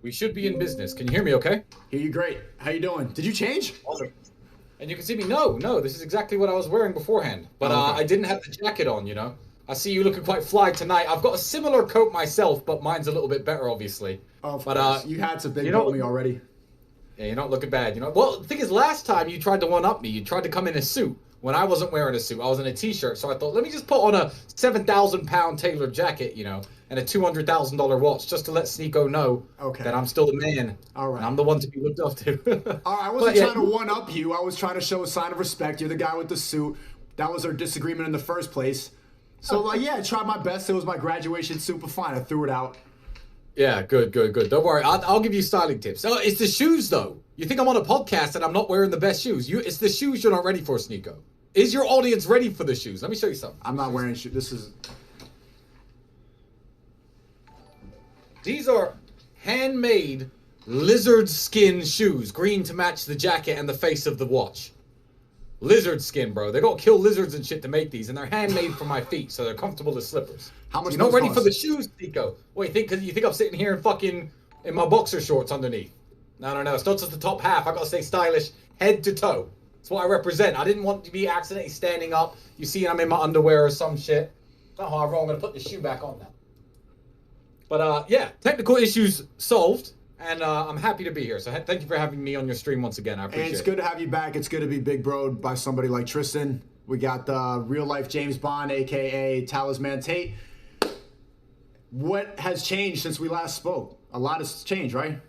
We should be in business. Can you hear me okay? Hear you great. How you doing? Did you change? Awesome. And you can see me. No, this is exactly what I was wearing beforehand. But Okay. I didn't have the jacket on, you know. I see you looking quite fly tonight. I've got a similar coat myself, but mine's a little bit better, obviously. Of but, course. You had to big you know- boat me already. Yeah, you're not looking bad, you know. Well, the thing is, last time you tried to one-up me. You tried to come in a suit when I wasn't wearing a suit. I was in a t-shirt, so I thought, let me just put on a 7,000-pound tailored jacket, you know, and a $200,000 watch just to let Sneako know that I'm still the man. All right. And I'm the one to be looked up to. All right, I wasn't trying to one-up you. I was trying to show a sign of respect. You're the guy with the suit. That was our disagreement in the first place. So, like, yeah, I tried my best. It was my graduation suit, but fine. I threw it out. Yeah, good. Don't worry. I'll give you styling tips. Oh, it's the shoes, though. You think I'm on a podcast and I'm not wearing the best shoes. It's the shoes you're not ready for, Sneako. Is your audience ready for the shoes? Let me show you something. I'm not wearing shoes. This is... These are handmade lizard skin shoes, green to match the jacket and the face of the watch. Lizard skin, bro. They don't kill lizards and shit to make these, and they're handmade for my feet, so they're comfortable as slippers. How much? So you're not ready for the shoes, Nico? Wait, you think I'm sitting here in my boxer shorts underneath? No. It's not just the top half. I gotta stay stylish, head to toe. That's what I represent. I didn't want to be accidentally standing up. You see, I'm in my underwear or some shit. Oh, I'm gonna put the shoe back on now. But yeah, technical issues solved. And I'm happy to be here. So thank you for having me on your stream once again. I appreciate it. It's good to have you back. It's good to be big broed by somebody like Tristan. We got the real life James Bond, a.k.a. Talisman Tate. What has changed since we last spoke? A lot has changed, right?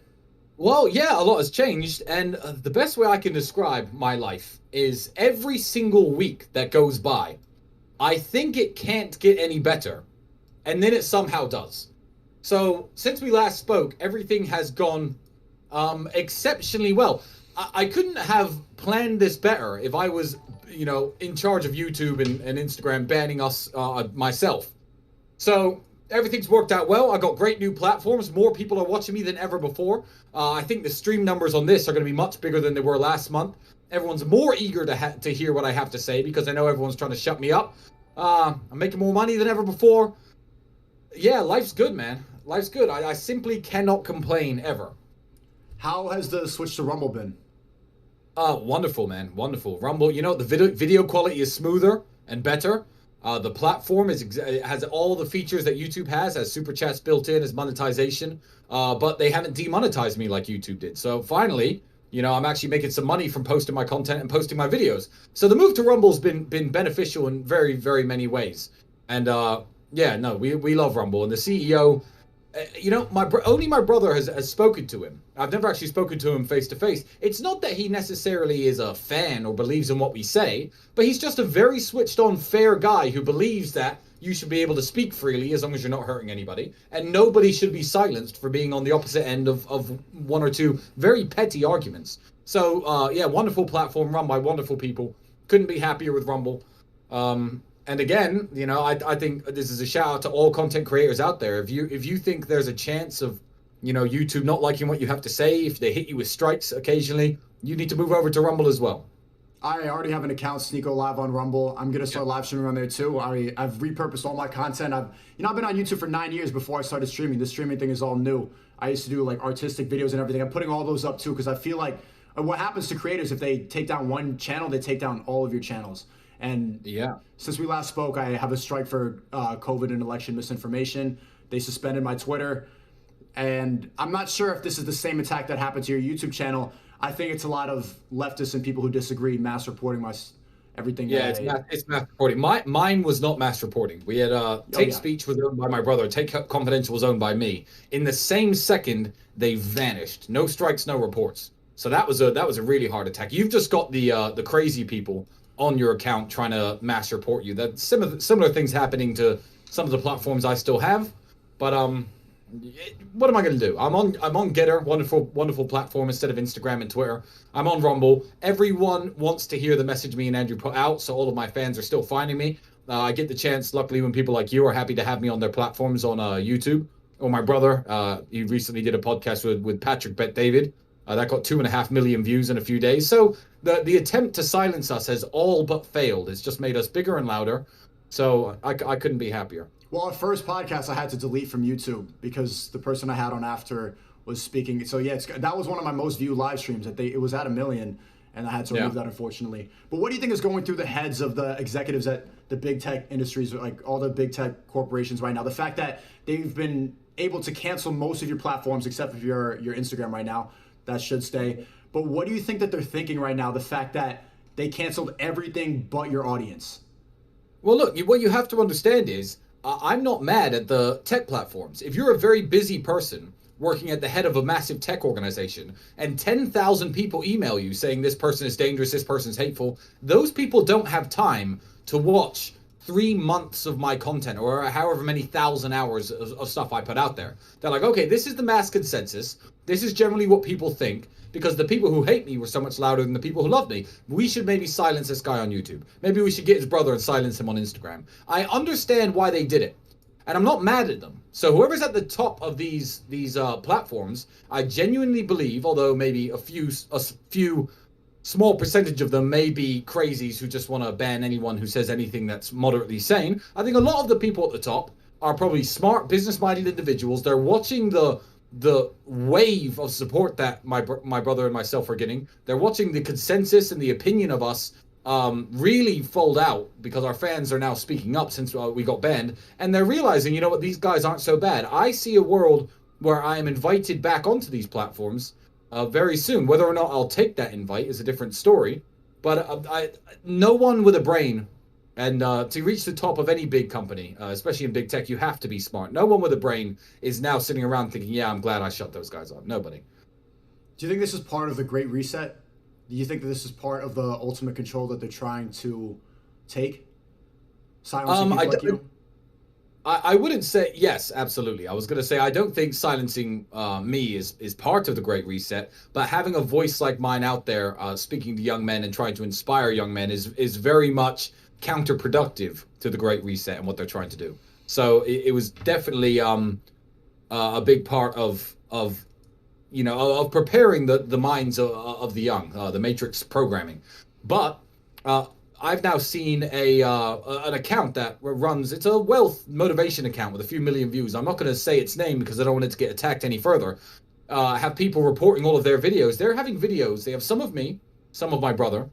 Well, yeah, a lot has changed. And the best way I can describe my life is every single week that goes by, I think it can't get any better. And then it somehow does. So, since we last spoke, everything has gone exceptionally well. I couldn't have planned this better if I was, in charge of YouTube and Instagram banning us myself. So, everything's worked out well. I got great new platforms. More people are watching me than ever before. I think the stream numbers on this are going to be much bigger than they were last month. Everyone's more eager to hear what I have to say because I know everyone's trying to shut me up. I'm making more money than ever before. Yeah, life's good, man. Life's good. I simply cannot complain ever. How has the switch to Rumble been? Wonderful, man. Wonderful. Rumble, the video quality is smoother and better. The platform has all the features that YouTube has super chats built in, as monetization. But they haven't demonetized me like YouTube did. So finally, I'm actually making some money from posting my content and posting my videos. So the move to Rumble's been beneficial in very, very many ways. And yeah, no, we love Rumble. And the CEO, only my brother has spoken to him. I've never actually spoken to him face to face. It's not that he necessarily is a fan or believes in what we say, but he's just a very switched on, fair guy who believes that you should be able to speak freely as long as you're not hurting anybody, and nobody should be silenced for being on the opposite end of one or two very petty arguments. So yeah, wonderful platform run by wonderful people. Couldn't be happier with Rumble. And again, I think this is a shout out to all content creators out there. If you think there's a chance of, YouTube not liking what you have to say, if they hit you with strikes occasionally, you need to move over to Rumble as well. I already have an account, Sneako Live on Rumble. I'm gonna start live streaming on there too. I've repurposed all my content. I've been on YouTube for 9 years before I started streaming. This streaming thing is all new. I used to do like artistic videos and everything. I'm putting all those up too because I feel like what happens to creators if they take down one channel, they take down all of your channels. And yeah, since we last spoke, I have a strike for COVID and election misinformation. They suspended my Twitter. And I'm not sure if this is the same attack that happened to your YouTube channel. I think it's a lot of leftists and people who disagree mass reporting everything. Yeah, it's mass reporting. Mine was not mass reporting. We had Take Speech was owned by my brother. Take Confidential was owned by me. In the same second, they vanished. No strikes, no reports. So that was a really hard attack. You've just got the crazy people on your account trying to mass report you. That similar things happening to some of the platforms I still have, but what am I going to do? I'm on Getter, wonderful platform instead of Instagram and Twitter. I'm on Rumble. Everyone wants to hear the message me and Andrew put out, so all of my fans are still finding me. I get the chance, luckily, when people like you are happy to have me on their platforms on YouTube. Or my brother, he recently did a podcast with Patrick Bet David. That got 2.5 million views in a few days. So the attempt to silence us has all but failed. It's just made us bigger and louder. So I couldn't be happier. Well, our first podcast I had to delete from YouTube because the person I had on after was speaking. So yeah, that was one of my most viewed live streams. It was at 1 million, and I had to remove that, unfortunately. But what do you think is going through the heads of the executives at the big tech industries, like all the big tech corporations right now? The fact that they've been able to cancel most of your platforms except for your Instagram right now, that should stay. But what do you think that they're thinking right now? The fact that they canceled everything but your audience. Well, look, what you have to understand is I'm not mad at the tech platforms. If you're a very busy person working at the head of a massive tech organization and 10,000 people email you saying this person is dangerous, this person's hateful, those people don't have time to watch 3 months of my content or however many thousand hours of stuff I put out there. They're like, okay, this is the mass consensus. This is generally what people think, because the people who hate me were so much louder than the people who love me. We should maybe silence this guy on YouTube. Maybe we should get his brother and silence him on Instagram. I understand why they did it, and I'm not mad at them. So whoever's at the top of these platforms, I genuinely believe, although maybe a few small percentage of them may be crazies who just want to ban anyone who says anything that's moderately sane, I think a lot of the people at the top are probably smart, business-minded individuals. They're watching the wave of support that my brother and myself are getting. They're watching the consensus and the opinion of us really fold out because our fans are now speaking up since we got banned, and they're realizing, you know what, these guys aren't so bad. I see a world where I am invited back onto these platforms very soon. Whether or not I'll take that invite is a different story, but no one with a brain, and to reach the top of any big company, especially in big tech, you have to be smart. No one with a brain is now sitting around thinking, yeah, I'm glad I shut those guys up. Nobody. Do you think this is part of the Great Reset? Do you think that this is part of the ultimate control that they're trying to take? Silencing people like you? I wouldn't say, yes, absolutely. I was going to say, I don't think silencing me is part of the Great Reset, but having a voice like mine out there speaking to young men and trying to inspire young men is very much counterproductive to the Great Reset and what they're trying to do. So it was definitely a big part of preparing the minds of the young, the Matrix programming. But I've now seen an account that runs, it's a wealth motivation account with a few million views. I'm not going to say its name because I don't want it to get attacked any further. Have people reporting all of their videos. They're having videos. They have some of me, some of my brother,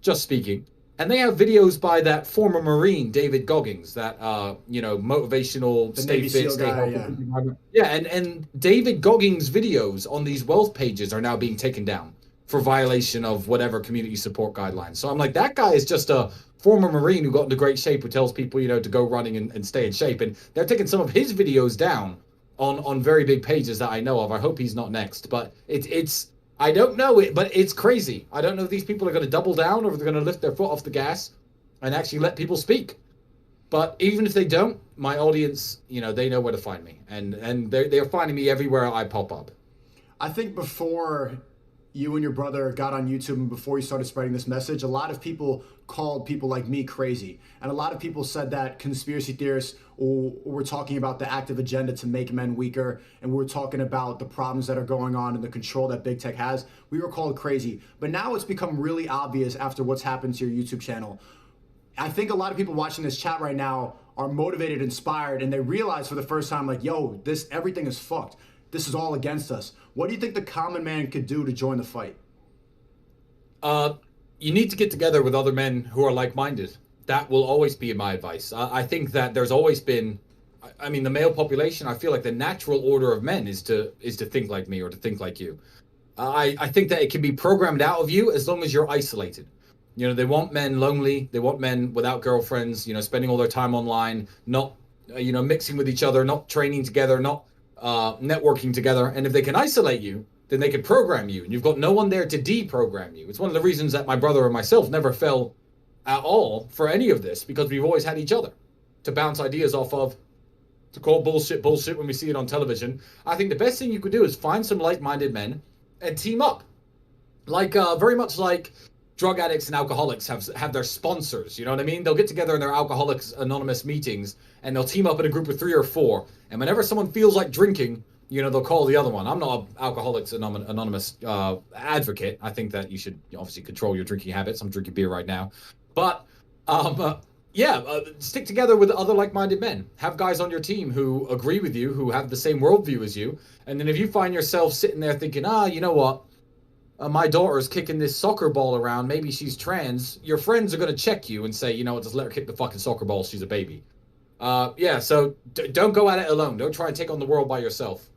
just speaking. And they have videos by that former Marine, David Goggins, that, motivational, stay fit, stay healthy. Yeah, and David Goggins' videos on these wealth pages are now being taken down for violation of whatever community support guidelines. So I'm like, that guy is just a former Marine who got into great shape, who tells people, to go running and stay in shape. And they're taking some of his videos down on very big pages that I know of. I hope he's not next. But it's I don't know it, but it's crazy. I don't know if these people are going to double down or if they're going to lift their foot off the gas and actually let people speak. But even if they don't, my audience, they know where to find me. And they're finding me everywhere I pop up. I think before you and your brother got on YouTube and before you started spreading this message, a lot of people called people like me crazy. And a lot of people said that conspiracy theorists were talking about the active agenda to make men weaker, and we're talking about the problems that are going on and the control that big tech has. We were called crazy. But now it's become really obvious after what's happened to your YouTube channel. I think a lot of people watching this chat right now are motivated, inspired, and they realize for the first time, like, yo, everything is fucked. This is all against us. What do you think the common man could do to join the fight? You need to get together with other men who are like-minded. That will always be my advice. I think that there's always been, the male population, I feel like the natural order of men is to think like me or to think like you. I think that it can be programmed out of you as long as you're isolated. They want men lonely. They want men without girlfriends, spending all their time online, not, mixing with each other, not training together, not networking together. And if they can isolate you, then they can program you, and you've got no one there to deprogram you. It's one of the reasons that my brother and myself never fell at all for any of this, because we've always had each other to bounce ideas off of, to call bullshit when we see it on television. I think the best thing you could do is find some like-minded men and team up, like very much like drug addicts and alcoholics have their sponsors. You know what I mean? They'll get together in their Alcoholics Anonymous meetings and they'll team up in a group of 3 or 4. And whenever someone feels like drinking, they'll call the other one. I'm not an Alcoholics Anonymous advocate. I think that you should obviously control your drinking habits. I'm drinking beer right now. But Yeah, stick together with other like-minded men. Have guys on your team who agree with you, who have the same worldview as you. And then if you find yourself sitting there thinking, you know what? My daughter's kicking this soccer ball around. Maybe she's trans. Your friends are going to check you and say, you know what, just let her kick the fucking soccer ball. She's a baby. Yeah, so don't go at it alone. Don't try and take on the world by yourself.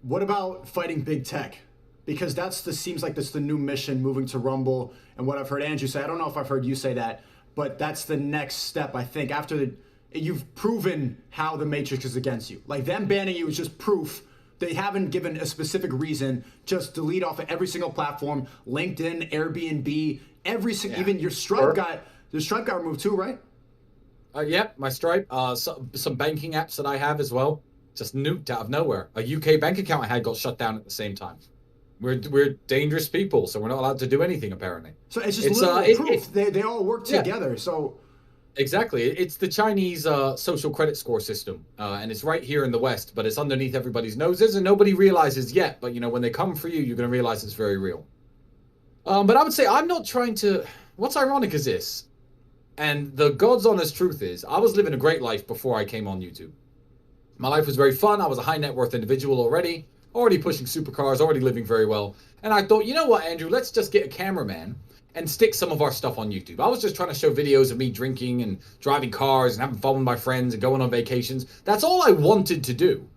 What about fighting big tech? Because seems like that's the new mission, moving to Rumble. And what I've heard Andrew say, I don't know if I've heard you say that, but that's the next step, I think, after you've proven how the Matrix is against you. Like, them banning you is just proof. They haven't given a specific reason. Just delete off of every single platform, LinkedIn, Airbnb, even your Stripe got removed too, right? Yep, my Stripe, some banking apps that I have as well, just nuked out of nowhere. A UK bank account I had got shut down at the same time. We're dangerous people, so we're not allowed to do anything apparently. So it's just literal proof. They all work together. So exactly, it's the Chinese social credit score system, and it's right here in the West, but it's underneath everybody's noses, and nobody realizes yet. But when they come for you, you're going to realize it's very real. But I would say I'm not trying to. What's ironic is this, and the God's honest truth is, I was living a great life before I came on YouTube. My life was very fun. I was a high net worth individual already pushing supercars, already living very well. And I thought, you know what, Andrew, let's just get a cameraman and stick some of our stuff on YouTube. I was just trying to show videos of me drinking and driving cars and having fun with my friends and going on vacations. That's all I wanted to do.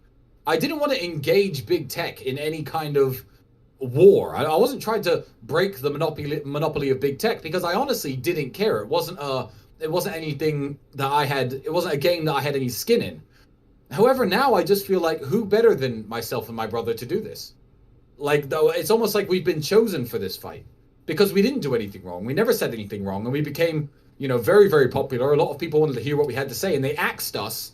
I didn't want to engage big tech in any kind of war. I wasn't trying to break the monopoly of big tech because I honestly didn't care. It wasn't anything that it wasn't a game that I had any skin in. However, now I just feel like who better than myself and my brother to do this? Like, though, it's almost like we've been chosen for this fight because we didn't do anything wrong. We never said anything wrong, and we became, very, very popular. A lot of people wanted to hear what we had to say, and they axed us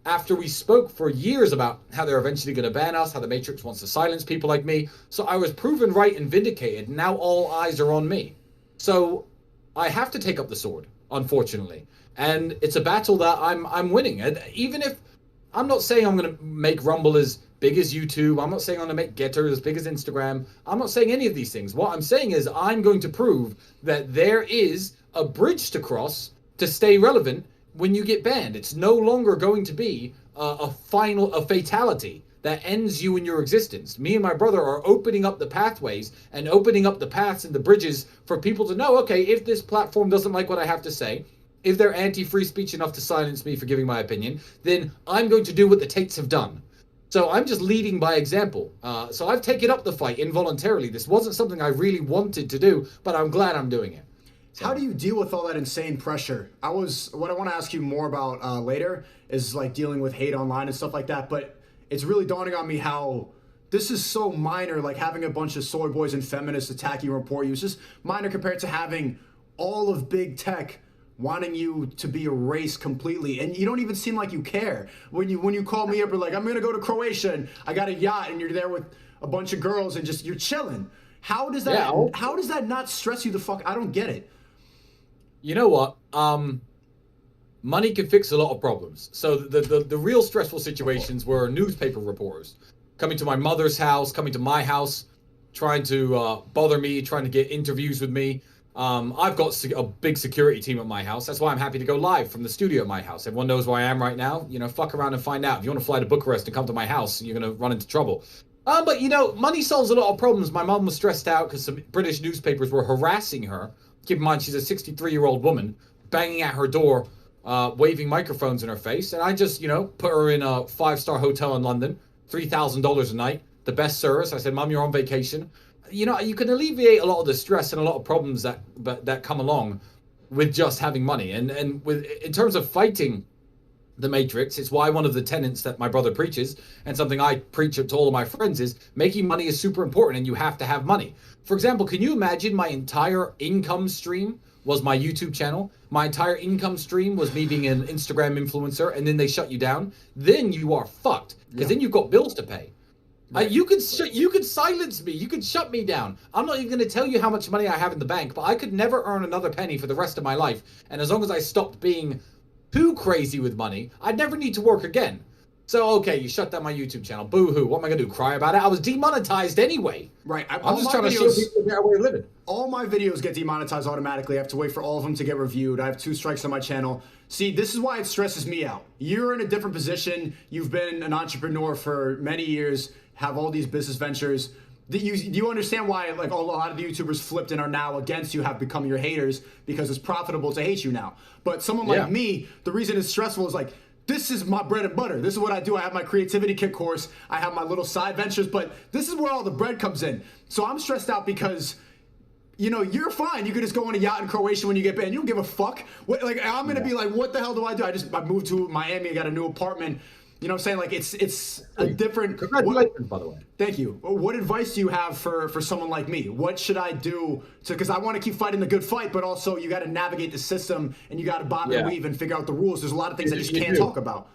after we spoke for years about how they're eventually going to ban us, how the Matrix wants to silence people like me. So I was proven right and vindicated. And now all eyes are on me. So I have to take up the sword, unfortunately, and it's a battle that I'm winning. And even if I'm not saying I'm going to make Rumble as big as YouTube. I'm not saying I'm going to make Getter as big as Instagram. I'm not saying any of these things. What I'm saying is I'm going to prove that there is a bridge to cross to stay relevant when you get banned. It's no longer going to be a fatality that ends you in your existence. Me and my brother are opening up the pathways and opening up the paths and the bridges for people to know, okay, if this platform doesn't like what I have to say, if they're anti-free speech enough to silence me for giving my opinion, then I'm going to do what the Tates have done. So I'm just leading by example. So I've taken up the fight involuntarily. This wasn't something I really wanted to do, but I'm glad I'm doing it. So. How do you deal with all that insane pressure? What I want to ask you more about later is like dealing with hate online and stuff like that, but it's really dawning on me how this is so minor, like having a bunch of soy boys and feminists attack you and report you. It's just minor compared to having all of big tech wanting you to be erased completely, and you don't even seem like you care. When you call me up, you're like, I'm gonna go to Croatia and I got a yacht, and you're there with a bunch of girls and just you're chilling. How does that not stress you the fuck? I don't get it. You know what? Money can fix a lot of problems. So the real stressful situations were newspaper reporters coming to my mother's house, coming to my house, trying to bother me, trying to get interviews with me. I've got a big security team at my house. That's why I'm happy to go live from the studio at my house. Everyone knows where I am right now. Fuck around and find out. If you want to fly to Bucharest and come to my house, you're going to run into trouble. But money solves a lot of problems. My mom was stressed out because some British newspapers were harassing her. Keep in mind, she's a 63-year-old woman banging at her door, waving microphones in her face. And I just, put her in a 5-star hotel in London, $3,000 a night, the best service. I said, Mom, you're on vacation. You can alleviate a lot of the stress and a lot of problems that come along with just having money. And in terms of fighting the Matrix, it's why one of the tenets that my brother preaches, and something I preach to all of my friends, is making money is super important and you have to have money. For example, can you imagine my entire income stream was my YouTube channel? My entire income stream was me being an Instagram influencer, and then they shut you down? Then you are fucked, because then you've got bills to pay. You could silence me. You could shut me down. I'm not even going to tell you how much money I have in the bank, but I could never earn another penny for the rest of my life. And as long as I stopped being too crazy with money, I'd never need to work again. So, okay, you shut down my YouTube channel. Boo-hoo. What am I going to do? Cry about it? I was demonetized anyway. Right. I'm just trying to show people a better way of living. All my videos get demonetized automatically. I have to wait for all of them to get reviewed. I have 2 strikes on my channel. See, this is why it stresses me out. You're in a different position. You've been an entrepreneur for many years, have all these business ventures. Do you understand why like a lot of the YouTubers flipped and are now against you have become your haters because it's profitable to hate you now? But someone like me, the reason it's stressful is like, this is my bread and butter. This is what I do. I have my creativity kit course. I have my little side ventures, but this is where all the bread comes in. So I'm stressed out because, you know, you're fine. You could just go on a yacht in Croatia when you get banned. You don't give a fuck. What, like, I'm going to be like, what the hell do I do? I moved to Miami. I got a new apartment. You know what I'm saying? Like, it's a different... Congratulations, by the way. Thank you. What advice do you have for someone like me? What should I do to... Because I want to keep fighting the good fight, but also you got to navigate the system and you got to bob and weave and figure out the rules. There's a lot of things I just can't talk about.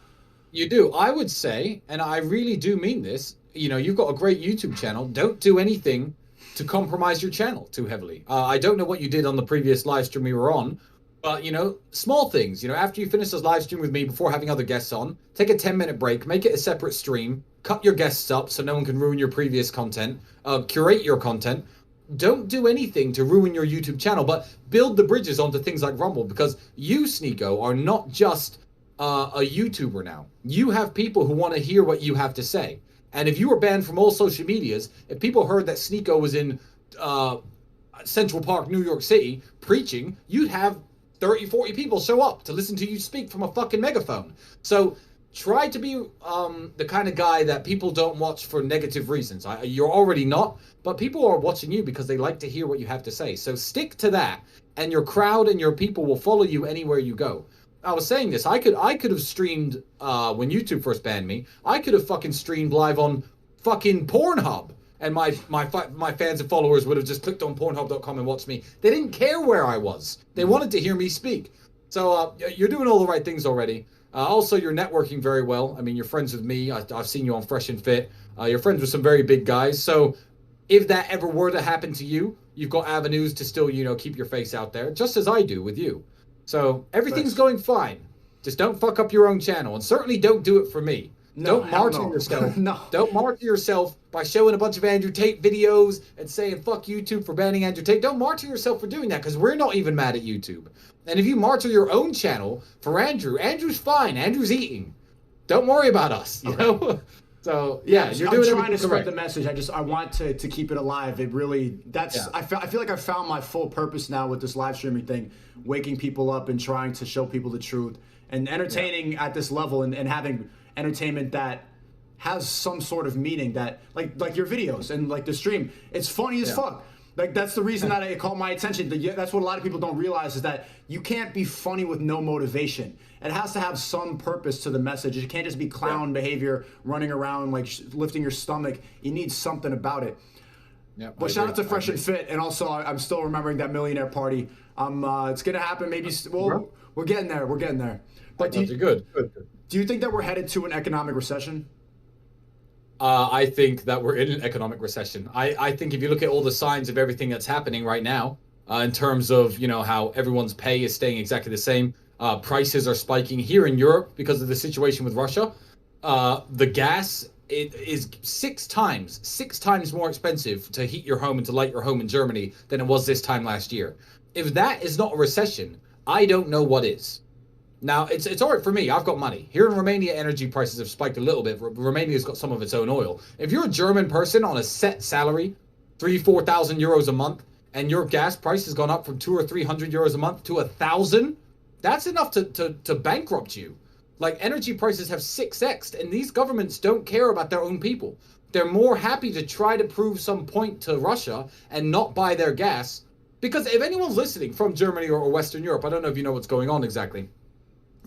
You do. I would say, and I really do mean this, you know, you've got a great YouTube channel. Don't do anything to compromise your channel too heavily. I don't know what you did on the previous live stream we were on, but, you know, small things. You know, after you finish this live stream with me, before having other guests on, take a 10-minute break, make it a separate stream, cut your guests up so no one can ruin your previous content, curate your content. Don't do anything to ruin your YouTube channel, but build the bridges onto things like Rumble, because you, Sneako, are not just a YouTuber now. You have people who want to hear what you have to say. And if you were banned from all social medias, if people heard that Sneako was in Central Park, New York City, preaching, you'd have 30, 40 people show up to listen to you speak from a fucking megaphone. So try to be the kind of guy that people don't watch for negative reasons. You're already not, but people are watching you because they like to hear what you have to say. So stick to that, and your crowd and your people will follow you anywhere you go. I was saying this, I could have streamed, when YouTube first banned me, I could have fucking streamed live on fucking Pornhub. And my fans and followers would have just clicked on Pornhub.com and watched me. They didn't care where I was. They wanted to hear me speak. So you're doing all the right things already. Also, you're networking very well. I mean, you're friends with me. I've seen you on Fresh and Fit. You're friends with some very big guys. So if that ever were to happen to you, you've got avenues to still, you know, keep your face out there, just as I do with you. So everything's going fine. Just don't fuck up your own channel. And certainly don't do it for me. No, don't martyr yourself. No. Don't martyr yourself by showing a bunch of Andrew Tate videos and saying fuck YouTube for banning Andrew Tate. Don't martyr yourself for doing that, because we're not even mad at YouTube. And if you martyr your own channel for Andrew, Andrew's fine. Andrew's eating. Don't worry about us, you know? So yeah, you're doing. I'm trying to spread the message. I want to keep it alive. It really I feel like I found my full purpose now with this live streaming thing, waking people up and trying to show people the truth and entertaining at this level and having entertainment that has some sort of meaning, that like your videos and like the stream, it's funny as fuck. Like that's the reason that it caught my attention. That's what a lot of people don't realize, is that you can't be funny with no motivation. It has to have some purpose to the message. It can't just be clown behavior, running around like lifting your stomach. You need something about it. Yeah, but shout out to Fresh and Fit, and also I'm still remembering that millionaire party. It's gonna happen. Maybe we're getting there. We're getting there. But good. Do you think that we're headed to an economic recession? I think that we're in an economic recession. I think if you look at all the signs of everything that's happening right now, in terms of, you know, how everyone's pay is staying exactly the same, prices are spiking here in Europe because of the situation with Russia. The gas, it is 6 times more expensive to heat your home and to light your home in Germany than it was this time last year. If that is not a recession, I don't know what is. Now, it's all right for me. I've got money. Here in Romania, energy prices have spiked a little bit. Romania's got some of its own oil. If you're a German person on a set salary, 3,000-4,000 euros a month, and your gas price has gone up from 200 or 300 euros a month to 1,000, that's enough to bankrupt you. Like, energy prices have 6x'd, and these governments don't care about their own people. They're more happy to try to prove some point to Russia and not buy their gas. Because if anyone's listening from Germany or Western Europe, I don't know if you know what's going on exactly,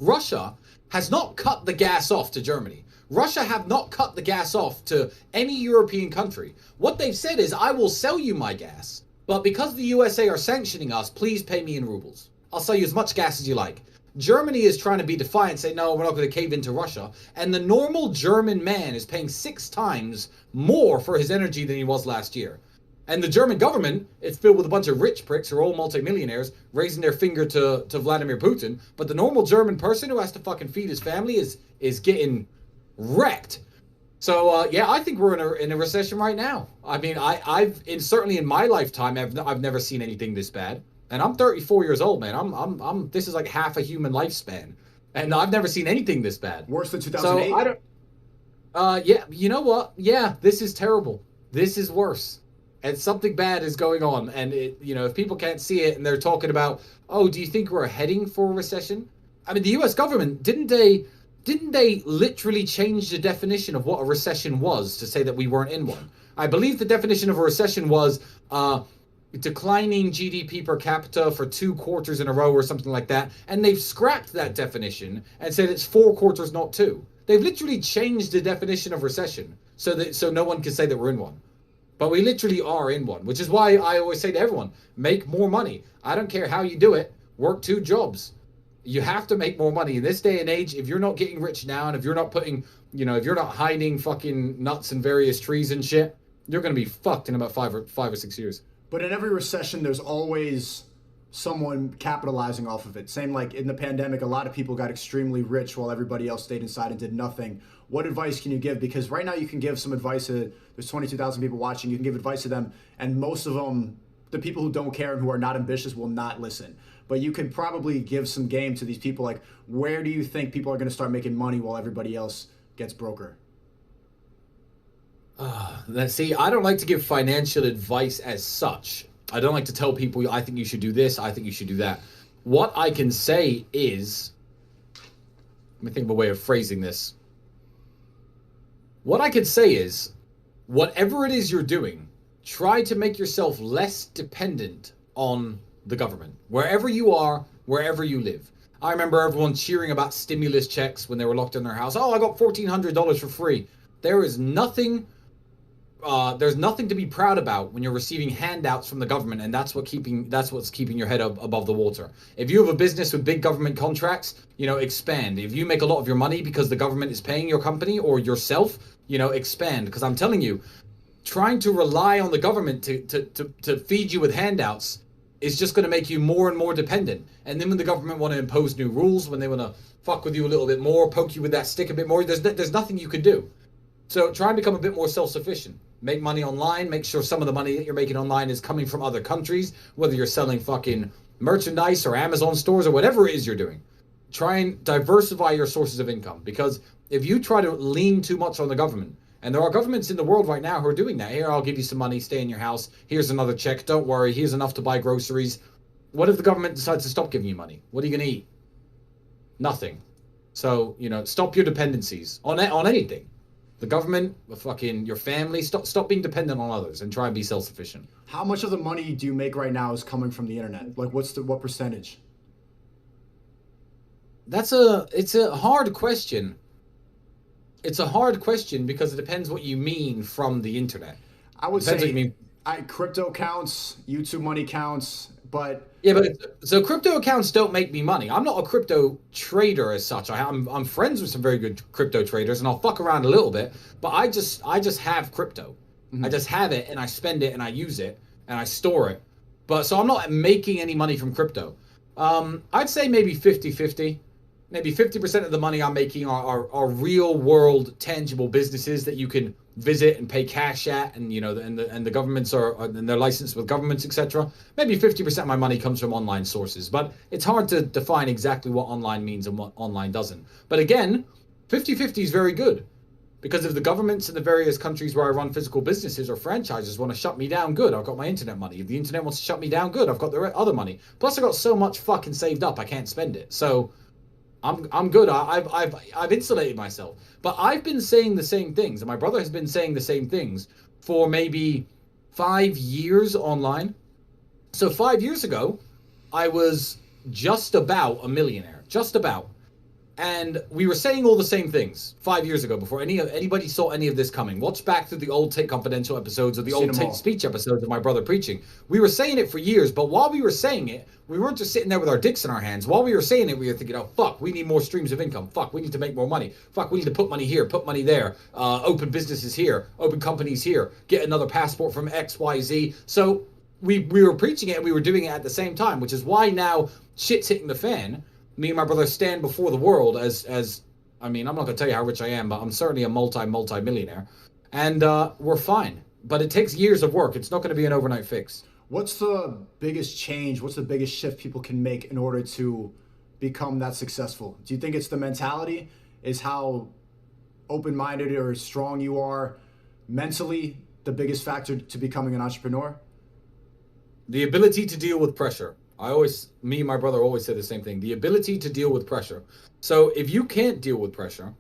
Russia has not cut the gas off to Germany. Russia have not cut the gas off to any European country. What they've said is, I will sell you my gas, but because the USA are sanctioning us, please pay me in rubles. I'll sell you as much gas as you like. Germany is trying to be defiant, say, no, we're not going to cave into Russia. And the normal German man is paying 6 times more for his energy than he was last year. And the German government, it's filled with a bunch of rich pricks who are all multimillionaires raising their finger to Vladimir Putin. But the normal German person who has to fucking feed his family is getting wrecked. So yeah, I think we're in a recession right now. I mean, certainly in my lifetime, I've never seen anything this bad. And I'm 34 years old, man. I'm this is like half a human lifespan, and I've never seen anything this bad. Worse than 2008. So I don't. Yeah, you know what? Yeah, this is terrible. This is worse, and something bad is going on. And if people can't see it, and they're talking about, oh, do you think we're heading for a recession? I mean, the U.S. government didn't they literally change the definition of what a recession was to say that we weren't in one? I believe the definition of a recession was declining GDP per capita for 2 quarters in a row or something like that. And they've scrapped that definition and said it's 4 quarters, not 2. They've literally changed the definition of recession so no one can say that we're in one. But we literally are in one, which is why I always say to everyone, make more money. I don't care how you do it. Work 2 jobs. You have to make more money in this day and age. If you're not getting rich now, and if you're not putting, if you're not hiding fucking nuts in various trees and shit, you're going to be fucked in about 5 or 6 years. But in every recession, there's always someone capitalizing off of it. Same like in the pandemic, a lot of people got extremely rich while everybody else stayed inside and did nothing. What advice can you give? Because right now you can give some advice to, there's 22,000 people watching, you can give advice to them, and most of them, the people who don't care and who are not ambitious will not listen. But you could probably give some game to these people, like, where do you think people are going to start making money while everybody else gets broker? See, I don't like to give financial advice as such. I don't like to tell people, I think you should do this, I think you should do that. What I can say is, let me think of a way of phrasing this. What I can say is, whatever it is you're doing, try to make yourself less dependent on the government. Wherever you are, wherever you live. I remember everyone cheering about stimulus checks when they were locked in their house. Oh, I got $1,400 for free. There is nothing... there's nothing to be proud about when you're receiving handouts from the government, and that's what's keeping your head up above the water. If you have a business with big government contracts, expand. If you make a lot of your money because the government is paying your company or yourself, expand. Because I'm telling you, trying to rely on the government to feed you with handouts is just going to make you more and more dependent. And then when the government want to impose new rules, when they want to fuck with you a little bit more, poke you with that stick a bit more, there's nothing you can do. So try and become a bit more self-sufficient. Make money online. Make sure some of the money that you're making online is coming from other countries, whether you're selling fucking merchandise or Amazon stores or whatever it is you're doing. Try and diversify your sources of income, because if you try to lean too much on the government, and there are governments in the world right now who are doing that. Here, I'll give you some money, stay in your house. Here's another check. Don't worry. Here's enough to buy groceries. What if the government decides to stop giving you money? What are you going to eat? Nothing. So, stop your dependencies on anything. The government, fucking your family, stop being dependent on others and try and be self-sufficient. How much of the money do you make right now is coming from the internet? Like, what percentage? It's a hard question. It's a hard question because it depends what you mean from the internet. I would say crypto counts, YouTube money counts, but... Yeah, so crypto accounts don't make me money. I'm not a crypto trader as such. I'm friends with some very good crypto traders, and I'll fuck around a little bit, but I just have crypto. Mm-hmm. I just have it, and I spend it, and I use it, and I store it. So I'm not making any money from crypto. I'd say maybe 50-50. Maybe 50% of the money I'm making are real world tangible businesses that you can visit and pay cash at, and the governments and they're licensed with governments, etc. Maybe 50% of my money comes from online sources, but it's hard to define exactly what online means and what online doesn't. But again, 50-50 is very good, because if the governments in the various countries where I run physical businesses or franchises want to shut me down, good, I've got my internet money. If the internet wants to shut me down, good, I've got the other money. Plus I got so much fucking saved up I can't spend it. So I'm good. I've insulated myself. But I've been saying the same things, and my brother has been saying the same things for maybe 5 years online. So 5 years ago, I was just about a millionaire. Just about. And we were saying all the same things 5 years ago before anybody saw any of this coming. Watch back through the old Tate Confidential episodes or the old Tate Speech episodes of my brother preaching. We were saying it for years, but while we were saying it, we weren't just sitting there with our dicks in our hands. While we were saying it, we were thinking, oh, fuck, we need more streams of income. Fuck, we need to make more money. Fuck, we need to put money here, put money there. Open businesses here, open companies here, get another passport from XYZ. So we were preaching it and we were doing it at the same time, which is why now shit's hitting the fan. Me and my brother stand before the world as I mean, I'm not going to tell you how rich I am, but I'm certainly a multi-millionaire. And we're fine. But it takes years of work. It's not going to be an overnight fix. What's the biggest change? What's the biggest shift people can make in order to become that successful? Do you think it's the mentality? Is how open-minded or strong you are mentally the biggest factor to becoming an entrepreneur? The ability to deal with pressure. Me and my brother always say the same thing. The ability to deal with pressure. So if you can't deal with pressure,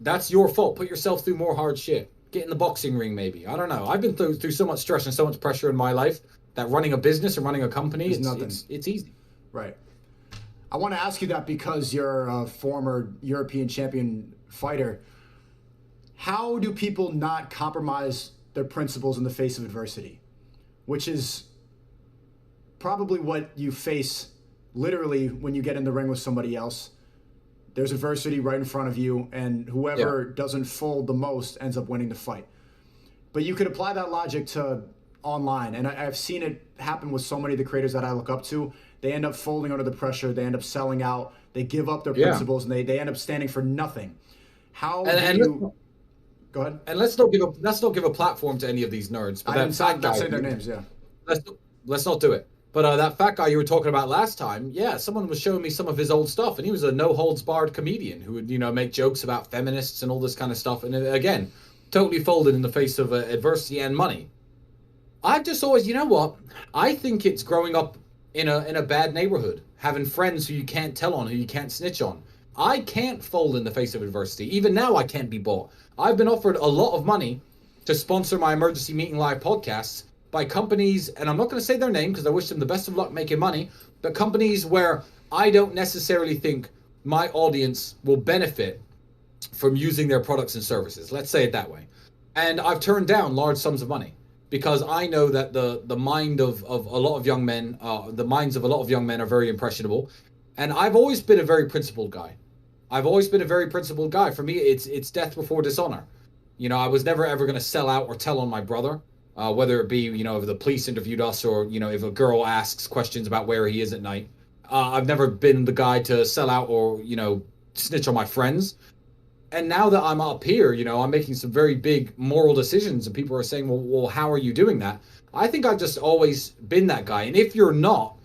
that's your fault. Put yourself through more hard shit. Get in the boxing ring, maybe. I don't know. I've been through so much stress and so much pressure in my life that running a business and running a company, it's easy. Right. I want to ask you that because you're a former European champion fighter. How do people not compromise their principles in the face of adversity? Which is probably what you face literally when you get in the ring with somebody else. There's adversity right in front of you, and whoever doesn't fold the most ends up winning the fight. But you could apply that logic to online, and I've seen it happen with so many of the creators that I look up to. They end up folding under the pressure. They end up selling out. They give up their principles, and they end up standing for nothing. How do you... Go ahead. And let's not give a platform to any of these nerds. But I didn't say their names, yeah. Let's not do it. But that fat guy you were talking about last time, yeah, someone was showing me some of his old stuff, and he was a no-holds-barred comedian who would, make jokes about feminists and all this kind of stuff. And again, totally folded in the face of adversity and money. I've just always, you know what? I think it's growing up in a bad neighborhood, having friends who you can't tell on, who you can't snitch on. I can't fold in the face of adversity. Even now, I can't be bought. I've been offered a lot of money to sponsor my Emergency Meeting Live podcasts by companies, and I'm not going to say their name because I wish them the best of luck making money, but companies where I don't necessarily think my audience will benefit from using their products and services. Let's say it that way. And I've turned down large sums of money because I know that the mind of a lot of young men, the minds of a lot of young men are very impressionable. And I've always been a very principled guy. For me, it's death before dishonor. I was never ever going to sell out or tell on my brother. Whether it be, if the police interviewed us or, if a girl asks questions about where he is at night. I've never been the guy to sell out or, snitch on my friends. And now that I'm up here, I'm making some very big moral decisions and people are saying, well, how are you doing that? I think I've just always been that guy. And if you're not,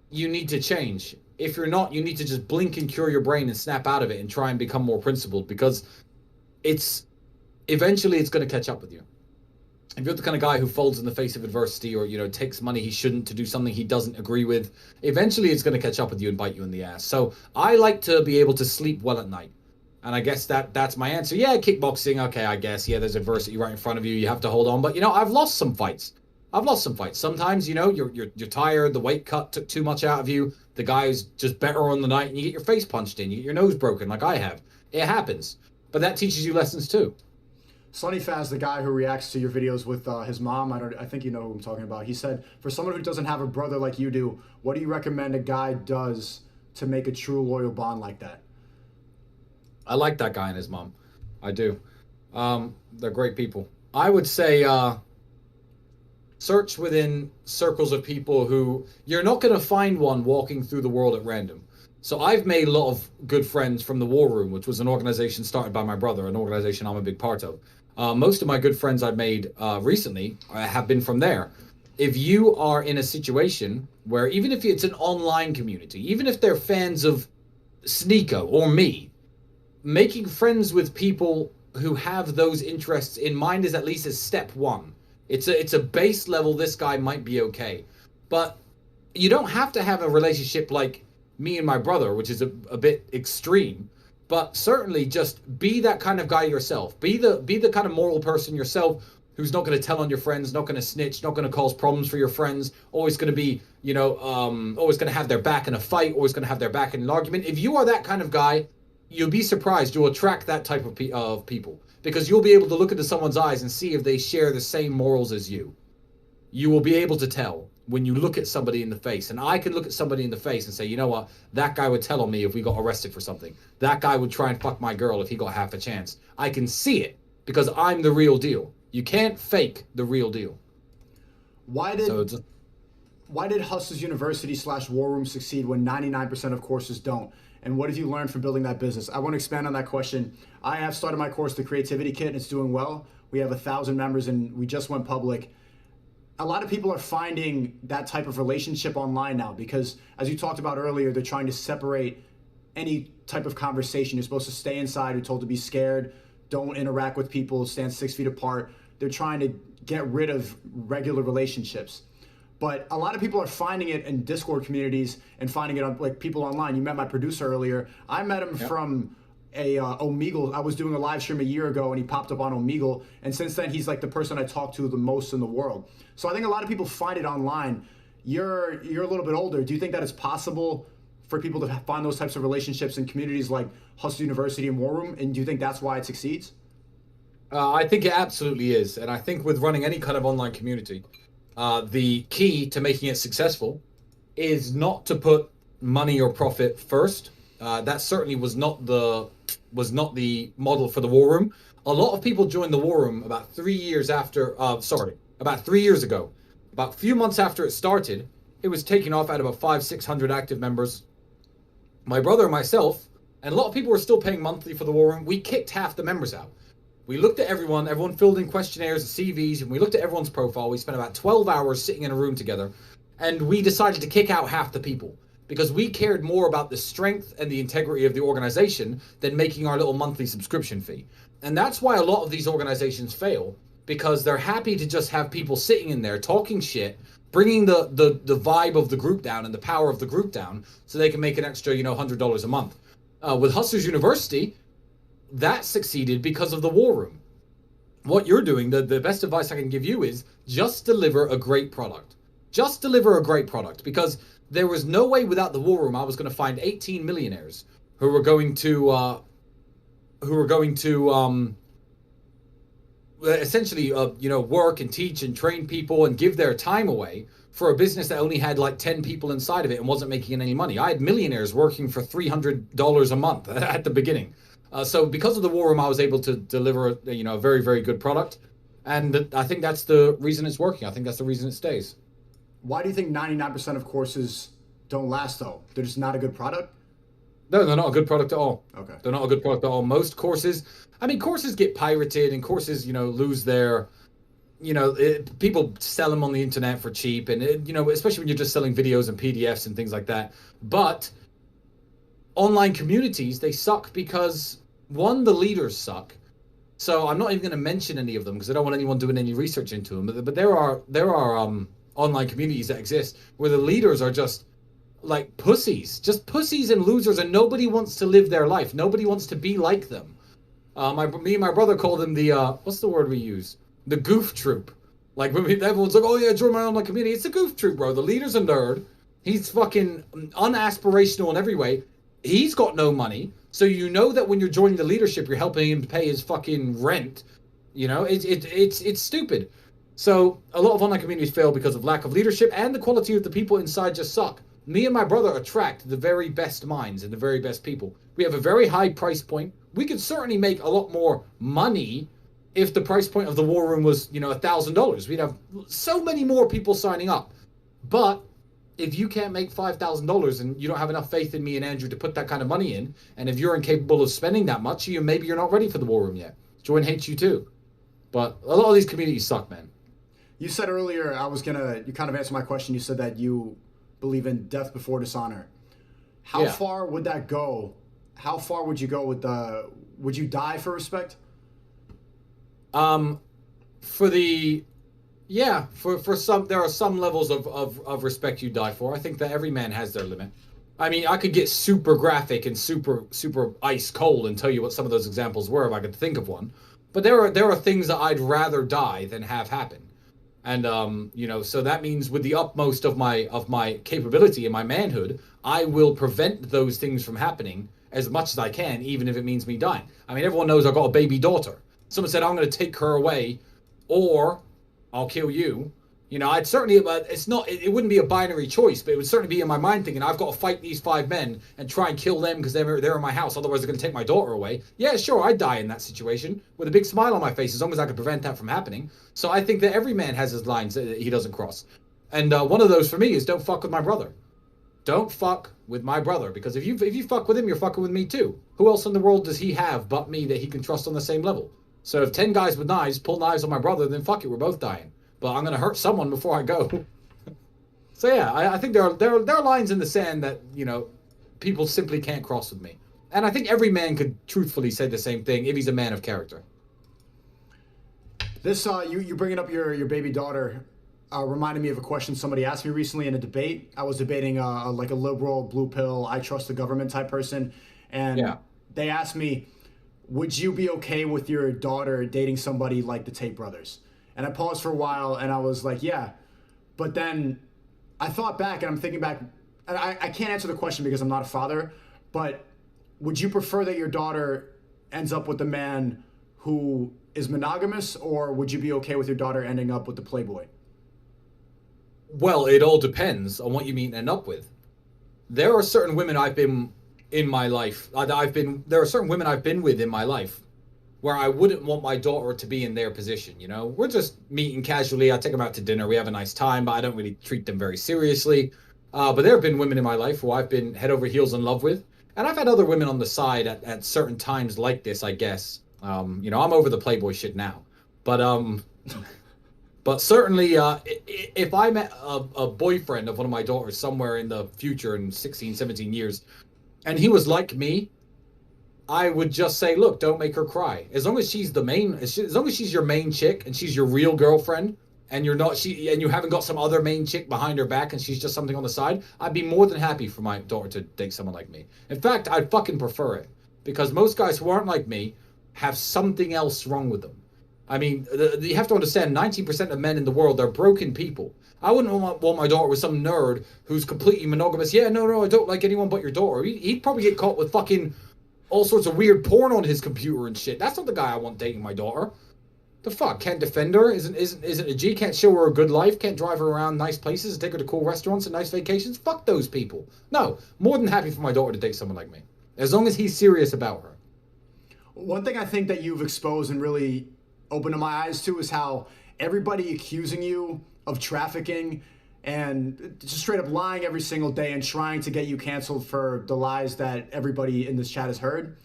you need to change. If you're not, you need to just blink and cure your brain and snap out of it and try and become more principled because eventually it's going to catch up with you. If you're the kind of guy who folds in the face of adversity or, takes money he shouldn't to do something he doesn't agree with, eventually it's going to catch up with you and bite you in the ass. So I like to be able to sleep well at night. And I guess that's my answer. Yeah, kickboxing, okay, I guess. Yeah, there's adversity right in front of you. You have to hold on. But, I've lost some fights. Sometimes, you're tired. The weight cut took too much out of you. The guy's just better on the night and you get your face punched in. You get your nose broken like I have. It happens. But that teaches you lessons too. Sonny Faz, the guy who reacts to your videos with his mom, I think you know who I'm talking about. He said, for someone who doesn't have a brother like you do, what do you recommend a guy does to make a true loyal bond like that? I like that guy and his mom. I do. They're great people. I would say search within circles of people who you're not going to find one walking through the world at random. So I've made a lot of good friends from the War Room, which was an organization started by my brother, an organization I'm a big part of. Most of my good friends I've made recently have been from there. If you are in a situation where, even if it's an online community, even if they're fans of Sneako or me, making friends with people who have those interests in mind is at least a step one. It's a base level, this guy might be okay. But you don't have to have a relationship like me and my brother, which is a bit extreme. But certainly just be that kind of guy yourself. Be the kind of moral person yourself who's not going to tell on your friends, not going to snitch, not going to cause problems for your friends, always going to be, always going to have their back in a fight, always going to have their back in an argument. If you are that kind of guy, you'll be surprised. You'll attract that type of people because you'll be able to look into someone's eyes and see if they share the same morals as you. You will be able to tell when you look at somebody in the face. And I can look at somebody in the face and say, you know what? That guy would tell on me if we got arrested for something. That guy would try and fuck my girl if he got half a chance. I can see it because I'm the real deal. You can't fake the real deal. Why did Hustlers University / War Room succeed when 99% of courses don't? And what have you learned from building that business? I want to expand on that question. I have started my course, The Creativity Kit, and it's doing well. We have 1,000 members and we just went public. A lot of people are finding that type of relationship online now because, as you talked about earlier, they're trying to separate any type of conversation. You're supposed to stay inside. You're told to be scared. Don't interact with people. Stand 6 feet apart. They're trying to get rid of regular relationships. But a lot of people are finding it in Discord communities and finding it on like people online. You met my producer earlier. I met him from a Omegle. I was doing a live stream a year ago and he popped up on Omegle. And since then, he's like the person I talk to the most in the world. So I think a lot of people find it online. You're a little bit older. Do you think that it's possible for people to find those types of relationships in communities like Hustle University and War Room? And do you think that's why it succeeds? I think it absolutely is. And I think with running any kind of online community, the key to making it successful is not to put money or profit first. That certainly was not the model for the War Room. A lot of people joined the War Room about 3 years after, about 3 years ago. About a few months after it started, it was taking off at about 500-600 active members. My brother and myself, and a lot of people were still paying monthly for the War Room. We kicked half the members out. We looked at everyone filled in questionnaires and CVs, and we looked at everyone's profile. We spent about 12 hours sitting in a room together, and we decided to kick out half the people because we cared more about the strength and the integrity of the organization than making our little monthly subscription fee. And that's why a lot of these organizations fail, because they're happy to just have people sitting in there talking shit, bringing the vibe of the group down and the power of the group down so they can make an extra, $100 a month. With Hustlers University, that succeeded because of the War Room. What you're doing, the best advice I can give you is just deliver a great product. Just deliver a great product, because there was no way without the War Room I was going to find 18 millionaires who were going to essentially work and teach and train people and give their time away for a business that only had like 10 people inside of it and wasn't making any money. I had millionaires working for $300 a month at the beginning. So because of the War Room, I was able to deliver, a very, very good product. And I think that's the reason it's working. I think that's the reason it stays. Why do you think 99% of courses don't last, though? They're just not a good product? No, they're not a good product at all. Okay. They're not a good product at all. Most courses, courses get pirated and courses, lose their, people sell them on the internet for cheap. And, especially when you're just selling videos and PDFs and things like that. But online communities, they suck because, one, the leaders suck. So I'm not even going to mention any of them because I don't want anyone doing any research into them. But there are online communities that exist where the leaders are just like pussies and losers, and nobody wants to live their life. Nobody wants to be like them. Me and my brother call them the what's the word we use? The goof troop. Like when everyone's like, oh yeah, join my online community. It's a goof troop, bro. The leader's a nerd. He's fucking unaspirational in every way. He's got no money. So that when you're joining the leadership, you're helping him to pay his fucking rent. It's stupid. So a lot of online communities fail because of lack of leadership, and the quality of the people inside just suck. Me and my brother attract the very best minds and the very best people. We have a very high price point. We could certainly make a lot more money if the price point of the War Room was, $1,000. We'd have so many more people signing up. But if you can't make $5,000 and you don't have enough faith in me and Andrew to put that kind of money in, and if you're incapable of spending that much, maybe you're not ready for the War Room yet. Join hates you too. But a lot of these communities suck, man. You said earlier, you kind of answered my question. You said that you believe in death before dishonor. How far would that go? How far would you go with would you die for respect? For some, there are some levels of respect you die for. I think that every man has their limit. I could get super graphic and super ice cold and tell you what some of those examples were if I could think of one. But there are things that I'd rather die than have happen. And so that means with the utmost of my capability and my manhood, I will prevent those things from happening as much as I can, even if it means me dying. Everyone knows I've got a baby daughter. Someone said I'm going to take her away, or I'll kill you. I'd certainly, it wouldn't be a binary choice, but it would certainly be in my mind thinking I've got to fight these 5 men and try and kill them because they're in my house. Otherwise, they're going to take my daughter away. Yeah, sure, I'd die in that situation with a big smile on my face as long as I could prevent that from happening. So I think that every man has his lines that he doesn't cross. And one of those for me is don't fuck with my brother. don't fuck with my brother, because if you fuck with him, you're fucking with me too. Who else in the world does he have but me that he can trust on the same level? So if 10 guys with knives pull knives on my brother, then fuck it, we're both dying. But I'm gonna hurt someone before I go. So yeah, I think there are lines in the sand that, you know, people simply can't cross with me. And I think every man could truthfully say the same thing if he's a man of character. This you bringing up your baby daughter reminded me of a question somebody asked me recently in a debate. I was debating like a liberal, blue pill, I trust the government type person, and they asked me, would you be okay with your daughter dating somebody like the Tate brothers? And I paused for a while, and I was like, yeah. But then I thought back, and I'm thinking back, and I can't answer the question because I'm not a father, but would you prefer that your daughter ends up with a man who is monogamous, or would you be okay with your daughter ending up with the playboy? Well, it all depends on what you mean end up with. There are certain women I've been in my life. There are certain women I've been with in my life where I wouldn't want my daughter to be in their position. You know, we're just meeting casually. I take them out to dinner. We have a nice time, but I don't really treat them very seriously. But there have been women in my life who I've been head over heels in love with, and I've had other women on the side at certain times like this, I guess. You know, I'm over the playboy shit now, but certainly, if I met a boyfriend of one of my daughters somewhere in the future in 16, 17 years, and he was like me, I would just say, look, don't make her cry. As long as she's the main, as long as she's your main chick and she's your real girlfriend, and you haven't got some other main chick behind her back and she's just something on the side, I'd be more than happy for my daughter to date someone like me. In fact, I'd fucking prefer it, because most guys who aren't like me have something else wrong with them. I mean, you have to understand, 90% of men in the world are broken people. I wouldn't want my daughter with some nerd who's completely monogamous. Yeah, no, I don't like anyone but your daughter. He'd probably get caught with fucking all sorts of weird porn on his computer and shit. That's not the guy I want dating my daughter. The fuck? Can't defend her? Isn't a G? Can't show her a good life? Can't drive her around nice places? Take her to cool restaurants and nice vacations? Fuck those people. No, more than happy for my daughter to date someone like me, as long as he's serious about her. One thing I think that you've exposed and really opened my eyes to is how everybody accusing you of trafficking and just straight up lying every single day and trying to get you canceled for the lies that everybody in this chat has heard,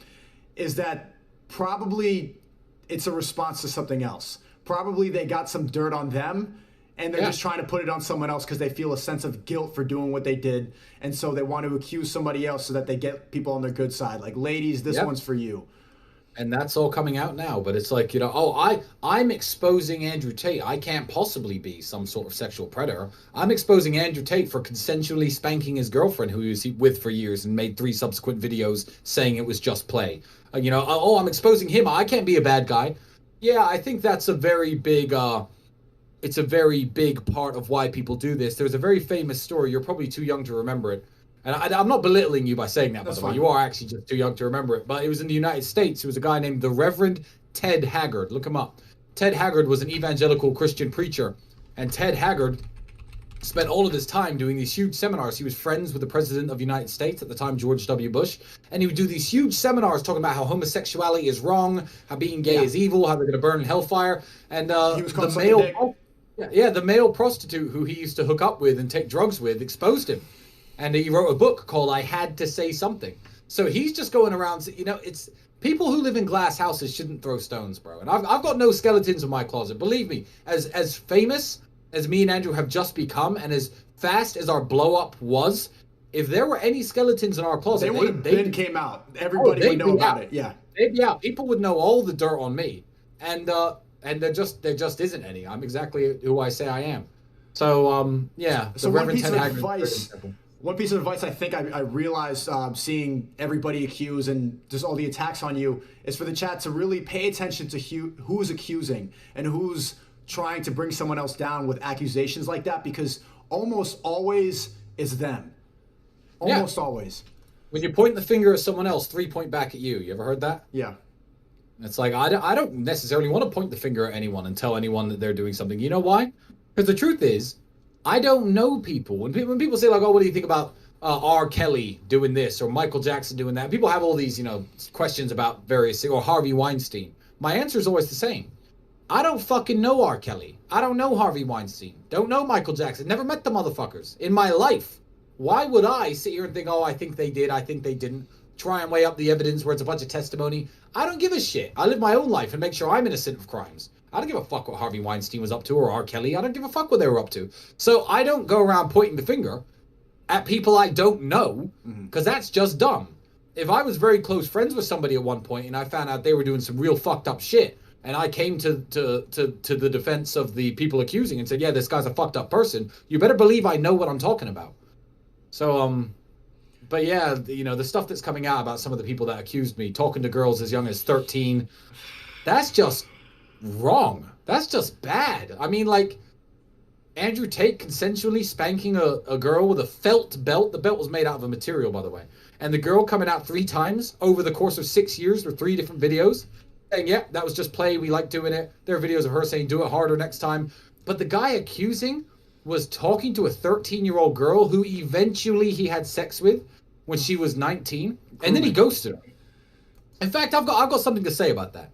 is that probably it's a response to something else. Probably they got some dirt on them and they're just trying to put it on someone else because they feel a sense of guilt for doing what they did. And so they want to accuse somebody else so that they get people on their good side. Like, ladies, this one's for you. And that's all coming out now, but it's like, you know, oh, I'm exposing Andrew Tate. I can't possibly be some sort of sexual predator. I'm exposing Andrew Tate for consensually spanking his girlfriend who he was with for years and made 3 subsequent videos saying it was just play. You know, oh, I'm exposing him. I can't be a bad guy. Yeah, I think that's a very big, it's a very big part of why people do this. There's a very famous story. You're probably too young to remember it. And I'm not belittling you by saying that, by the way. You are actually just too young to remember it. But it was in the United States. It was a guy named the Reverend Ted Haggard. Look him up. Ted Haggard was an evangelical Christian preacher. And Ted Haggard spent all of his time doing these huge seminars. He was friends with the President of the United States at the time, George W. Bush. And he would do these huge seminars talking about how homosexuality is wrong, how being gay is evil, how they're going to burn in hellfire. And the male prostitute who he used to hook up with and take drugs with exposed him. And he wrote a book called I Had to Say Something. So he's just going around, you know, it's people who live in glass houses shouldn't throw stones, bro. And I've got no skeletons in my closet. Believe me, as famous as me and Andrew have just become and as fast as our blow up was, if there were any skeletons in our closet, they came out. Everybody would know about it. Yeah. They'd be out. People would know all the dirt on me. And there just isn't any. I'm exactly who I say I am. So, yeah. So one piece of advice. One piece of advice I think I realized seeing everybody accuse and just all the attacks on you is for the chat to really pay attention to who's accusing and who's trying to bring someone else down with accusations like that, because almost always it's them. Almost always. When you point the finger at someone else, 3 point back at you. You ever heard that? Yeah. It's like, I don't necessarily want to point the finger at anyone and tell anyone that they're doing something. You know why? Because the truth is, I don't know people. When people say, like, oh, what do you think about R. Kelly doing this or Michael Jackson doing that? People have all these, you know, questions about various things, or Harvey Weinstein. My answer is always the same. I don't fucking know R. Kelly. I don't know Harvey Weinstein. Don't know Michael Jackson. Never met the motherfuckers in my life. Why would I sit here and think, oh, I think they did, I think they didn't, try and weigh up the evidence where it's a bunch of testimony? I don't give a shit. I live my own life and make sure I'm innocent of crimes. I don't give a fuck what Harvey Weinstein was up to or R. Kelly. I don't give a fuck what they were up to. So I don't go around pointing the finger at people I don't know, because that's just dumb. If I was very close friends with somebody at one point and I found out they were doing some real fucked up shit, and I came to the defense of the people accusing and said, yeah, this guy's a fucked up person, you better believe I know what I'm talking about. So, but yeah, you know, the stuff that's coming out about some of the people that accused me, talking to girls as young as 13, that's just wrong. That's just bad. I mean, like, Andrew Tate consensually spanking a girl with a felt belt. The belt was made out of a material, by the way. And the girl coming out 3 times over the course of 6 years for 3 different videos, saying, yeah, that was just play, we like doing it. There are videos of her saying, do it harder next time. But the guy accusing was talking to a 13-year-old girl who eventually he had sex with when she was 19, and then he ghosted her. In fact, I've got something to say about that.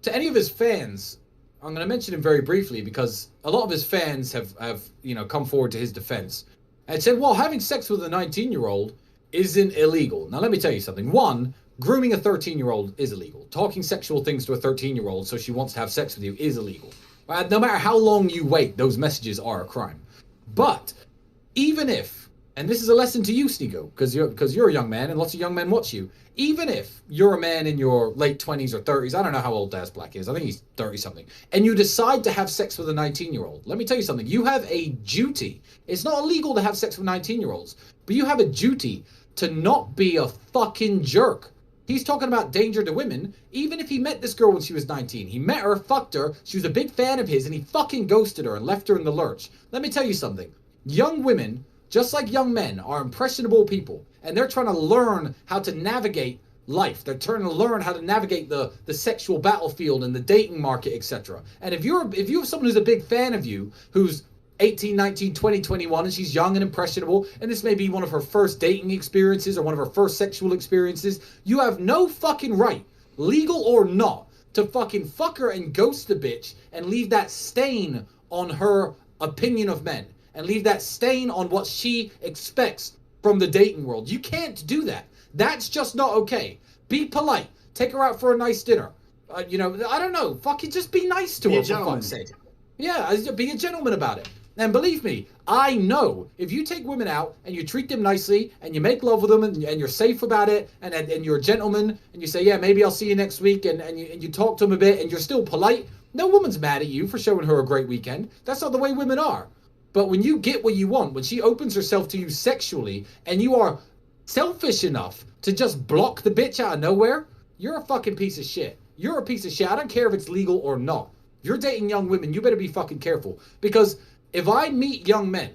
To any of his fans, I'm going to mention him very briefly because a lot of his fans have you know, come forward to his defense and said, well, having sex with a 19-year-old isn't illegal. Now, let me tell you something. One, grooming a 13-year-old is illegal. Talking sexual things to a 13-year-old so she wants to have sex with you is illegal. No matter how long you wait, those messages are a crime. But even if, and this is a lesson to you, Sneako, because you're a young man and lots of young men watch you, even if you're a man in your late 20s or 30s, I don't know how old Daz Black is, I think he's 30-something, and you decide to have sex with a 19-year-old, let me tell you something, you have a duty. It's not illegal to have sex with 19-year-olds, but you have a duty to not be a fucking jerk. He's talking about danger to women, even if he met this girl when she was 19. He met her, fucked her, she was a big fan of his, and he fucking ghosted her and left her in the lurch. Let me tell you something. Young women, just like young men, are impressionable people, and they're trying to learn how to navigate life. They're trying to learn how to navigate the sexual battlefield and the dating market, etc. And if you have someone who's a big fan of you, who's 18, 19, 20, 21, and she's young and impressionable, and this may be one of her first dating experiences or one of her first sexual experiences, you have no fucking right, legal or not, to fucking fuck her and ghost the bitch and leave that stain on her opinion of men and leave that stain on what she expects from the dating world. You can't do that. That's just not okay. Be polite. Take her out for a nice dinner. You know, I don't know. Fucking just be nice to her, for fuck's sake. Yeah, be a gentleman about it. And believe me, I know if you take women out and you treat them nicely and you make love with them and you're safe about it and you're a gentleman and you say, yeah, maybe I'll see you next week and you talk to them a bit and you're still polite, no woman's mad at you for showing her a great weekend. That's not the way women are. But when you get what you want, when she opens herself to you sexually and you are selfish enough to just block the bitch out of nowhere, you're a fucking piece of shit. You're a piece of shit. I don't care if it's legal or not. If you're dating young women, you better be fucking careful. Because if I meet young men,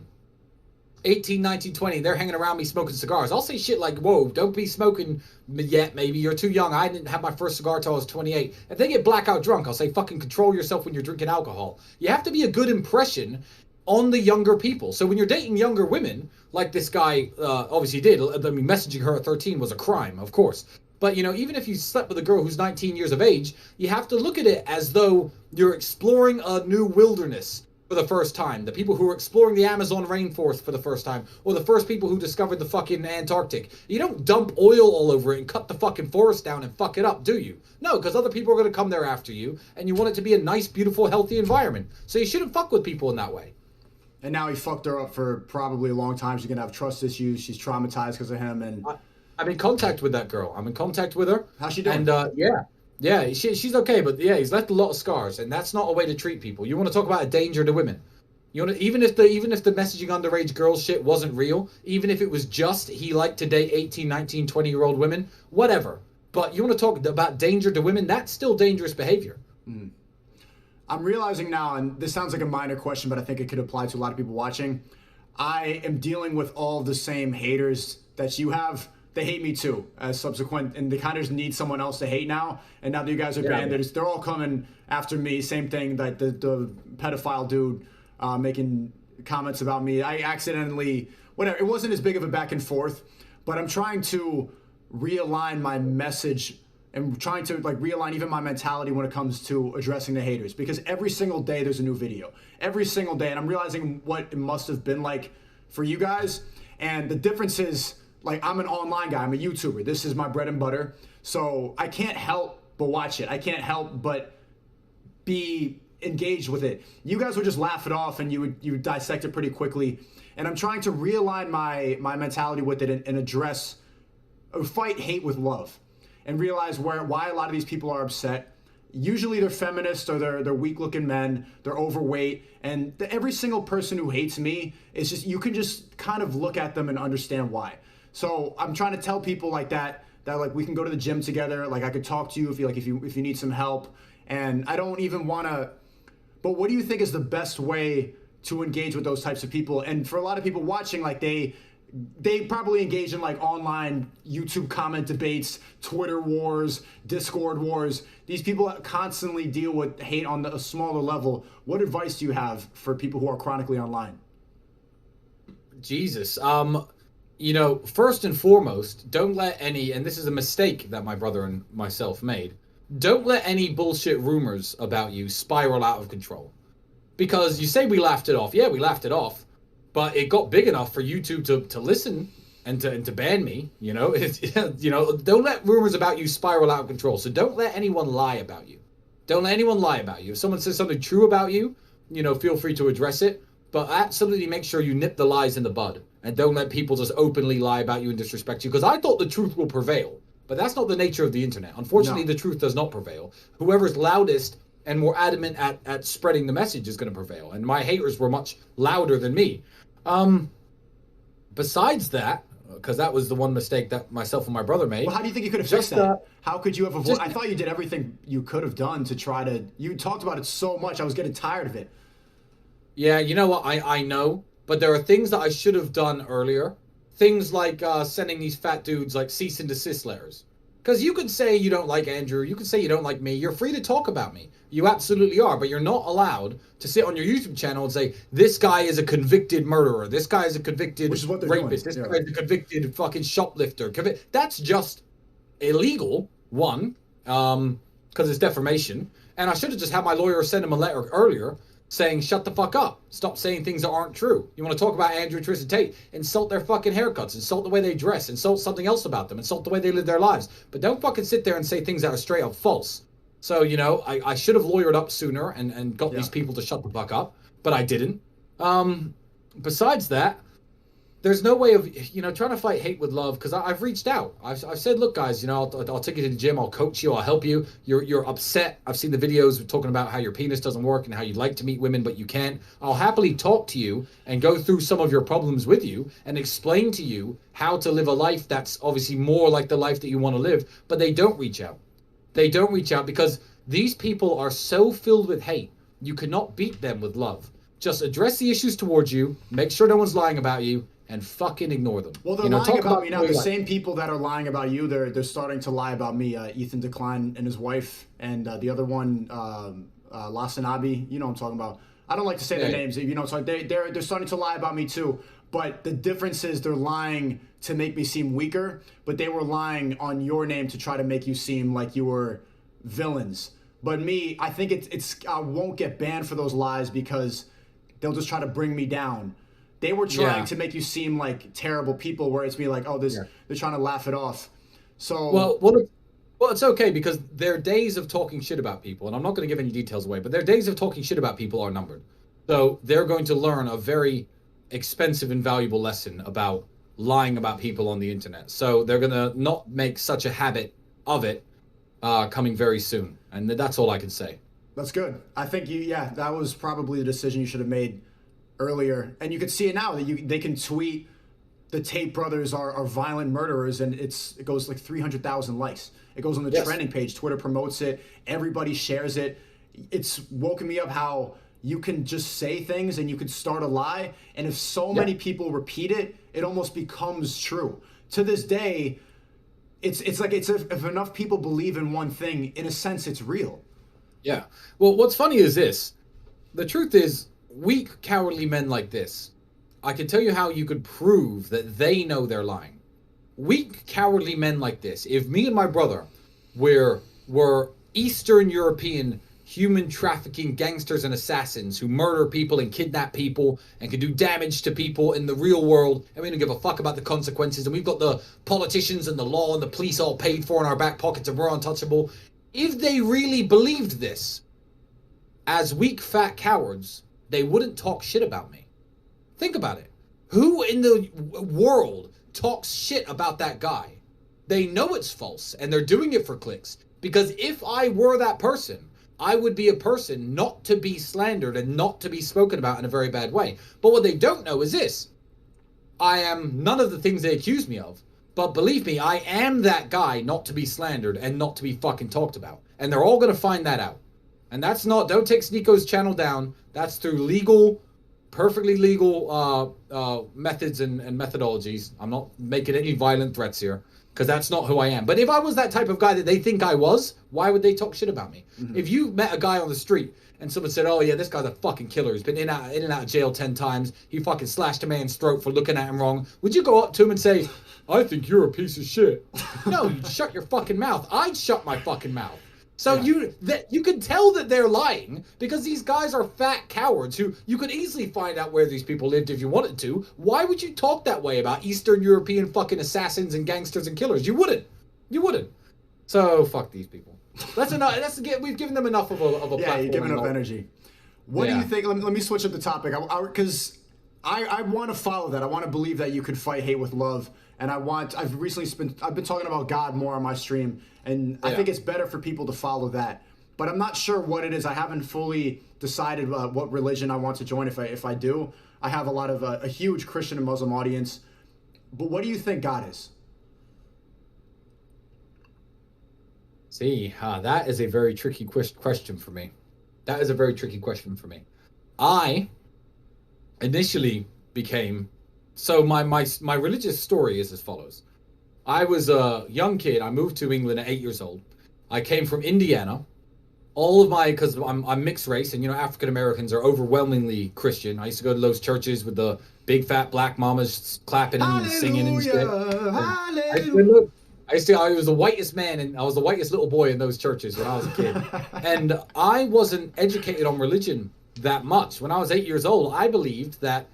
18, 19, 20, they're hanging around me smoking cigars, I'll say shit like, whoa, don't be smoking yet, maybe. You're too young. I didn't have my first cigar till I was 28. If they get blackout drunk, I'll say, fucking control yourself when you're drinking alcohol. You have to be a good impression on the younger people. So when you're dating younger women, like this guy obviously did, I mean, messaging her at 13 was a crime, of course. But, you know, even if you slept with a girl who's 19 years of age, you have to look at it as though you're exploring a new wilderness for the first time. The people who are exploring the Amazon rainforest for the first time, or the first people who discovered the fucking Antarctic. You don't dump oil all over it and cut the fucking forest down and fuck it up, do you? No, because other people are going to come there after you, and you want it to be a nice, beautiful, healthy environment. So you shouldn't fuck with people in that way. And now he fucked her up for probably a long time. She's going to have trust issues. She's traumatized because of him. And I'm in contact with that girl. I'm in contact with her. How's she doing? And yeah, she's okay. But yeah, he's left a lot of scars, and that's not a way to treat people. You want to talk about a danger to women. You want to, even if the messaging underage girls shit wasn't real, even if it was just he liked to date 18, 19, 20-year-old women, whatever. But you want to talk about danger to women, that's still dangerous behavior. Mm. I'm realizing now, and this sounds like a minor question, but I think it could apply to a lot of people watching. I am dealing with all the same haters that you have. They hate me too, as subsequent, and they kind of just need someone else to hate now. And now that you guys are banned, they're all coming after me. Same thing, like the pedophile dude making comments about me. I accidentally, whatever. It wasn't as big of a back and forth, but I'm trying to realign my message and trying to like realign even my mentality when it comes to addressing the haters, because every single day there's a new video, every single day, and I'm realizing what it must have been like for you guys. And the difference is, like, I'm an online guy. I'm a YouTuber. This is my bread and butter. So I can't help but watch it. I can't help but be engaged with it. You guys would just laugh it off and you would dissect it pretty quickly. And I'm trying to realign my mentality with it and address or fight hate with love and realize why a lot of these people are upset. Usually they're feminists or they're weak-looking men, they're overweight, and every single person who hates me is just, you can just kind of look at them and understand why. So I'm trying to tell people like that like we can go to the gym together, like I could talk to you if you need some help, and I don't even want to. But what do you think is the best way to engage with those types of people? And for a lot of people watching, like they probably engage in like online YouTube comment debates, Twitter wars, Discord wars. These people constantly deal with hate on a smaller level. What advice do you have for people who are chronically online? Jesus. You know, first and foremost, don't let any, and this is a mistake that my brother and myself made, don't let any bullshit rumors about you spiral out of control. Because you say we laughed it off. Yeah, we laughed it off. But it got big enough for YouTube to listen and to ban me. You know, don't let rumors about you spiral out of control. So don't let anyone lie about you. Don't let anyone lie about you. If someone says something true about you, you know, feel free to address it. But absolutely make sure you nip the lies in the bud. And don't let people just openly lie about you and disrespect you. Because I thought the truth will prevail. But that's not the nature of the internet. Unfortunately, The truth does not prevail. Whoever's loudest and more adamant at spreading the message is going to prevail. And my haters were much louder than me. Besides that, because that was the one mistake that myself and my brother made. Well, how do you think you could have fixed that? How could you have avoided? I thought you did everything you could have done to try to. You talked about it so much. I was getting tired of it. Yeah, you know what? I know, but there are things that I should have done earlier. Things like sending these fat dudes like cease and desist letters. Because you could say you don't like Andrew, you could say you don't like me. You're free to talk about me. You absolutely are, but you're not allowed to sit on your YouTube channel and say, this guy is a convicted murderer. This guy is a convicted rapist. This guy is a convicted fucking shoplifter. That's just illegal, one, because it's defamation. And I should have just had my lawyer send him a letter earlier saying, shut the fuck up. Stop saying things that aren't true. You want to talk about Andrew and Tristan Tate? Insult their fucking haircuts. Insult the way they dress. Insult something else about them. Insult the way they live their lives. But don't fucking sit there and say things that are straight up false. So, you know, I should have lawyered up sooner and got these people to shut the fuck up. But I didn't. Besides that, there's no way of, you know, trying to fight hate with love, because I've reached out. I've said, look, guys, you know, I'll take you to the gym. I'll coach you. I'll help you. You're upset. I've seen the videos talking about how your penis doesn't work and how you'd like to meet women, but you can't. I'll happily talk to you and go through some of your problems with you and explain to you how to live a life that's obviously more like the life that you want to live. But they don't reach out. They don't reach out because these people are so filled with hate. You cannot beat them with love. Just address the issues towards you. Make sure no one's lying about you. And fucking ignore them. Well, they're lying about me now. The same people that are lying about you, they're starting to lie about me. Ethan Decline and his wife, and the other one, Lasanabi. You know what I'm talking about. I don't like to say their names. You know, so they're starting to lie about me too. But the difference is they're lying to make me seem weaker, but they were lying on your name to try to make you seem like you were villains. But me, I think I won't get banned for those lies because they'll just try to bring me down. They were trying to make you seem like terrible people, where it's me like, oh, they're trying to laugh it off. So well, it's okay, because their days of talking shit about people, and I'm not going to give any details away, but their days of talking shit about people are numbered. So they're going to learn a very expensive and valuable lesson about lying about people on the internet. So they're going to not make such a habit of it coming very soon. And that's all I can say. That's good. I think that was probably the decision you should have made earlier. And you can see it now that they can tweet the Tate brothers are violent murderers, and it goes like 300,000 likes. It goes on the trending page. Twitter promotes it. Everybody shares it. It's woken me up how you can just say things and you could start a lie, and if so many people repeat it, it almost becomes true. To this day, it's like if enough people believe in one thing, in a sense, it's real. Yeah. Well, what's funny is this. The truth is, weak, cowardly men like this, I can tell you how you could prove that they know they're lying. Weak, cowardly men like this, if me and my brother were Eastern European human trafficking gangsters and assassins who murder people and kidnap people and can do damage to people in the real world, and we don't give a fuck about the consequences, and we've got the politicians and the law and the police all paid for in our back pockets and we're untouchable. If they really believed this, as weak, fat cowards, they wouldn't talk shit about me. Think about it. Who in the world talks shit about that guy? They know it's false, and they're doing it for clicks. Because if I were that person, I would be a person not to be slandered and not to be spoken about in a very bad way. But what they don't know is this. I am none of the things they accuse me of. But believe me, I am that guy not to be slandered and not to be fucking talked about. And they're all going to find that out. And that's not, don't take Sneako's channel down. That's through legal, perfectly legal methods and methodologies. I'm not making any violent threats here, because that's not who I am. But if I was that type of guy that they think I was, why would they talk shit about me? Mm-hmm. If you met a guy on the street and someone said, oh yeah, this guy's a fucking killer, he's been in and out of jail 10 times, he fucking slashed a man's throat for looking at him wrong, would you go up to him and say, I think you're a piece of shit? No, you'd shut your fucking mouth. I'd shut my fucking mouth. So yeah. You can tell that they're lying, because these guys are fat cowards who you could easily find out where these people lived if you wanted to. Why would you talk that way about Eastern European fucking assassins and gangsters and killers? You wouldn't. You wouldn't. So fuck these people. That's enough. We've given them enough of a platform. Yeah, you're giving enough energy. What do you think? Let me switch up the topic, because I want to follow that. I want to believe that you could fight hate with love. And I've been talking about God more on my stream, and I think it's better for people to follow that. But I'm not sure what it is. I haven't fully decided what religion I want to join. If I do, I have a lot of a huge Christian and Muslim audience. But what do you think God is? See, that is a very tricky question for me. That is a very tricky question for me. I initially became... So my religious story is as follows. I was a young kid. I moved to England at 8 years old. I came from Indiana. Because I'm mixed race, and African Americans are overwhelmingly Christian. I used to go to those churches with the big fat black mamas clapping and singing and shit. Hallelujah. I was the whitest man, and I was the whitest little boy in those churches when I was a kid. And I wasn't educated on religion that much. When I was 8 years old, I believed that,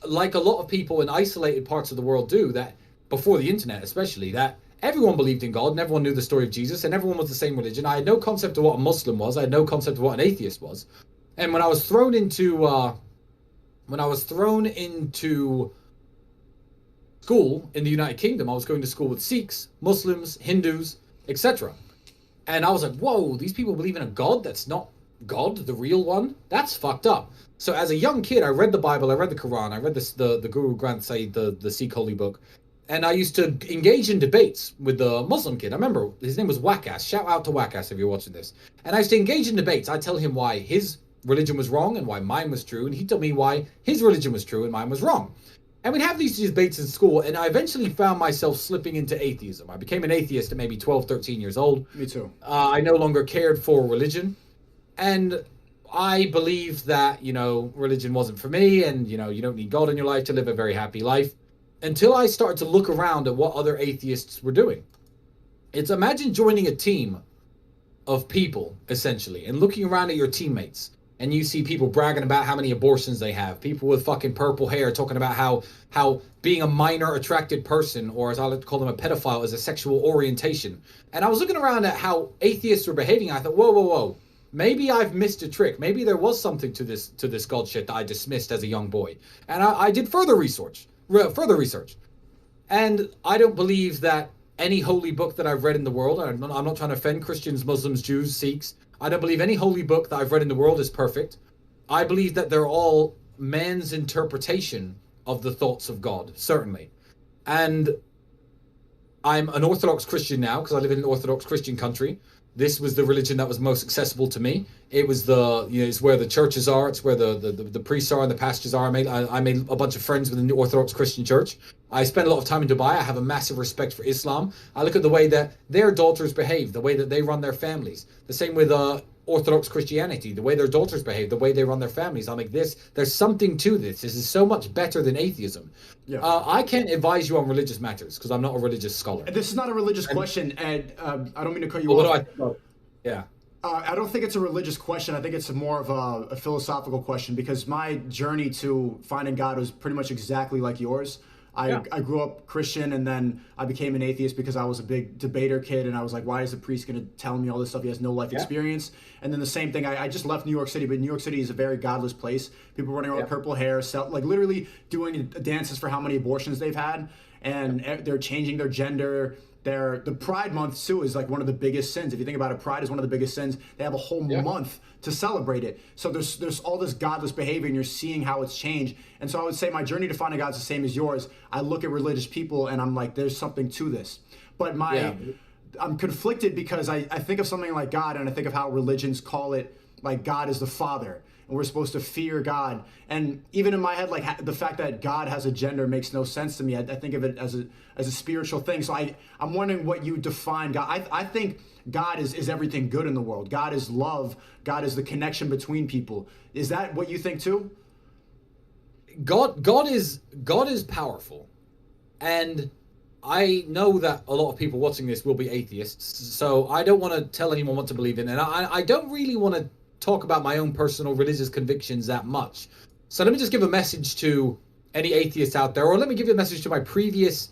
like a lot of people in isolated parts of the world do, that before the internet especially, that everyone believed in God and everyone knew the story of Jesus and everyone was the same religion. I had no concept of what a Muslim was. I had no concept of what an atheist was. And when I was thrown into school in the United Kingdom, I was going to school with Sikhs, Muslims, Hindus, etc. And I was like, whoa, these people believe in a God that's not God, the real one? That's fucked up. So as a young kid, I read the Bible, I read the Quran, I read the Guru Granth Sahib, the Sikh holy book, and I used to engage in debates with the Muslim kid. I remember his name was Waqas. Shout out to Waqas if you're watching this. And I used to engage in debates. I'd tell him why his religion was wrong and why mine was true, and he'd tell me why his religion was true and mine was wrong. And we'd have these debates in school, and I eventually found myself slipping into atheism. I became an atheist at maybe 12, 13 years old. Me too. I no longer cared for religion. And I believed that, religion wasn't for me, and, you don't need God in your life to live a very happy life, until I started to look around at what other atheists were doing. Imagine joining a team of people, essentially, and looking around at your teammates, and you see people bragging about how many abortions they have, people with fucking purple hair talking about how being a minor attracted person, or as I like to call them, a pedophile, is a sexual orientation. And I was looking around at how atheists were behaving, and I thought, whoa. Maybe I've missed a trick. Maybe there was something to this God shit that I dismissed as a young boy. And I did further research. And I don't believe that any holy book that I've read in the world, I'm not trying to offend Christians, Muslims, Jews, Sikhs. I don't believe any holy book that I've read in the world is perfect. I believe that they're all man's interpretation of the thoughts of God, certainly. And I'm an Orthodox Christian now because I live in an Orthodox Christian country. This was the religion that was most accessible to me. It was it's where the churches are. It's where the priests are and the pastors are. I made a bunch of friends within the Orthodox Christian Church. I spent a lot of time in Dubai. I have a massive respect for Islam. I look at the way that their daughters behave, the way that they run their families. The same with Orthodox Christianity, the way their daughters behave, the way they run their families. I'm like, there's something to this. This is so much better than atheism. Yeah. I can't advise you on religious matters because I'm not a religious scholar. This is not a religious question, Ed. I don't mean to cut you off. Yeah. I don't think it's a religious question. I think it's more of a philosophical question, because my journey to finding God was pretty much exactly like yours. I grew up Christian, and then I became an atheist because I was a big debater kid, and I was like, why is the priest going to tell me all this stuff? He has no life experience. And then the same thing, I just left New York City, but New York City is a very godless place. People running around with purple hair, like literally doing dances for how many abortions they've had, and they're changing their gender. The Pride Month too is like one of the biggest sins. If you think about it, Pride is one of the biggest sins. They have a whole month to celebrate it. So there's all this godless behavior, and you're seeing how it's changed. And so I would say my journey to finding God's the same as yours. I look at religious people and I'm like, there's something to this. But I'm conflicted, because I think of something like God, and I think of how religions call it, like God is the Father, and we're supposed to fear God. And even in my head, like the fact that God has a gender makes no sense to me. I think of it as a spiritual thing. So I'm wondering what you define God. I think God is everything good in the world. God is love. God is the connection between people. Is that what you think too? God is powerful, and I know that a lot of people watching this will be atheists, so I don't want to tell anyone what to believe in, and I don't really want to talk about my own personal religious convictions that much. So let me just give a message to any atheists out there, or let me give you a message to my previous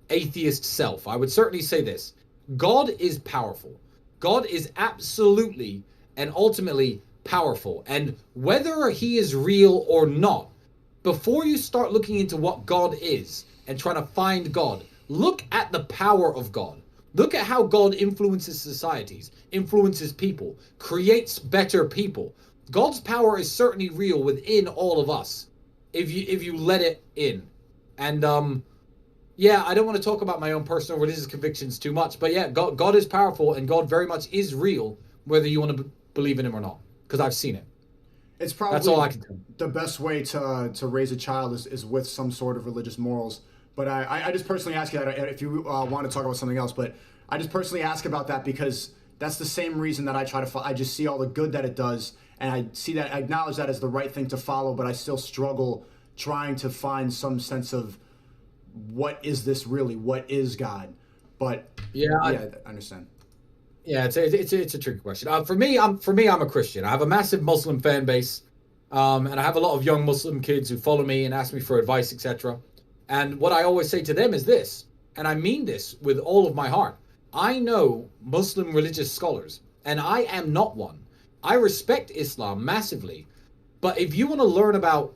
atheist self. I would certainly say this: God is powerful. God is absolutely and ultimately powerful, and whether he is real or not, before you start looking into what God is and trying to find God, look at the power of God. Look at how God influences societies, influences people, creates better people. God's power is certainly real within all of us, if you let it in. And I don't want to talk about my own personal religious convictions too much, but yeah, God is powerful, and God very much is real, whether you want to believe in him or not, because I've seen it. It's probably that's all I can do. The best way to raise a child is with some sort of religious morals. But I just personally ask you that if you want to talk about something else. But I just personally ask about that because that's the same reason that I try to. I just see all the good that it does, and I acknowledge that as the right thing to follow. But I still struggle trying to find some sense of what is this really? What is God? But I understand. Yeah, it's a tricky question. For me, I'm a Christian. I have a massive Muslim fan base, and I have a lot of young Muslim kids who follow me and ask me for advice, etc. And what I always say to them is this, and I mean this with all of my heart. I know Muslim religious scholars, and I am not one. I respect Islam massively, but if you want to learn about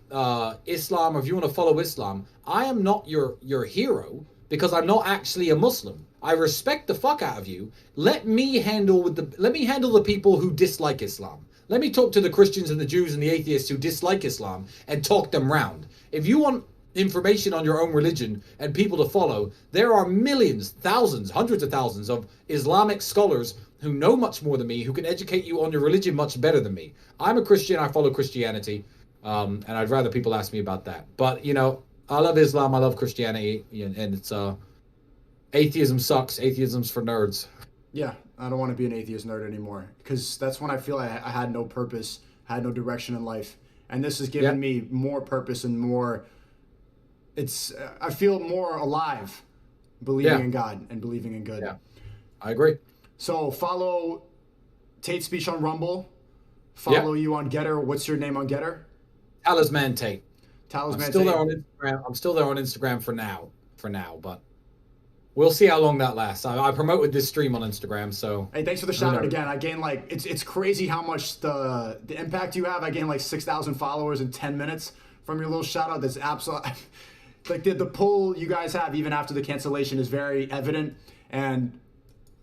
Islam, or if you want to follow Islam, I am not your hero, because I'm not actually a Muslim. I respect the fuck out of you. Let me handle the people who dislike Islam. Let me talk to the Christians and the Jews and the atheists who dislike Islam and talk them round. If you want information on your own religion and people to follow, there are millions, thousands, hundreds of thousands of Islamic scholars who know much more than me, who can educate you on your religion much better than me. I'm a Christian, I follow Christianity, and I'd rather people ask me about that. But, I love Islam, I love Christianity, and it's atheism sucks. Atheism's for nerds. Yeah, I don't want to be an atheist nerd anymore, because that's when I feel I had no purpose, had no direction in life. And this has given me more purpose and more. I feel more alive believing in God and believing in good. Yeah, I agree. So follow Tate Speech on Rumble. Follow you on Getter. What's your name on Getter? Talisman Tate. Talisman I'm still Tate. there on Instagram. I'm still there on Instagram for now, but we'll see how long that lasts. I promoted this stream on Instagram, so. Hey, thanks for the shout out again. I gained it's crazy how much the impact you have. I gained 6,000 followers in 10 minutes from your little shout out. That's absolutely the pull you guys have even after the cancellation is very evident, and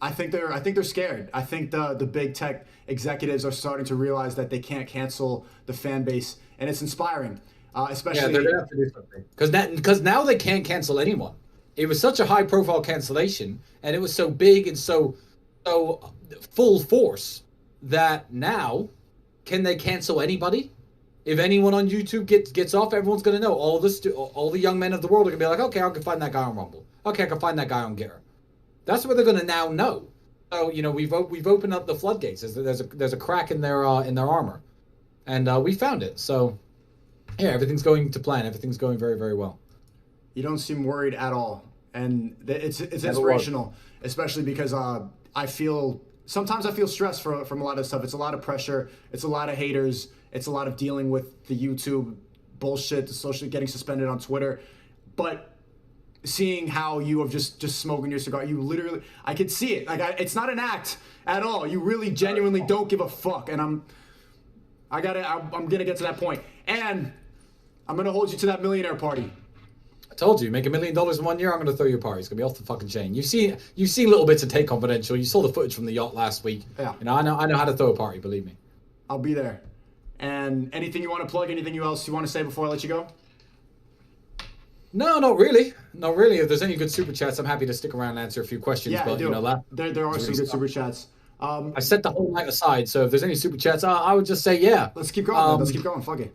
I think they're scared. I think the big tech executives are starting to realize that they can't cancel the fan base, and it's inspiring. Especially they're gonna have to do something because now they can't cancel anyone. It was such a high profile cancellation, and it was so big and so full force that now can they cancel anybody? If anyone on YouTube gets off, everyone's gonna know. All the young men of the world are gonna be like, okay, I can find that guy on Rumble. Okay, I can find that guy on Getter. That's what they're gonna now know. So we've opened up the floodgates. There's a crack in their armor, and we found it. So yeah, everything's going to plan. Everything's going very, very well. You don't seem worried at all, and it's inspirational, especially because I feel sometimes I feel stressed from a lot of stuff. It's a lot of pressure. It's a lot of haters. It's a lot of dealing with the YouTube bullshit, the social getting suspended on Twitter. But seeing how you have just smoking your cigar, you literally, I could see it. Like it's not an act at all. You really genuinely don't give a fuck. And I'm gonna get to that point. And I'm gonna hold you to that millionaire party. I told you, make $1 million in 1 year, I'm gonna throw your party. It's gonna be off the fucking chain. You've seen little bits of Tate Confidential. You saw the footage from the yacht last week. Yeah. And I know how to throw a party. Believe me. I'll be there. And anything you want to plug? Anything else you want to say before I let you go? No, not really. Not really. If there's any good super chats, I'm happy to stick around and answer a few questions. Yeah, but there are some good super chats. I set the whole night aside, so if there's any super chats, I would just say yeah. Let's keep going. Man. Let's keep going. Fuck it.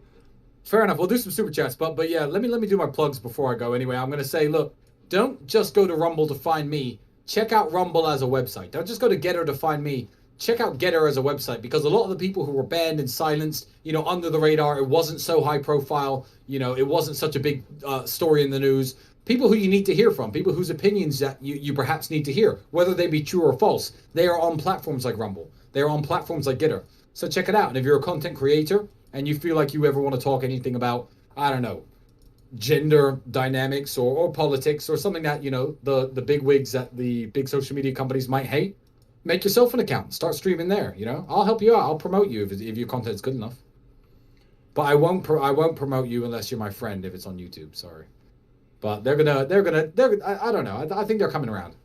Fair enough. We'll do some super chats, but yeah, let me do my plugs before I go. Anyway, I'm gonna say, look, don't just go to Rumble to find me. Check out Rumble as a website. Don't just go to Getter to find me. Check out Getter as a website, because a lot of the people who were banned and silenced, under the radar, it wasn't so high profile, it wasn't such a big story in the news. People who you need to hear from, people whose opinions that you perhaps need to hear, whether they be true or false. They are on platforms like Rumble. They are on platforms like Getter. So check it out. And if you're a content creator and you feel like you ever want to talk anything about, I don't know, gender dynamics or politics or something that, the big wigs at the big social media companies might hate, make yourself an account. Start streaming there, I'll help you out. I'll promote you if your content's good enough. But I won't promote you unless you're my friend if it's on YouTube. Sorry. But they're gonna I don't know. I think they're coming around.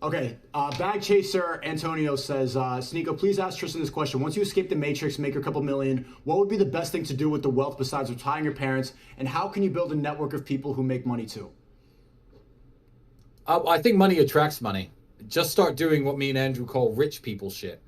Okay. Bag Chaser Antonio says, Sneako, please ask Tristan this question. Once you escape the Matrix, make your couple million, what would be the best thing to do with the wealth besides retiring your parents? And how can you build a network of people who make money too? I think money attracts money. Just start doing what me and Andrew call rich people shit.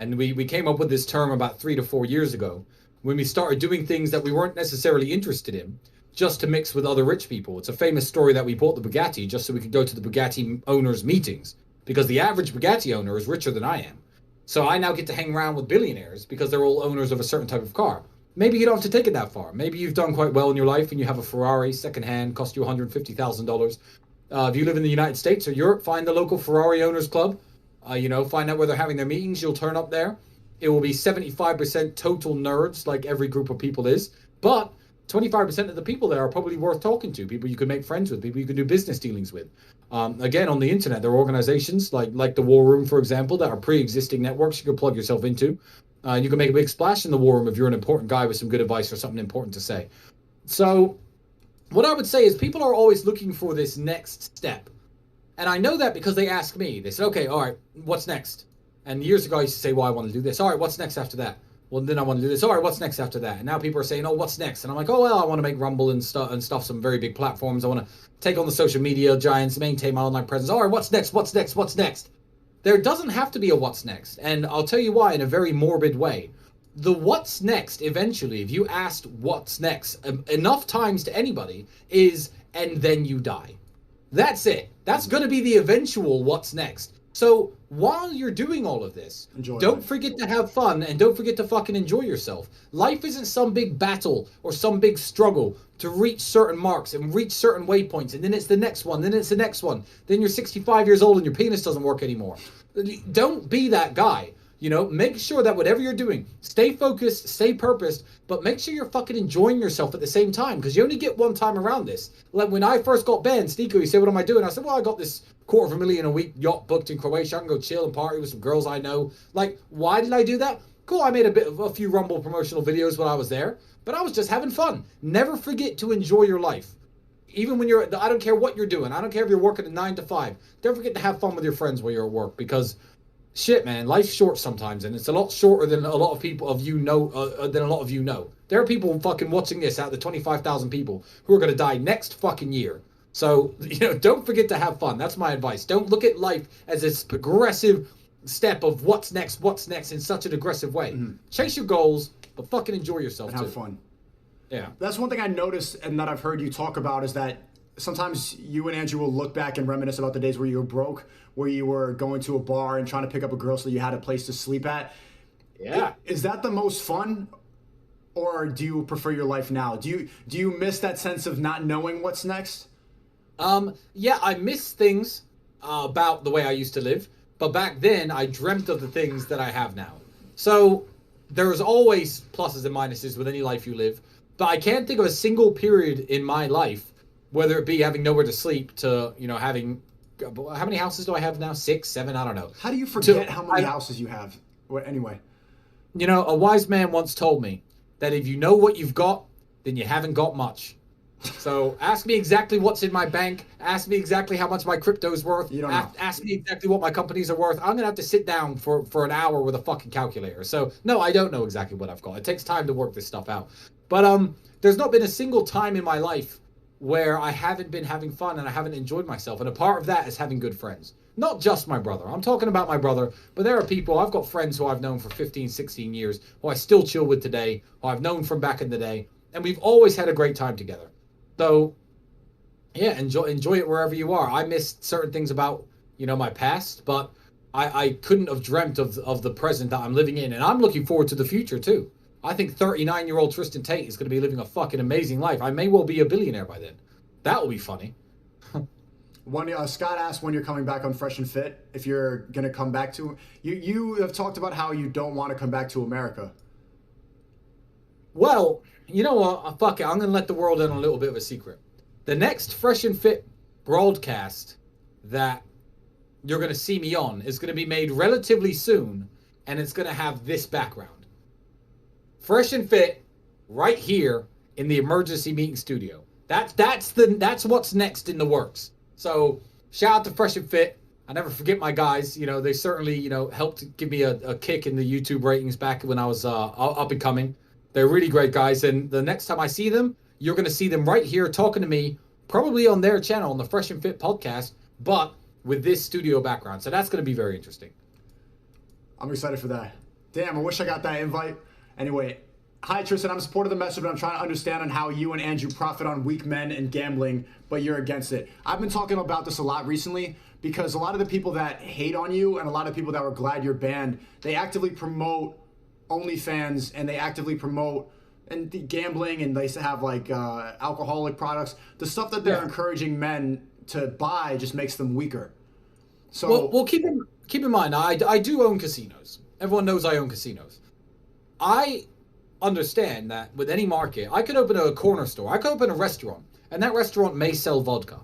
And we came up with this term about 3 to 4 years ago when we started doing things that we weren't necessarily interested in, just to mix with other rich people. It's a famous story that we bought the Bugatti just so we could go to the Bugatti owners' meetings, because the average Bugatti owner is richer than I am. So I now get to hang around with billionaires because they're all owners of a certain type of car. Maybe you don't have to take it that far. Maybe you've done quite well in your life and you have a Ferrari secondhand, cost you $150,000. If you live in the United States or Europe, find the local Ferrari owners club. Find out where they're having their meetings. You'll turn up there. It will be 75% total nerds, like every group of people is. But 25% of the people there are probably worth talking to, people you can make friends with, people you can do business dealings with. Again, on the internet, there are organizations like the War Room, for example, that are pre-existing networks you can plug yourself into. You can make a big splash in the War Room if you're an important guy with some good advice or something important to say. So what I would say is people are always looking for this next step. And I know that because they ask me. They say, okay, all right, what's next? And years ago, I used to say, well, I want to do this. All right, what's next after that? Well, then I want to do this. All right, what's next after that? And now people are saying, oh, what's next? And I'm like, oh, well, I want to make Rumble and stuff some very big platforms. I want to take on the social media giants, maintain my online presence. All right, what's next? What's next? What's next? There doesn't have to be a what's next. And I'll tell you why in a very morbid way. The what's next, eventually, if you asked what's next enough times to anybody, is and then you die. That's it. That's going to be the eventual what's next. So while you're doing all of this, don't forget to have fun and don't forget to fucking enjoy yourself. Life isn't some big battle or some big struggle to reach certain marks and reach certain waypoints. And then it's the next one. Then it's the next one. Then you're 65 years old and your penis doesn't work anymore. Don't be that guy. Make sure that whatever you're doing, stay focused, stay purposed, but make sure you're fucking enjoying yourself at the same time, because you only get one time around this. Like when I first got banned, Sneako, he said, what am I doing? I said, well, I got this $250,000 a week yacht booked in Croatia. I can go chill and party with some girls I know. Like, why did I do that? Cool, I made a few Rumble promotional videos when I was there, but I was just having fun. Never forget to enjoy your life. Even when I don't care what you're doing. I don't care if you're working a 9 to 5. Don't forget to have fun with your friends while you're at work, because shit, man, life's short sometimes, and it's a lot shorter than a lot of you know. There are people fucking watching this out of the 25,000 people who are going to die next fucking year. So, don't forget to have fun. That's my advice. Don't look at life as this progressive step of what's next in such an aggressive way. Mm-hmm. Chase your goals, but fucking enjoy yourself and have fun. Yeah. That's one thing I noticed and that I've heard you talk about is that sometimes you and Andrew will look back and reminisce about the days where you were broke, where you were going to a bar and trying to pick up a girl so you had a place to sleep at. Yeah. Is that the most fun, or do you prefer your life now? Do you miss that sense of not knowing what's next? Yeah, I miss things about the way I used to live. But back then, I dreamt of the things that I have now. So there's always pluses and minuses with any life you live. But I can't think of a single period in my life, whether it be having nowhere to sleep to, having, how many houses do I have now? 6, 7, I don't know. How do you forget how many houses you have? Anyway. A wise man once told me that if you know what you've got, then you haven't got much. So ask me exactly what's in my bank. Ask me exactly how much my crypto's worth. You don't know. Ask me exactly what my companies are worth. I'm going to have to sit down for an hour with a fucking calculator. So, no, I don't know exactly what I've got. It takes time to work this stuff out. But there's not been a single time in my life where I haven't been having fun and I haven't enjoyed myself. And a part of that is having good friends. Not just my brother. I'm talking about my brother, but there are people, I've got friends who I've known for 15, 16 years, who I still chill with today, who I've known from back in the day. And we've always had a great time together. So, yeah, enjoy it wherever you are. I missed certain things about, my past, but I couldn't have dreamt of the present that I'm living in. And I'm looking forward to the future, too. I think 39-year-old Tristan Tate is going to be living a fucking amazing life. I may well be a billionaire by then. That will be funny. Scott asked when you're coming back on Fresh and Fit, if you're going to come back to... You have talked about how you don't want to come back to America. Well... You know what? Fuck it. I'm going to let the world in on a little bit of a secret. The next Fresh and Fit broadcast that you're going to see me on is going to be made relatively soon, and it's going to have this background. Fresh and Fit right here in the emergency meeting studio. That's what's next in the works. So shout out to Fresh and Fit. I never forget my guys. They certainly, helped give me a kick in the YouTube ratings back when I was up and coming. They're really great guys, and the next time I see them, you're going to see them right here talking to me, probably on their channel, on the Fresh and Fit podcast, but with this studio background. So that's going to be very interesting. I'm excited for that. Damn, I wish I got that invite. Anyway, hi Tristan, I'm supportive of the message, but I'm trying to understand on how you and Andrew profit on weak men and gambling, but you're against it. I've been talking about this a lot recently because a lot of the people that hate on you and a lot of people that were glad you're banned, they actively promote OnlyFans and they actively promote and the gambling, and they have like alcoholic products. The stuff that they're encouraging men to buy just makes them weaker. So well keep in mind, I do own casinos. Everyone knows I own casinos. I understand that with any market, I could open a corner store, I could open a restaurant, and that restaurant may sell vodka,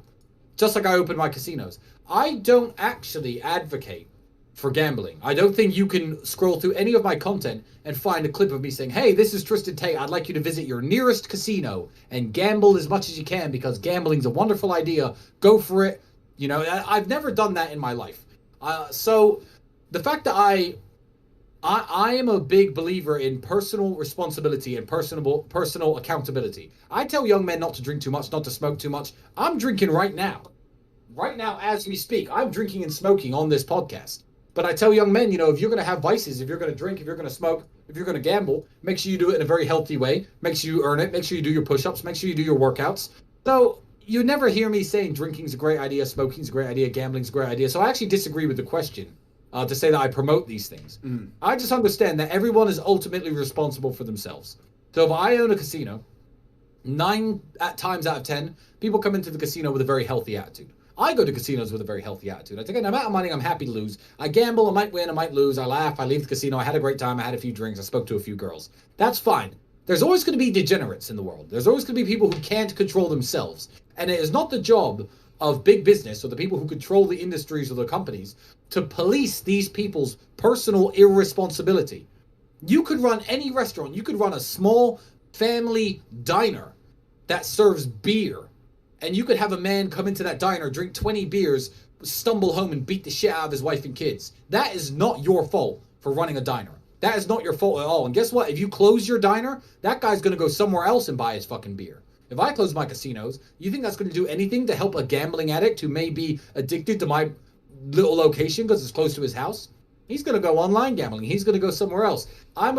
just like I open my casinos. I don't actually advocate for gambling. I don't think you can scroll through any of my content and find a clip of me saying, hey, this is Tristan Tate. I'd like you to visit your nearest casino and gamble as much as you can because gambling's a wonderful idea. Go for it. I've never done that in my life. So the fact that I am a big believer in personal responsibility and personal accountability. I tell young men not to drink too much, not to smoke too much. I'm drinking right now. Right now, as we speak, I'm drinking and smoking on this podcast. But I tell young men, if you're going to have vices, if you're going to drink, if you're going to smoke, if you're going to gamble, make sure you do it in a very healthy way. Make sure you earn it. Make sure you do your push-ups. Make sure you do your workouts. So you never hear me saying drinking's a great idea, smoking's a great idea, gambling's a great idea. So I actually disagree with the question to say that I promote these things. I just understand that everyone is ultimately responsible for themselves. So if I own a casino, 9 times out of 10, people come into the casino with a very healthy attitude. I go to casinos with a very healthy attitude. I take an amount of money I'm happy to lose. I gamble, I might win, I might lose. I laugh, I leave the casino, I had a great time, I had a few drinks, I spoke to a few girls. That's fine. There's always going to be degenerates in the world. There's always going to be people who can't control themselves. And it is not the job of big business or the people who control the industries or the companies to police these people's personal irresponsibility. You could run any restaurant. You could run a small family diner that serves beer. And you could have a man come into that diner, drink 20 beers, stumble home and beat the shit out of his wife and kids. That is not your fault for running a diner. That is not your fault at all. And guess what? If you close your diner, that guy's going to go somewhere else and buy his fucking beer. If I close my casinos, you think that's going to do anything to help a gambling addict who may be addicted to my little location because it's close to his house? He's going to go online gambling. He's going to go somewhere else. I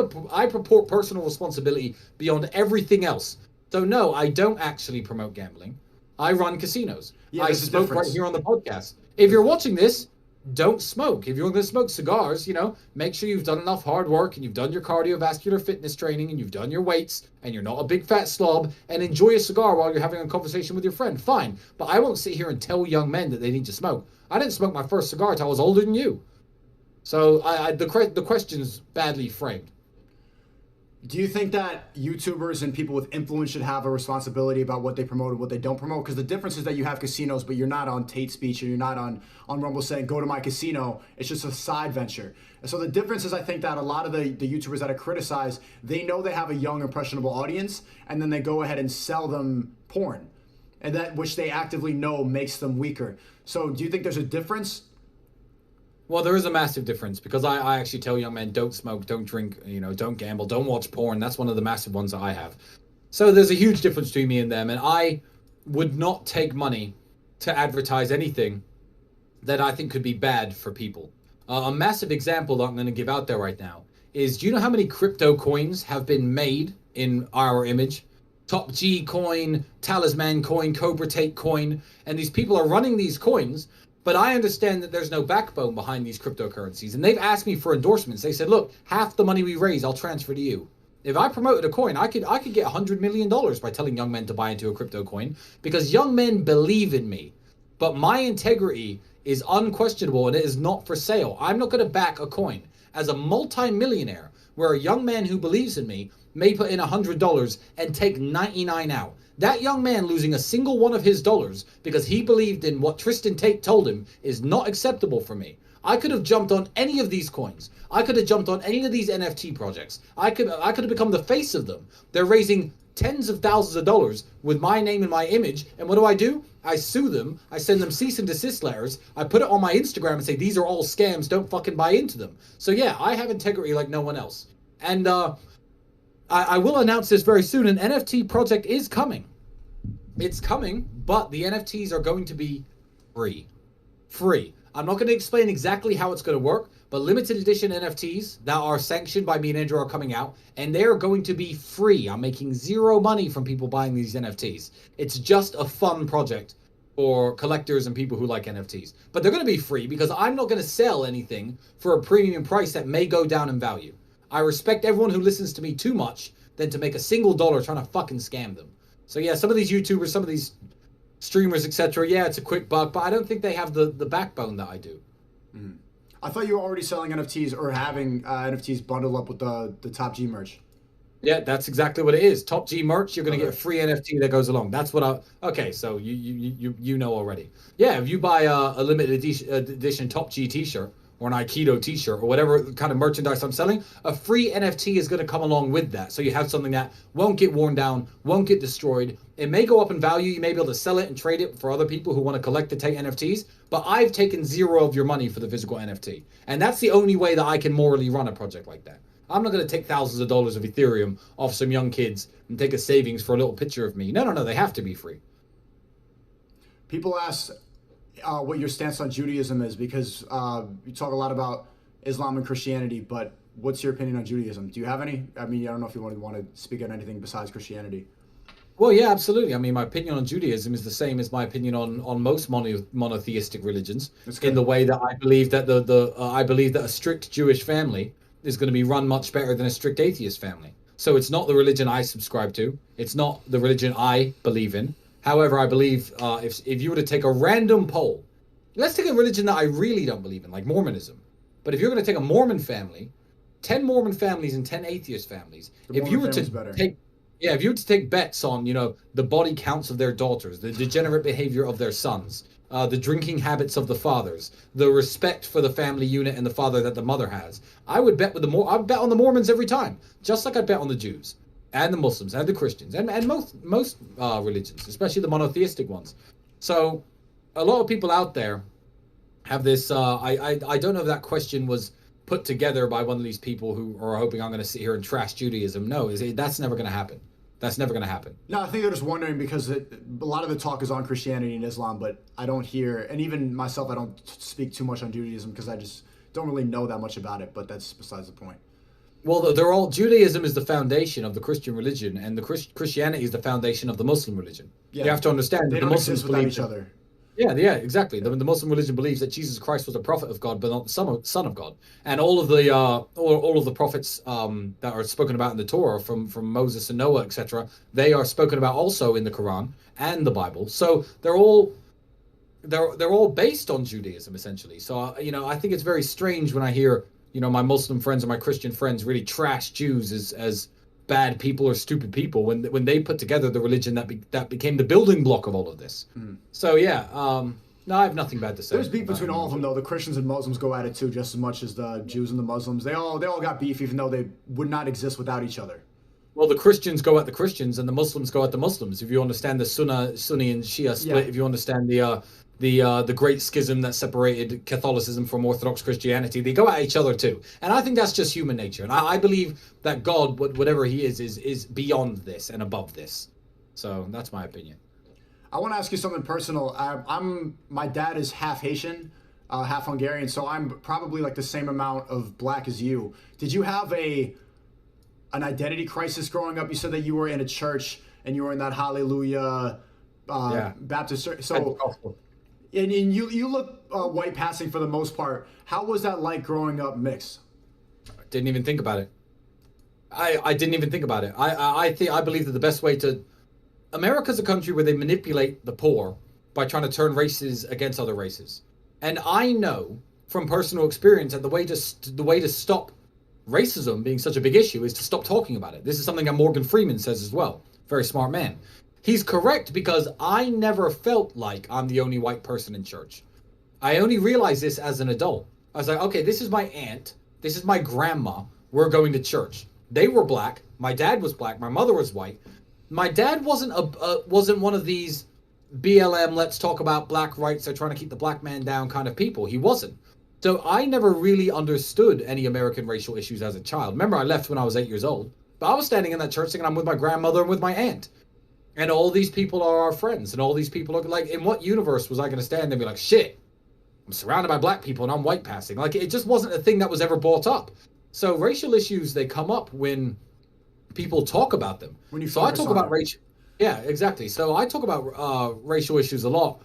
purport personal responsibility beyond everything else. So no, I don't actually promote gambling. I run casinos. Yeah, I smoke right here on the podcast. If you're watching this, don't smoke. If you're going to smoke cigars, make sure you've done enough hard work and you've done your cardiovascular fitness training and you've done your weights and you're not a big fat slob, and enjoy a cigar while you're having a conversation with your friend. Fine. But I won't sit here and tell young men that they need to smoke. I didn't smoke my first cigar until I was older than you. So the question's badly framed. Do you think that YouTubers and people with influence should have a responsibility about what they promote and what they don't promote? Because the difference is that you have casinos, but you're not on Tate Speech and you're not on Rumble saying, go to my casino. It's just a side venture. And so the difference is, I think that a lot of the YouTubers that are criticized, they know they have a young, impressionable audience, and then they go ahead and sell them porn, and that which they actively know makes them weaker. So do you think there's a difference? Well, there is a massive difference, because I actually tell young men, don't smoke, don't drink, don't gamble, don't watch porn. That's one of the massive ones that I have. So there's a huge difference between me and them, and I would not take money to advertise anything that I think could be bad for people. A massive example that I'm going to give out there right now is, do you know how many crypto coins have been made in our image? Top G coin, Talisman coin, Cobra Tate coin, and these people are running these coins. But I understand that there's no backbone behind these cryptocurrencies. And they've asked me for endorsements. They said, look, half the money we raise, I'll transfer to you. If I promoted a coin, I could get $100 million by telling young men to buy into a crypto coin, because young men believe in me. But my integrity is unquestionable, and it is not for sale. I'm not going to back a coin. As a multi-millionaire, where a young man who believes in me may put in $100 and take 99 out. That young man losing a single one of his dollars because he believed in what Tristan Tate told him is not acceptable for me. I could have jumped on any of these coins. I could have jumped on any of these NFT projects. I could have become the face of them. They're raising tens of thousands of dollars with my name and my image. And what do? I sue them. I send them cease and desist letters. I put it on my Instagram and say, these are all scams. Don't fucking buy into them. So yeah, I have integrity like no one else. And I will announce this very soon. An NFT project is coming. It's coming, but the NFTs are going to be free. Free. I'm not going to explain exactly how it's going to work, but limited edition NFTs that are sanctioned by me and Andrew are coming out, and they're going to be free. I'm making zero money from people buying these NFTs. It's just a fun project for collectors and people who like NFTs. But they're going to be free because I'm not going to sell anything for a premium price that may go down in value. I respect everyone who listens to me too much than to make a single dollar trying to fucking scam them. So yeah, some of these YouTubers, some of these streamers, etc. Yeah, it's a quick buck, but I don't think they have the backbone that I do. Mm. I thought you were already selling NFTs or having NFTs bundled up with the Top G merch. Yeah, that's exactly what it is. Top G merch, you're going to get a free NFT that goes along. That's what okay, so you know already. Yeah, if you buy a limited edition Top G t-shirt, or an Aikido t-shirt, or whatever kind of merchandise I'm selling, a free NFT is going to come along with that. So you have something that won't get worn down, won't get destroyed. It may go up in value. You may be able to sell it and trade it for other people who want to collect the Tate NFTs, but I've taken zero of your money for the physical NFT. And that's the only way that I can morally run a project like that. I'm not going to take thousands of dollars of Ethereum off some young kids and take a savings for a little picture of me. No, they have to be free. People ask what your stance on Judaism is, because you talk a lot about Islam and Christianity, but what's your opinion on Judaism? Do you have any? I mean, I don't know if you want to speak on anything besides Christianity. Well, yeah, absolutely. I mean, my opinion on Judaism is the same as my opinion on most monotheistic religions, in the way that I believe that I believe that a strict Jewish family is going to be run much better than a strict atheist family. So it's not the religion I subscribe to. It's not the religion I believe in. However, I believe if you were to take a random poll, let's take a religion that I really don't believe in, like Mormonism. But if you're going to take a Mormon family, 10 Mormon families and 10 atheist families, if you were to take bets on, the body counts of their daughters, the degenerate behavior of their sons, the drinking habits of the fathers, the respect for the family unit and the father that the mother has, I would bet I'd bet on the Mormons every time, just like I'd bet on the Jews and the Muslims and the Christians and most religions, especially the monotheistic ones. So a lot of people out there have this, I don't know if that question was put together by one of these people who are hoping I'm going to sit here and trash Judaism. No, that's never going to happen. That's never going to happen. No, I think they're just wondering because a lot of the talk is on Christianity and Islam, but I don't hear, and even myself, I don't speak too much on Judaism because I just don't really know that much about it, but that's besides the point. Well, Judaism is the foundation of the Christian religion, and the Christianity is the foundation of the Muslim religion. Yeah. You have to understand that the Muslims believe each other. Yeah, exactly. The Muslim religion believes that Jesus Christ was a prophet of God, but not the son of God. And all of the prophets that are spoken about in the Torah, from Moses and Noah, etc., they are spoken about also in the Quran and the Bible. So they're all they're all based on Judaism essentially. So I think it's very strange when I hear my Muslim friends or my Christian friends really trash Jews as bad people or stupid people when they put together the religion that became the building block of all of this. So yeah, no, I have nothing bad to say. There's beef between all of them though. The Christians and Muslims go at it too, just as much as the Jews and the Muslims. They all got beef, even though they would not exist without each other. Well, the Christians go at the Christians, and the Muslims go at the Muslims. If you understand the Sunni and Shia split, if you understand the great schism that separated Catholicism from Orthodox Christianity, they go at each other too. And I think that's just human nature. And I believe that God, whatever he is beyond this and above this. So that's my opinion. I want to ask you something personal. My dad is half Haitian, half Hungarian, so I'm probably like the same amount of black as you. Did you have an identity crisis growing up? You said that you were in a church and you were in that Hallelujah Baptist church. So, and you look white passing for the most part. How was that like growing up mixed? Didn't even think about it. I didn't even think about it. I believe that the best way to America's a country where they manipulate the poor by trying to turn races against other races. And I know from personal experience that the way to stop racism being such a big issue is to stop talking about it. This is something that Morgan Freeman says as well. Very smart man. He's correct because I never felt like I'm the only white person in church. I only realized this as an adult. I was like, okay, this is my aunt. This is my grandma. We're going to church. They were black. My dad was black. My mother was white. My dad wasn't one of these BLM, let's talk about black rights, they're trying to keep the black man down kind of people. He wasn't. So I never really understood any American racial issues as a child. Remember, I left when I was 8 years old. But I was standing in that church thinking I'm with my grandmother and with my aunt. And all these people are our friends. And all these people are like, in what universe was I going to stand there and be like, shit, I'm surrounded by black people and I'm white passing? Like, it just wasn't a thing that was ever brought up. So racial issues, they come up when people talk about them. So I talk about racial. Yeah, exactly. So I talk about racial issues a lot.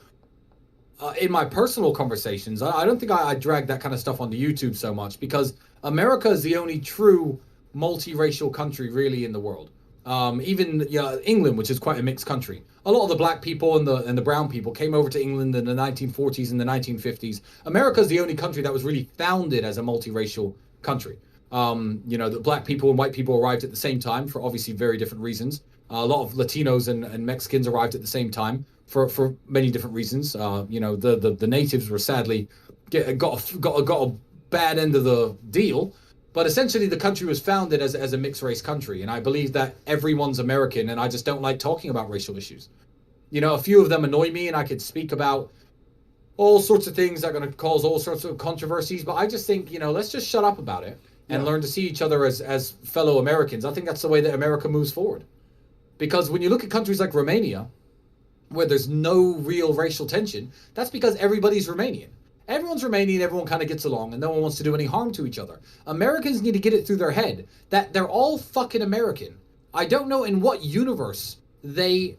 In my personal conversations. I don't think I drag that kind of stuff onto YouTube so much because America is the only true multiracial country really in the world. Even England, which is quite a mixed country. A lot of the black people and the brown people came over to England in the 1940s and the 1950s. America is the only country that was really founded as a multiracial country. The black people and white people arrived at the same time for obviously very different reasons. A lot of Latinos and Mexicans arrived at the same time for many different reasons. The natives were sadly got a bad end of the deal, but essentially the country was founded as a mixed race country, and I believe that everyone's American, and I just don't like talking about racial issues. A few of them annoy me, and I could speak about all sorts of things that are going to cause all sorts of controversies, but I just think let's just shut up about it and learn to see each other as fellow Americans. I think that's the way that America moves forward. Because when you look at countries like Romania, where there's no real racial tension, that's because everybody's Romanian. Everyone's Romanian, everyone kind of gets along, and no one wants to do any harm to each other. Americans need to get it through their head that they're all fucking American. I don't know in what universe they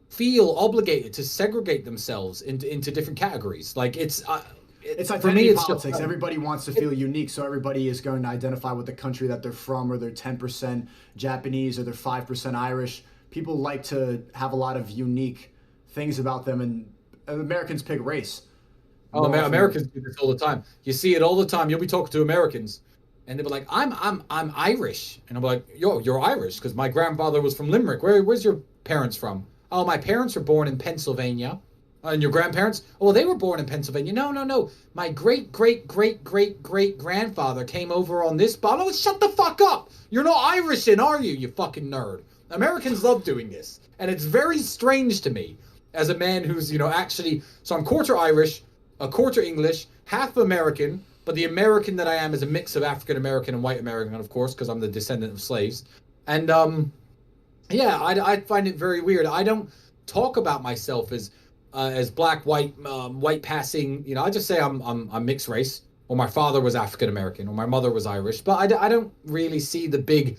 feel obligated to segregate themselves into different categories. Like, it's identity politics. Everybody wants to feel unique, so everybody is going to identify with the country that they're from, or they're 10% Japanese, or they're 5% Irish. People like to have a lot of unique things about them, and Americans pick race. Oh, Americans do this all the time. You see it all the time. You'll be talking to Americans, and they'll be like, "I'm Irish," and I'm like, "Yo, you're Irish because my grandfather was from Limerick. Where's your parents from?" "Oh, my parents were born in Pennsylvania." "And your grandparents?" "Oh, well, they were born in Pennsylvania." No. My great grandfather came over on this boat. Oh, shut the fuck up. You're not Irish, are you? You fucking nerd. Americans love doing this, and it's very strange to me as a man who's actually. So I'm quarter Irish, a quarter English, half American, but the American that I am is a mix of African American and white American, of course, because I'm the descendant of slaves. And I find it very weird. I don't talk about myself as black, white, white passing. I just say I'm mixed race, or my father was African American, or my mother was Irish. But I don't really see the big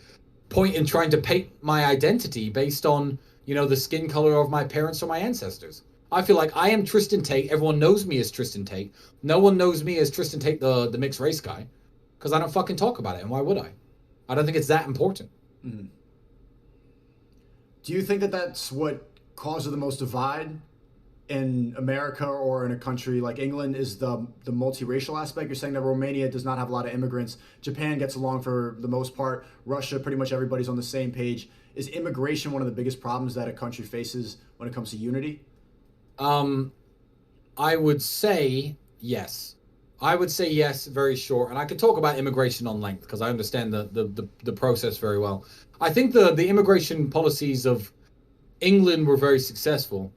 point in trying to paint my identity based on the skin color of my parents or my ancestors. I feel like I am Tristan Tate. Everyone knows me as Tristan Tate. No one knows me as Tristan Tate, the mixed race guy, because I don't fucking talk about it. And why would I? I don't think it's that important. Mm. Do you think that that's what causes the most divide in America or in a country like England is the multiracial aspect. You're saying that Romania does not have a lot of immigrants. Japan gets along for the most part. Russia, pretty much everybody's on the same page. Is immigration one of the biggest problems that a country faces when it comes to unity? I would say yes. I would say yes, very short. And I could talk about immigration on length because I understand the process very well. I think the immigration policies of England were very successful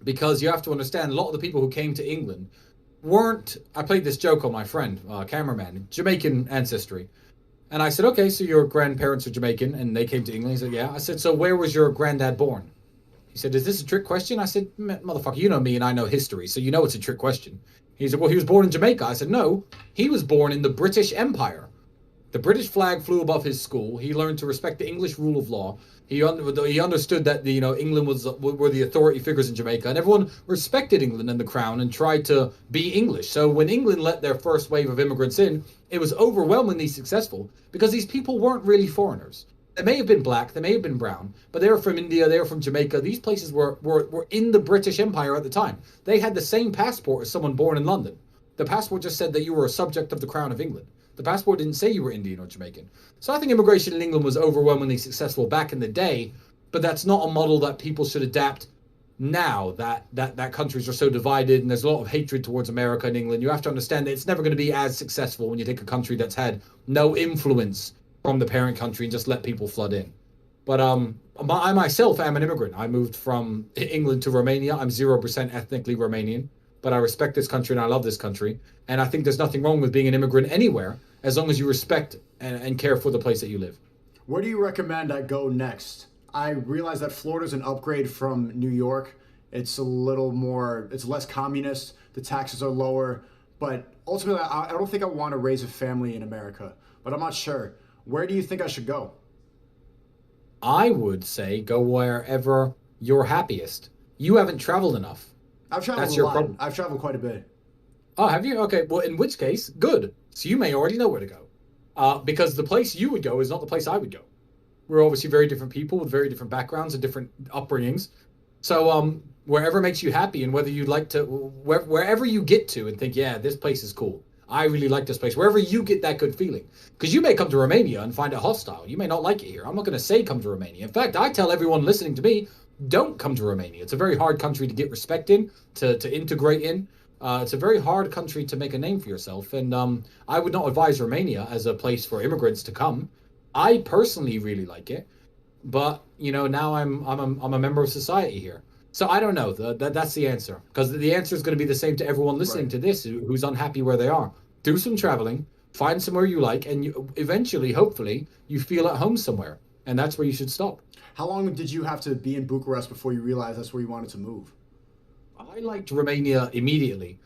because you have to understand a lot of the people who came to England weren't. I played this joke on my friend, cameraman, Jamaican ancestry. And I said, okay, so your grandparents are Jamaican and they came to England. He said, yeah. I said, so where was your granddad born? He said, is this a trick question? I said, motherfucker, you know me and I know history, so you know it's a trick question. He said, well, he was born in Jamaica. I said, no, he was born in the British Empire. The British flag flew above his school. He learned to respect the English rule of law. He understood that England were the authority figures in Jamaica, and everyone respected England and the crown and tried to be English. So when England let their first wave of immigrants in, it was overwhelmingly successful because these people weren't really foreigners. They may have been black, they may have been brown, but they were from India, they were from Jamaica. These places were in the British Empire at the time. They had the same passport as someone born in London. The passport just said that you were a subject of the Crown of England. The passport didn't say you were Indian or Jamaican. So I think immigration in England was overwhelmingly successful back in the day, but that's not a model that people should adapt now that countries are so divided and there's a lot of hatred towards America and England. You have to understand that it's never going to be as successful when you take a country that's had no influence from the parent country and just let people flood in. But I myself am an immigrant. I moved from England to Romania. I'm 0% ethnically Romanian, but I respect this country and I love this country. And I think there's nothing wrong with being an immigrant anywhere as long as you respect and care for the place that you live. Where do you recommend I go next? I realize that Florida's an upgrade from New York. It's a little more, it's less communist. The taxes are lower. But ultimately, I don't think I want to raise a family in America, but I'm not sure. Where do you think I should go? I would say go wherever you're happiest. You haven't traveled enough. I've traveled That's a your lot. problem. I've traveled quite a bit. Oh, have you? Okay, well, in which case, good. So you may already know where to go. Because the place you would go is not the place I would go. We're obviously very different people with very different backgrounds and different upbringings. So wherever makes you happy and whether you'd like to, wherever you get to and think, yeah, this place is cool. I really like this place. Wherever you get that good feeling. Because you may come to Romania and find it hostile. You may not like it here. I'm not going to say come to Romania. In fact, I tell everyone listening to me, don't come to Romania. It's a very hard country to get respect in, to integrate in. It's a very hard country to make a name for yourself. And I would not advise Romania as a place for immigrants to come. I personally really like it. But, now I'm a member of society here. So I don't know. That's the answer. Because the answer is going to be the same to everyone listening to this who's unhappy where they are. Do some traveling, find somewhere you like, and eventually, hopefully, you feel at home somewhere. And that's where you should stop. How long did you have to be in Bucharest before you realized that's where you wanted to move? I liked Romania immediately.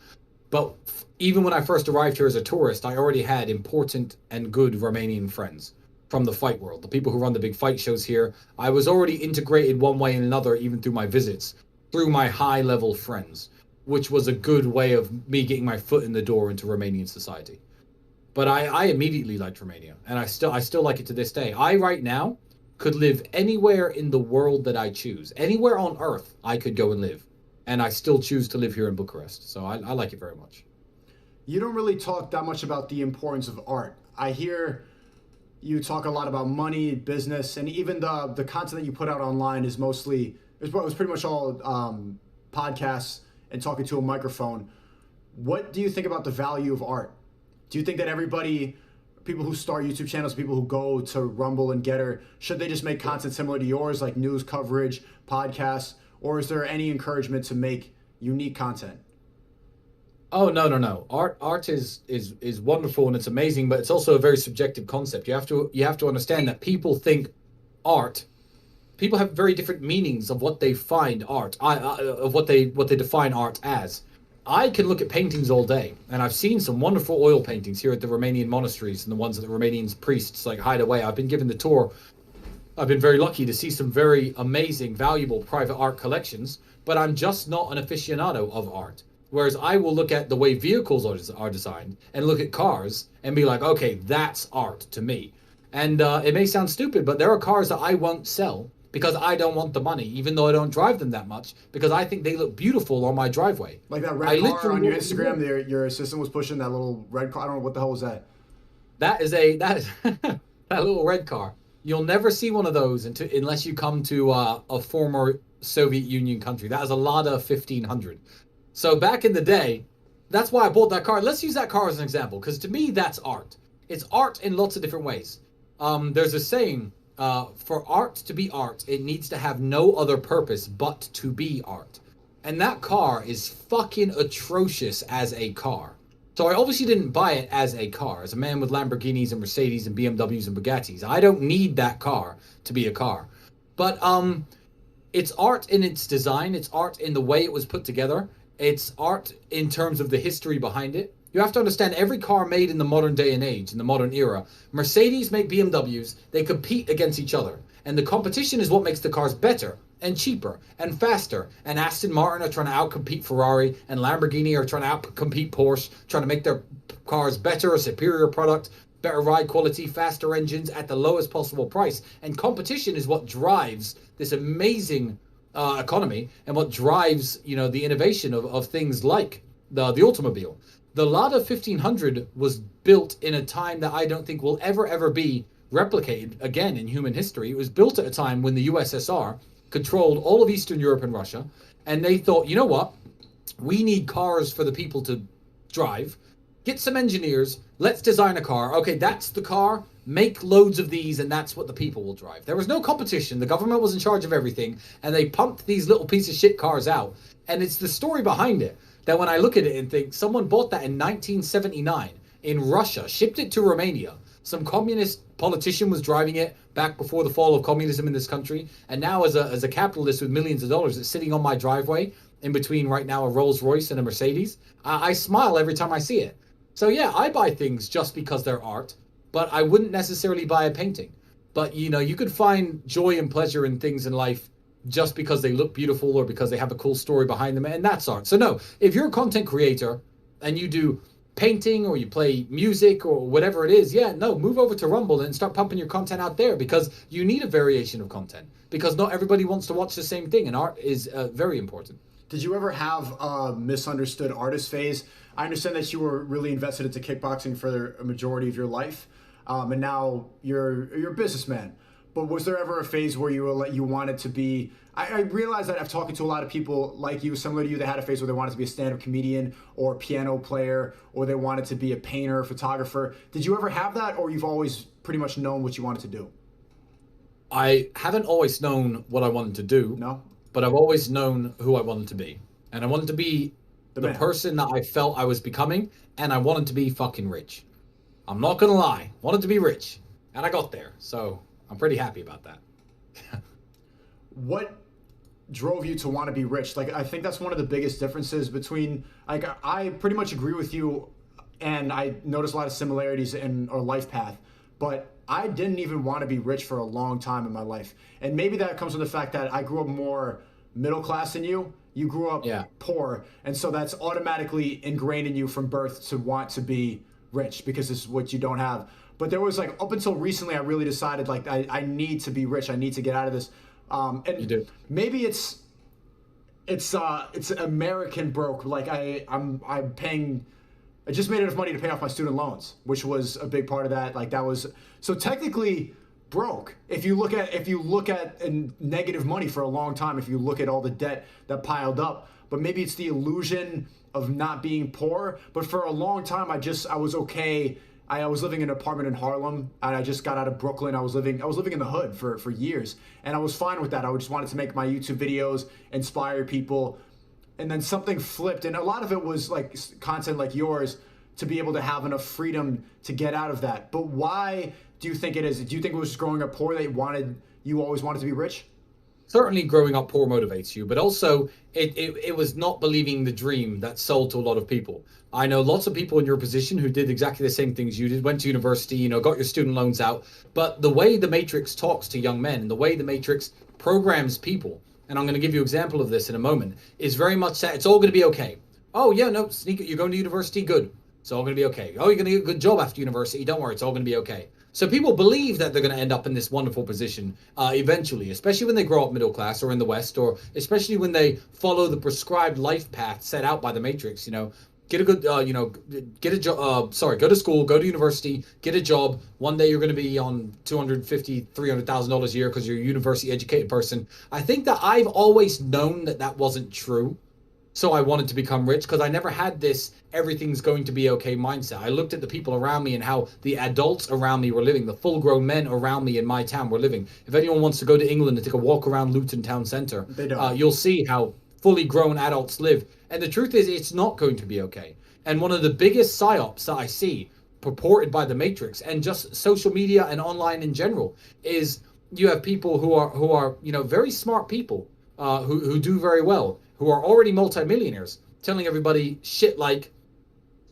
But even when I first arrived here as a tourist, I already had important and good Romanian friends from the fight world, the people who run the big fight shows here. I was already integrated one way and another, even through my visits, through my high-level friends, which was a good way of me getting my foot in the door into Romanian society. But I immediately liked Romania, and I still like it to this day. I right now could live anywhere in the world that I choose. Anywhere on earth I could go and live, and I still choose to live here in Bucharest. So I like it very much. You don't really talk that much about the importance of art. I hear you talk a lot about money, business, and even the content that you put out online is mostly, it was pretty much all podcasts and talking to a microphone. What do you think about the value of art? Do you think that everybody, people who start YouTube channels, people who go to Rumble and Getter, should they just make content similar to yours, like news coverage, podcasts, or is there any encouragement to make unique content? Oh, no. Art is wonderful and it's amazing, but it's also a very subjective concept. You have to understand that people think art. People have very different meanings of what they find art, of what they define art as. I can look at paintings all day, and I've seen some wonderful oil paintings here at the Romanian monasteries and the ones that the Romanian priests hide away. I've been given the tour. I've been very lucky to see some very amazing, valuable private art collections, but I'm just not an aficionado of art. Whereas I will look at the way vehicles are designed and look at cars and be like, okay, that's art to me. And it may sound stupid, but there are cars that I won't sell because I don't want the money, even though I don't drive them that much, because I think they look beautiful on my driveway. Like that red car on your Instagram, your assistant was pushing that little red car. I don't know what the hell was that. That is that little red car. You'll never see one of those unless you come to a former Soviet Union country. That is a Lada 1500. So back in the day, that's why I bought that car. Let's use that car as an example, because to me, that's art. It's art in lots of different ways. There's a saying, for art to be art, it needs to have no other purpose but to be art. And that car is fucking atrocious as a car. So I obviously didn't buy it as a car. As a man with Lamborghinis and Mercedes and BMWs and Bugattis, I don't need that car to be a car. But it's art in its design. It's art in the way it was put together. It's art in terms of the history behind it. You have to understand, every car made in the modern day and age, in the modern era, Mercedes make BMWs, they compete against each other. And the competition is what makes the cars better and cheaper and faster. And Aston Martin are trying to outcompete Ferrari, and Lamborghini are trying to outcompete Porsche, trying to make their cars better, a superior product, better ride quality, faster engines at the lowest possible price. And competition is what drives this amazing economy, and what drives, you know, the innovation of things like the automobile. The Lada 1500 was built in a time that I don't think will ever be replicated again in human history. It was built at a time when the USSR controlled all of Eastern Europe and Russia, and they thought, you know what, we need cars for the people to drive. Get some engineers, let's design a car. Okay, that's the car, make loads of these, and that's what the people will drive. There was no competition, the government was in charge of everything, and they pumped these little piece of shit cars out. And it's the story behind it that when I look at it and think, someone bought that in 1979 in Russia, shipped it to Romania. Some communist politician was driving it back before the fall of communism in this country. And now as a capitalist with millions of dollars, it's sitting on my driveway in between right now a Rolls Royce and a Mercedes. I smile every time I see it. So yeah, I buy things just because they're art, but I wouldn't necessarily buy a painting. But you know, you could find joy and pleasure in things in life just because they look beautiful or because they have a cool story behind them, and that's art. So no, if you're a content creator and you do painting or you play music or whatever it is, yeah, no, move over to Rumble and start pumping your content out there, because you need a variation of content, because not everybody wants to watch the same thing, and art is very important. Did you ever have a misunderstood artist phase? I understand that you were really invested into kickboxing for a majority of your life, and now you're a businessman. But was there ever a phase where you wanted to be? I realize that I've talked to a lot of people like you, similar to you, that had a phase where they wanted to be a stand-up comedian or a piano player, or they wanted to be a painter, photographer. Did you ever have that, or you've always pretty much known what you wanted to do? I haven't always known what I wanted to do. No. But I've always known who I wanted to be. And I wanted to be the person that I felt I was becoming, and I wanted to be fucking rich. I'm not gonna lie. Wanted to be rich. And I got there. So I'm pretty happy about that. What drove you to want to be rich? Like, I think that's one of the biggest differences between, like, I pretty much agree with you, and I notice a lot of similarities in our life path, but I didn't even want to be rich for a long time in my life. And maybe that comes from the fact that I grew up more middle class than you. You grew up poor, and so that's automatically ingrained in you from birth to want to be rich, because it's what you don't have. But there was, like, up until recently, I really decided, like, I need to be rich. I need to get out of this. And you do. Maybe it's American broke. Like, I'm paying. I just made enough money to pay off my student loans, which was a big part of that. Like, that was so technically broke. If you look at negative money for a long time, if you look at all the debt that piled up, but maybe it's the illusion of not being poor. But for a long time, I was okay. I was living in an apartment in Harlem, and I just got out of Brooklyn. I was living in the hood for years, and I was fine with that. I just wanted to make my YouTube videos, inspire people, and then something flipped, and a lot of it was like content like yours, to be able to have enough freedom to get out of that. But why do you think it is? Do you think it was just growing up poor that you always wanted to be rich? Certainly growing up poor motivates you, but also it was not believing the dream that sold to a lot of people. I know lots of people in your position who did exactly the same things you did, went to university, got your student loans out. But the way the Matrix talks to young men and the way the Matrix programs people, and I'm going to give you an example of this in a moment, is very much that it's all going to be okay. Oh, yeah, no, Sneako, you're going to university, good. It's all going to be okay. Oh, you're going to get a good job after university, don't worry, it's all going to be okay. So people believe that they're going to end up in this wonderful position eventually, especially when they grow up middle class or in the West, or especially when they follow the prescribed life path set out by the Matrix. Get a good, get a job. Go to school, go to university, get a job. One day you're going to be on $250,000, $300,000 a year because you're a university educated person. I think that I've always known that that wasn't true. So I wanted to become rich because I never had this everything's going to be okay mindset. I looked at the people around me and how the adults around me were living, the full-grown men around me in my town were living. If anyone wants to go to England and take a walk around Luton Town Centre, you'll see how fully grown adults live. And the truth is, it's not going to be okay. And one of the biggest psyops that I see purported by the Matrix and just social media and online in general is you have people who are very smart people who do very well, who are already multimillionaires, telling everybody shit like,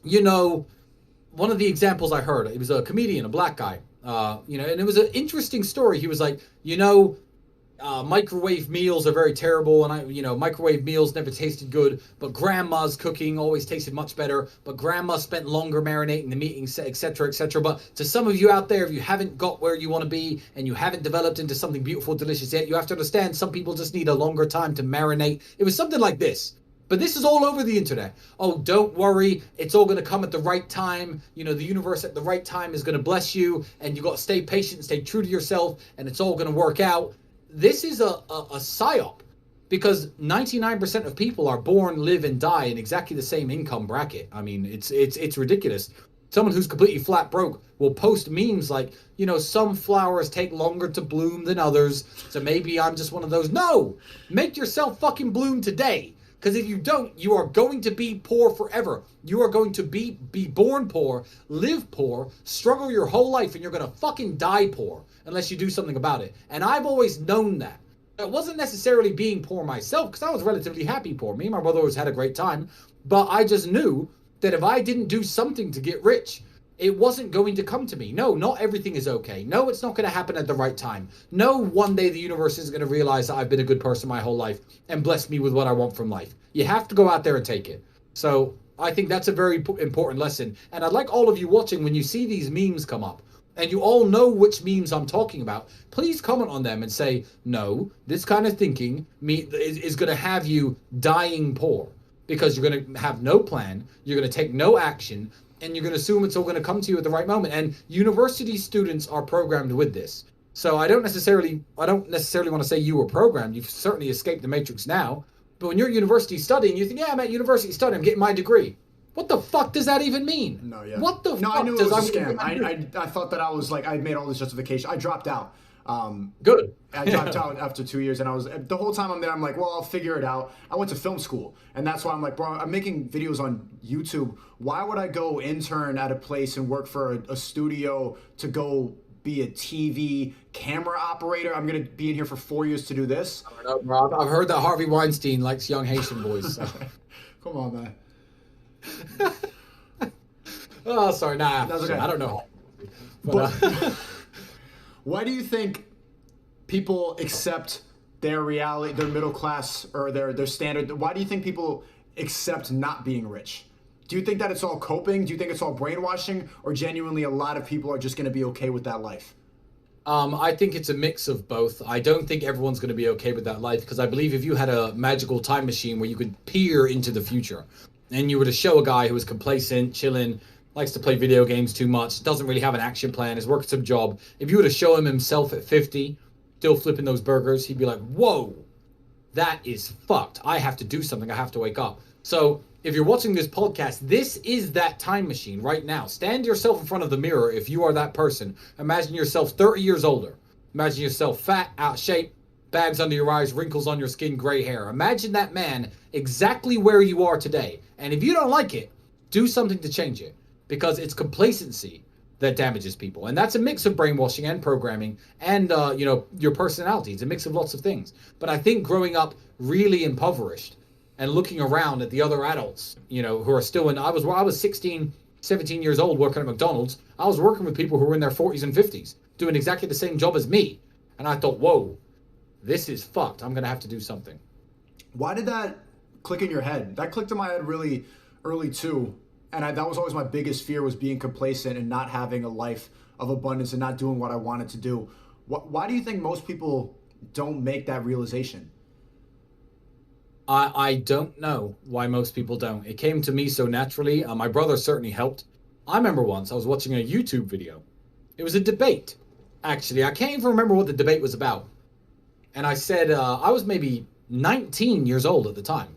one of the examples I heard, it was a comedian, a black guy, and it was an interesting story. He was like, microwave meals are very terrible, and microwave meals never tasted good, but grandma's cooking always tasted much better, but grandma spent longer marinating the meat, etc., etc. But to some of you out there, if you haven't got where you want to be and you haven't developed into something beautiful, delicious yet, you have to understand some people just need a longer time to marinate. It was something like this. But this is all over the internet. Oh, don't worry. It's all going to come at the right time. The universe at the right time is going to bless you, and you got to stay patient, stay true to yourself, and it's all going to work out. This is a psyop, because 99% of people are born, live, and die in exactly the same income bracket. I mean, it's ridiculous. Someone who's completely flat broke will post memes like, some flowers take longer to bloom than others, so maybe I'm just one of those. No! Make yourself fucking bloom today. Because if you don't, you are going to be poor forever. You are going to be born poor, live poor, struggle your whole life, and you're going to fucking die poor unless you do something about it. And I've always known that. It wasn't necessarily being poor myself, because I was relatively happy poor. Me and my brother always had a great time. But I just knew that if I didn't do something to get rich, it wasn't going to come to me. No, not everything is okay. No, it's not going to happen at the right time. No, one day the universe is going to realize that I've been a good person my whole life and bless me with what I want from life. You have to go out there and take it. So I think that's a very important lesson. And I'd like all of you watching, when you see these memes come up, and you all know which memes I'm talking about, please comment on them and say, no, this kind of thinking is going to have you dying poor, because you're going to have no plan, you're going to take no action, and you're going to assume it's all going to come to you at the right moment. And university students are programmed with this. So I don't necessarily want to say you were programmed. You've certainly escaped the Matrix now. But when you're at university studying, you think, yeah, I'm at university studying, I'm getting my degree. What the fuck does that even mean? No, yeah. What the fuck? No, I knew it was a scam. I thought that I was like, I made all this justification. I dropped out. Good. I dropped out after 2 years, and the whole time I'm there, I'm like, well, I'll figure it out. I went to film school, and that's why I'm like, bro, I'm making videos on YouTube. Why would I go intern at a place and work for a studio to go be a TV camera operator? I'm going to be in here for 4 years to do this. I don't know, Rob. I've heard that Harvey Weinstein likes young Haitian boys. So. Come on, man. Oh, sorry. Nah, that's okay. I don't know. But why do you think people accept their reality, their middle class, or their standard? Why do you think people accept not being rich? Do you think that it's all coping? Do you think it's all brainwashing? Or genuinely a lot of people are just going to be okay with that life? I think it's a mix of both. I don't think everyone's going to be okay with that life, because I believe if you had a magical time machine where you could peer into the future, and you were to show a guy who was complacent, chilling, likes to play video games too much, doesn't really have an action plan, is working some job, if you were to show him himself at 50, still flipping those burgers, he'd be like, whoa, that is fucked. I have to do something. I have to wake up. So if you're watching this podcast, this is that time machine right now. Stand yourself in front of the mirror if you are that person. Imagine yourself 30 years older. Imagine yourself fat, out of shape, bags under your eyes, wrinkles on your skin, gray hair. Imagine that man exactly where you are today. And if you don't like it, do something to change it, because it's complacency that damages people. And that's a mix of brainwashing and programming and, your personality. It's a mix of lots of things. But I think growing up really impoverished and looking around at the other adults, who are still I was 16, 17 years old working at McDonald's. I was working with people who were in their 40s and 50s doing exactly the same job as me. And I thought, whoa, this is fucked. I'm going to have to do something. Why did that click in your head? That clicked in my head really early too. And that was always my biggest fear, was being complacent and not having a life of abundance and not doing what I wanted to do. Why do you think most people don't make that realization? I don't know why most people don't. It came to me so naturally. My brother certainly helped. I remember once I was watching a YouTube video. It was a debate, actually. I can't even remember what the debate was about. And I said, I was maybe 19 years old at the time.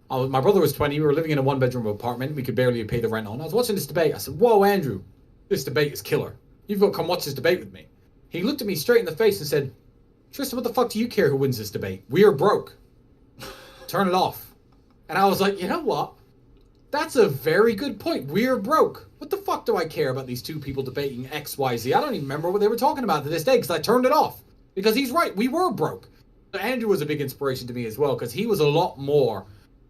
My brother was 20. We were living in a one-bedroom apartment. We could barely pay the rent on. I was watching this debate. I said, whoa, Andrew, this debate is killer. You've got to come watch this debate with me. He looked at me straight in the face and said, Tristan, what the fuck do you care who wins this debate? We are broke. Turn it off. And I was like, you know what? That's a very good point. We're broke. What the fuck do I care about these two people debating X, Y, Z? I don't even remember what they were talking about to this day because I turned it off. Because he's right. We were broke. Andrew was a big inspiration to me as well because he was a lot more,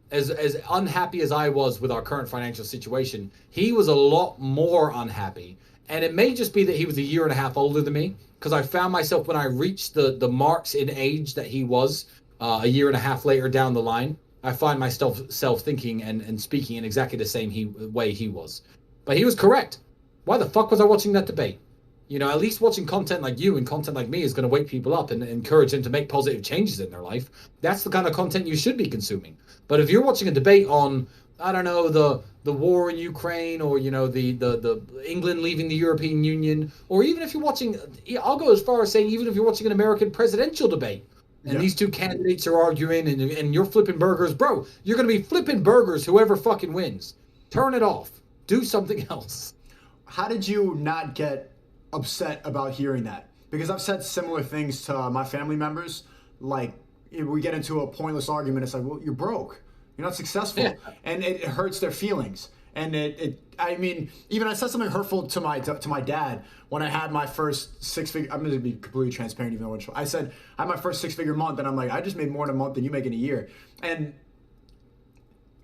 as unhappy as I was with our current financial situation, he was a lot more unhappy. And it may just be that he was a year and a half older than me because I found myself when I reached the marks in age that he was, a year and a half later down the line, I find myself thinking and speaking in exactly the same way he was. But he was correct. Why the fuck was I watching that debate? You know, at least watching content like you and content like me is going to wake people up and encourage them to make positive changes in their life. That's the kind of content you should be consuming. But if you're watching a debate on, I don't know, the war in Ukraine or, you know, the England leaving the European Union, or even if you're watching, I'll go as far as saying even if you're watching an American presidential debate, and these two candidates are arguing and you're flipping burgers, bro, you're going to be flipping burgers whoever fucking wins. Turn it off. Do something else. How did you not get upset about hearing that? Because I've said similar things to my family members. Like, if we get into a pointless argument, it's like, well, you're broke. You're not successful. Yeah. And it hurts their feelings. And I mean, even I said something hurtful to my dad when I had my first six-figure. I'm going to be completely transparent, even though I said I had my first six-figure month, and I'm like, I just made more in a month than you make in a year. And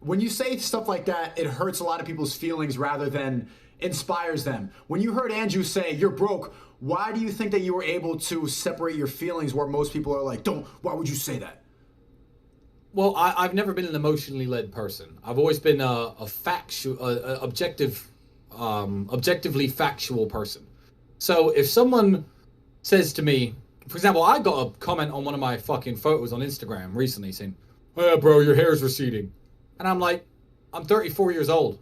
when you say stuff like that, it hurts a lot of people's feelings rather than inspires them. When you heard Andrew say you're broke, why do you think that you were able to separate your feelings where most people are like, why would you say that? Well, I've never been an emotionally led person. I've always been objectively factual person. So if someone says to me, for example, I got a comment on one of my fucking photos on Instagram recently saying, "Oh, bro, your hair's receding," and I'm like, I'm 34 years old.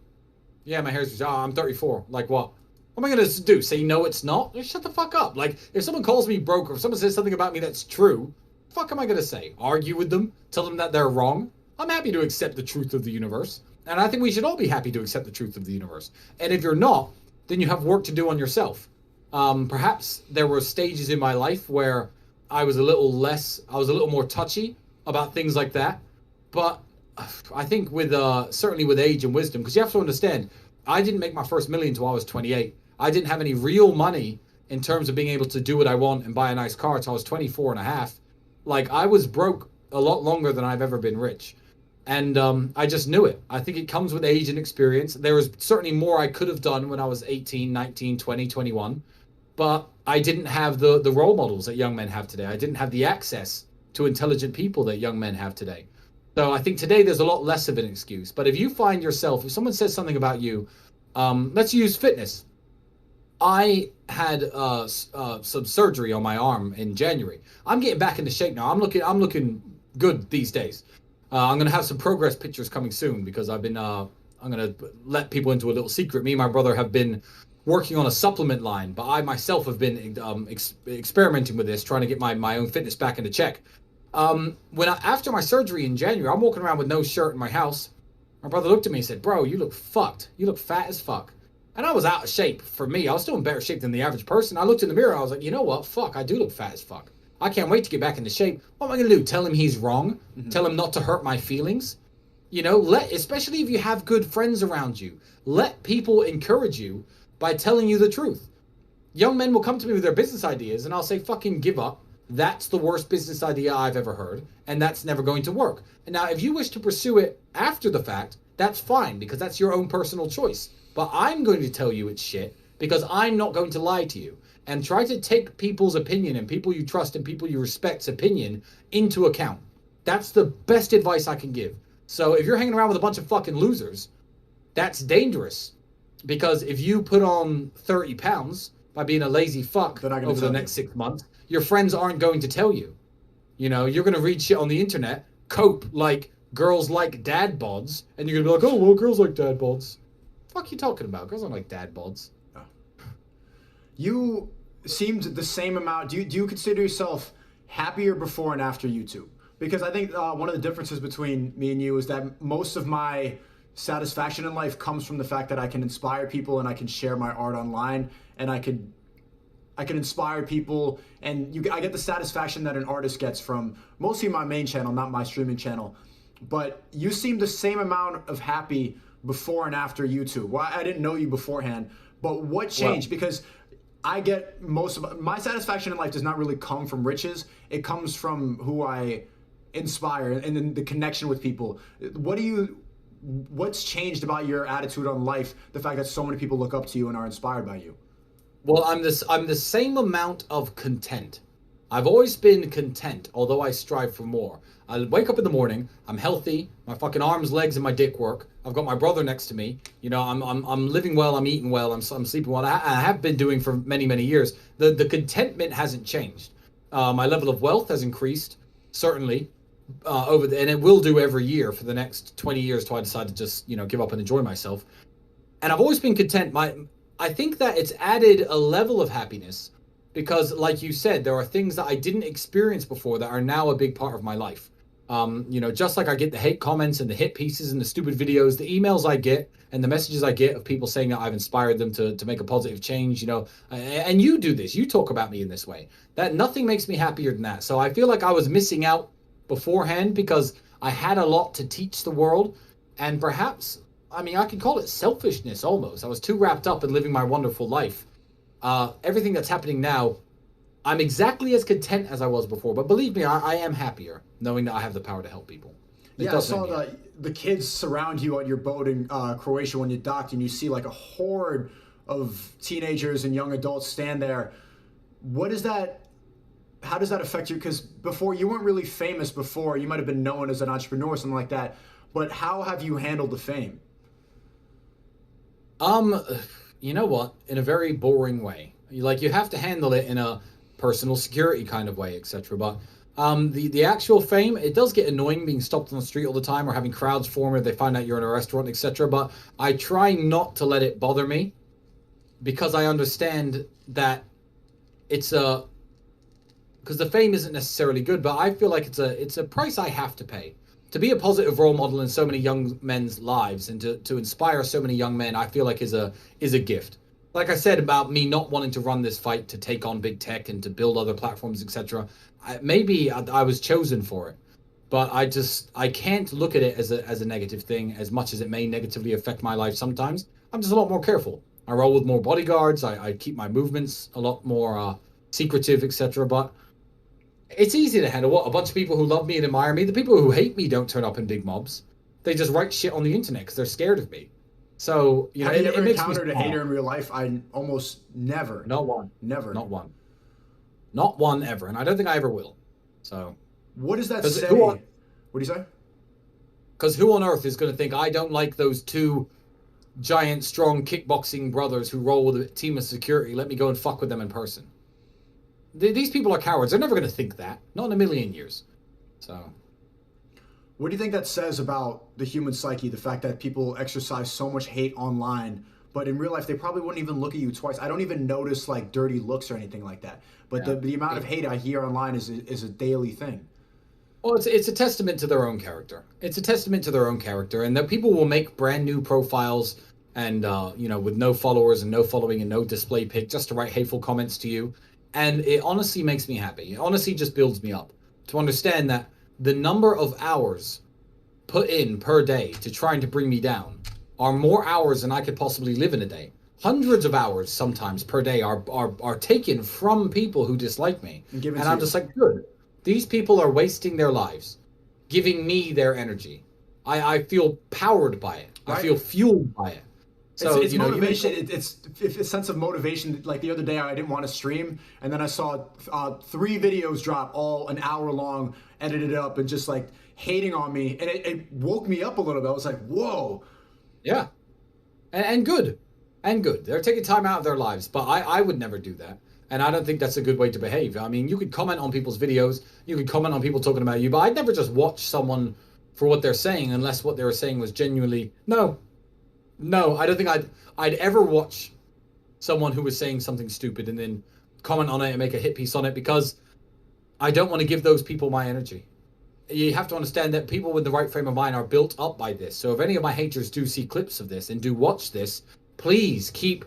Yeah, my hair's receding. Oh, I'm 34. Like what? What am I gonna do? Say no, it's not? Just shut the fuck up. Like if someone calls me broke or if someone says something about me that's true, fuck am I going to say? Argue with them? Tell them that they're wrong? I'm happy to accept the truth of the universe. And I think we should all be happy to accept the truth of the universe. And if you're not, then you have work to do on yourself. Perhaps there were stages in my life where I was a little more touchy about things like that. But I think with certainly with age and wisdom, because you have to understand, I didn't make my first million until I was 28. I didn't have any real money in terms of being able to do what I want and buy a nice car until I was 24 and a half. Like, I was broke a lot longer than I've ever been rich. And I just knew it. I think it comes with age and experience. There was certainly more I could have done when I was 18, 19, 20, 21. But I didn't have the role models that young men have today. I didn't have the access to intelligent people that young men have today. So I think today there's a lot less of an excuse. But if you find yourself, if someone says something about you, let's use fitness. I had some surgery on my arm in January. I'm getting back into shape now. I'm looking good these days. I'm gonna have some progress pictures coming soon because I've been. I'm gonna let people into a little secret. Me and my brother have been working on a supplement line, but I myself have been experimenting with this, trying to get my own fitness back into check. After my surgery in January, I'm walking around with no shirt in my house. My brother looked at me and said, "Bro, you look fucked. You look fat as fuck." And I was out of shape. For me, I was still in better shape than the average person. I looked in the mirror, I was like, you know what? Fuck, I do look fat as fuck. I can't wait to get back into shape. What am I going to do? Tell him he's wrong? Mm-hmm. Tell him not to hurt my feelings? You know, especially if you have good friends around you, let people encourage you by telling you the truth. Young men will come to me with their business ideas and I'll say, fucking give up. That's the worst business idea I've ever heard. And that's never going to work. And now, if you wish to pursue it after the fact, that's fine because that's your own personal choice. But I'm going to tell you it's shit because I'm not going to lie to you. And try to take people's opinion and people you trust and people you respect's opinion into account. That's the best advice I can give. So if you're hanging around with a bunch of fucking losers, that's dangerous. Because if you put on 30 pounds, by being a lazy fuck over the next 6 months, your friends aren't going to tell you. You know, you're going to read shit on the internet, cope like girls like dad bods, and you're going to be like, oh, well, girls like dad bods. Fuck you talking about? Girls don't like dad bods. Oh. You seemed the same amount. Do you consider yourself happier before and after YouTube? Because I think one of the differences between me and you is that most of my satisfaction in life comes from the fact that I can inspire people and I can share my art online, and I can inspire people, and I get the satisfaction that an artist gets from mostly my main channel, not my streaming channel. But you seem the same amount of happy before and after YouTube. Well, I didn't know you beforehand, but what changed? Well, because I get most of my satisfaction in life does not really come from riches. It comes from who I inspire and then the connection with people. What's changed about your attitude on life? The fact that so many people look up to you and are inspired by you. Well, I'm the same amount of content. I've always been content, although I strive for more. I wake up in the morning, I'm healthy, my fucking arms, legs, and my dick work. I've got my brother next to me. You know, I'm living well, I'm eating well, I'm sleeping well. I have been doing for many, many years. The contentment hasn't changed. My level of wealth has increased, certainly, and it will do every year for the next 20 years till I decide to just, you know, give up and enjoy myself. And I've always been content. I think that it's added a level of happiness because, like you said, there are things that I didn't experience before that are now a big part of my life. You know, just like I get the hate comments and the hit pieces and the stupid videos, the emails I get and the messages I get of people saying that I've inspired them to make a positive change, you know, and you do this, you talk about me in this way, that nothing makes me happier than that. So I feel like I was missing out beforehand because I had a lot to teach the world, and perhaps, I mean, I can call it selfishness almost. I was too wrapped up in living my wonderful life. Everything that's happening now, I'm exactly as content as I was before, but believe me, I am happier knowing that I have the power to help people. I saw the kids surround you on your boat in Croatia when you docked, and you see like a horde of teenagers and young adults stand there. What is that? How does that affect you? Because before, you weren't really famous before. You might have been known as an entrepreneur or something like that. But how have you handled the fame? You know what? In a very boring way. You have to handle it in a personal security kind of way, etc. But the actual fame, it does get annoying being stopped on the street all the time or having crowds form if they find out you're in a restaurant, etc. But I try not to let it bother me because I understand that it's because the fame isn't necessarily good, but I feel like it's a price I have to pay. To be a positive role model in so many young men's lives and to inspire so many young men, I feel like is a gift. Like I said about me not wanting to run this fight to take on big tech and to build other platforms, etc. Maybe I was chosen for it, but I can't look at it as a negative thing as much as it may negatively affect my life sometimes. I'm just a lot more careful. I roll with more bodyguards. I keep my movements a lot more secretive, etc. But it's easy to handle. What, a bunch of people who love me and admire me? The people who hate me don't turn up in big mobs. They just write shit on the internet because they're scared of me. So, you know, have you ever encountered a hater in real life? I almost never. Not one. Never. Not one. Not one ever. And I don't think I ever will. So. What does that say? What do you say? Because who on earth is going to think I don't like those two giant, strong kickboxing brothers who roll with a team of security? Let me go and fuck with them in person. These people are cowards. They're never going to think that. Not in a million years. So. What do you think that says about the human psyche, the fact that people exercise so much hate online, but in real life they probably wouldn't even look at you twice? I don't even notice like dirty looks or anything like that. But the amount of hate I hear online is a daily thing. Well, it's a testament to their own character. It's a testament to their own character, and that people will make brand new profiles and you know, with no followers and no following and no display pic just to write hateful comments to you. And it honestly makes me happy. It honestly just builds me up to understand that the number of hours put in per day to trying to bring me down are more hours than I could possibly live in a day. Hundreds of hours sometimes per day are taken from people who dislike me. And I'm just like, good. These people are wasting their lives, giving me their energy. I feel powered by it. Right. I feel fueled by it. So it's motivation. It's a sense of motivation. Like the other day, I didn't want to stream, and then I saw 3 videos drop, all an hour long, edited up, and just like hating on me, and it woke me up a little bit. I was like, whoa. Yeah, and good. and good. They're taking time out of their lives, but I would never do that. And I don't think that's a good way to behave. I mean, you could comment on people's videos, you could comment on people talking about you, but I'd never just watch someone for what they're saying unless what they were saying was genuinely, no, I don't think I'd ever watch someone who was saying something stupid and then comment on it and make a hit piece on it, because I don't want to give those people my energy. You have to understand that people with the right frame of mind are built up by this. So if any of my haters do see clips of this and do watch this, please keep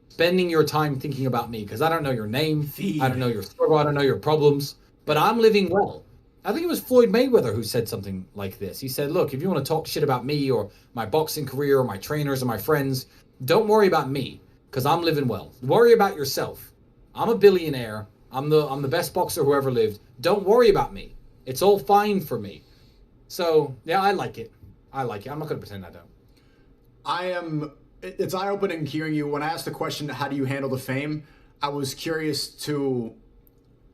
spending your time thinking about me, because I don't know your name, I don't know your struggle, I don't know your problems, but I'm living well. I think it was Floyd Mayweather who said something like this. He said, look, if you want to talk shit about me or my boxing career or my trainers or my friends, don't worry about me, because I'm living well. Worry about yourself. I'm a billionaire. I'm the best boxer who ever lived. Don't worry about me. It's all fine for me. So, yeah, I like it. I'm not going to pretend I don't. It's eye-opening hearing you. When I asked the question, how do you handle the fame, I was curious to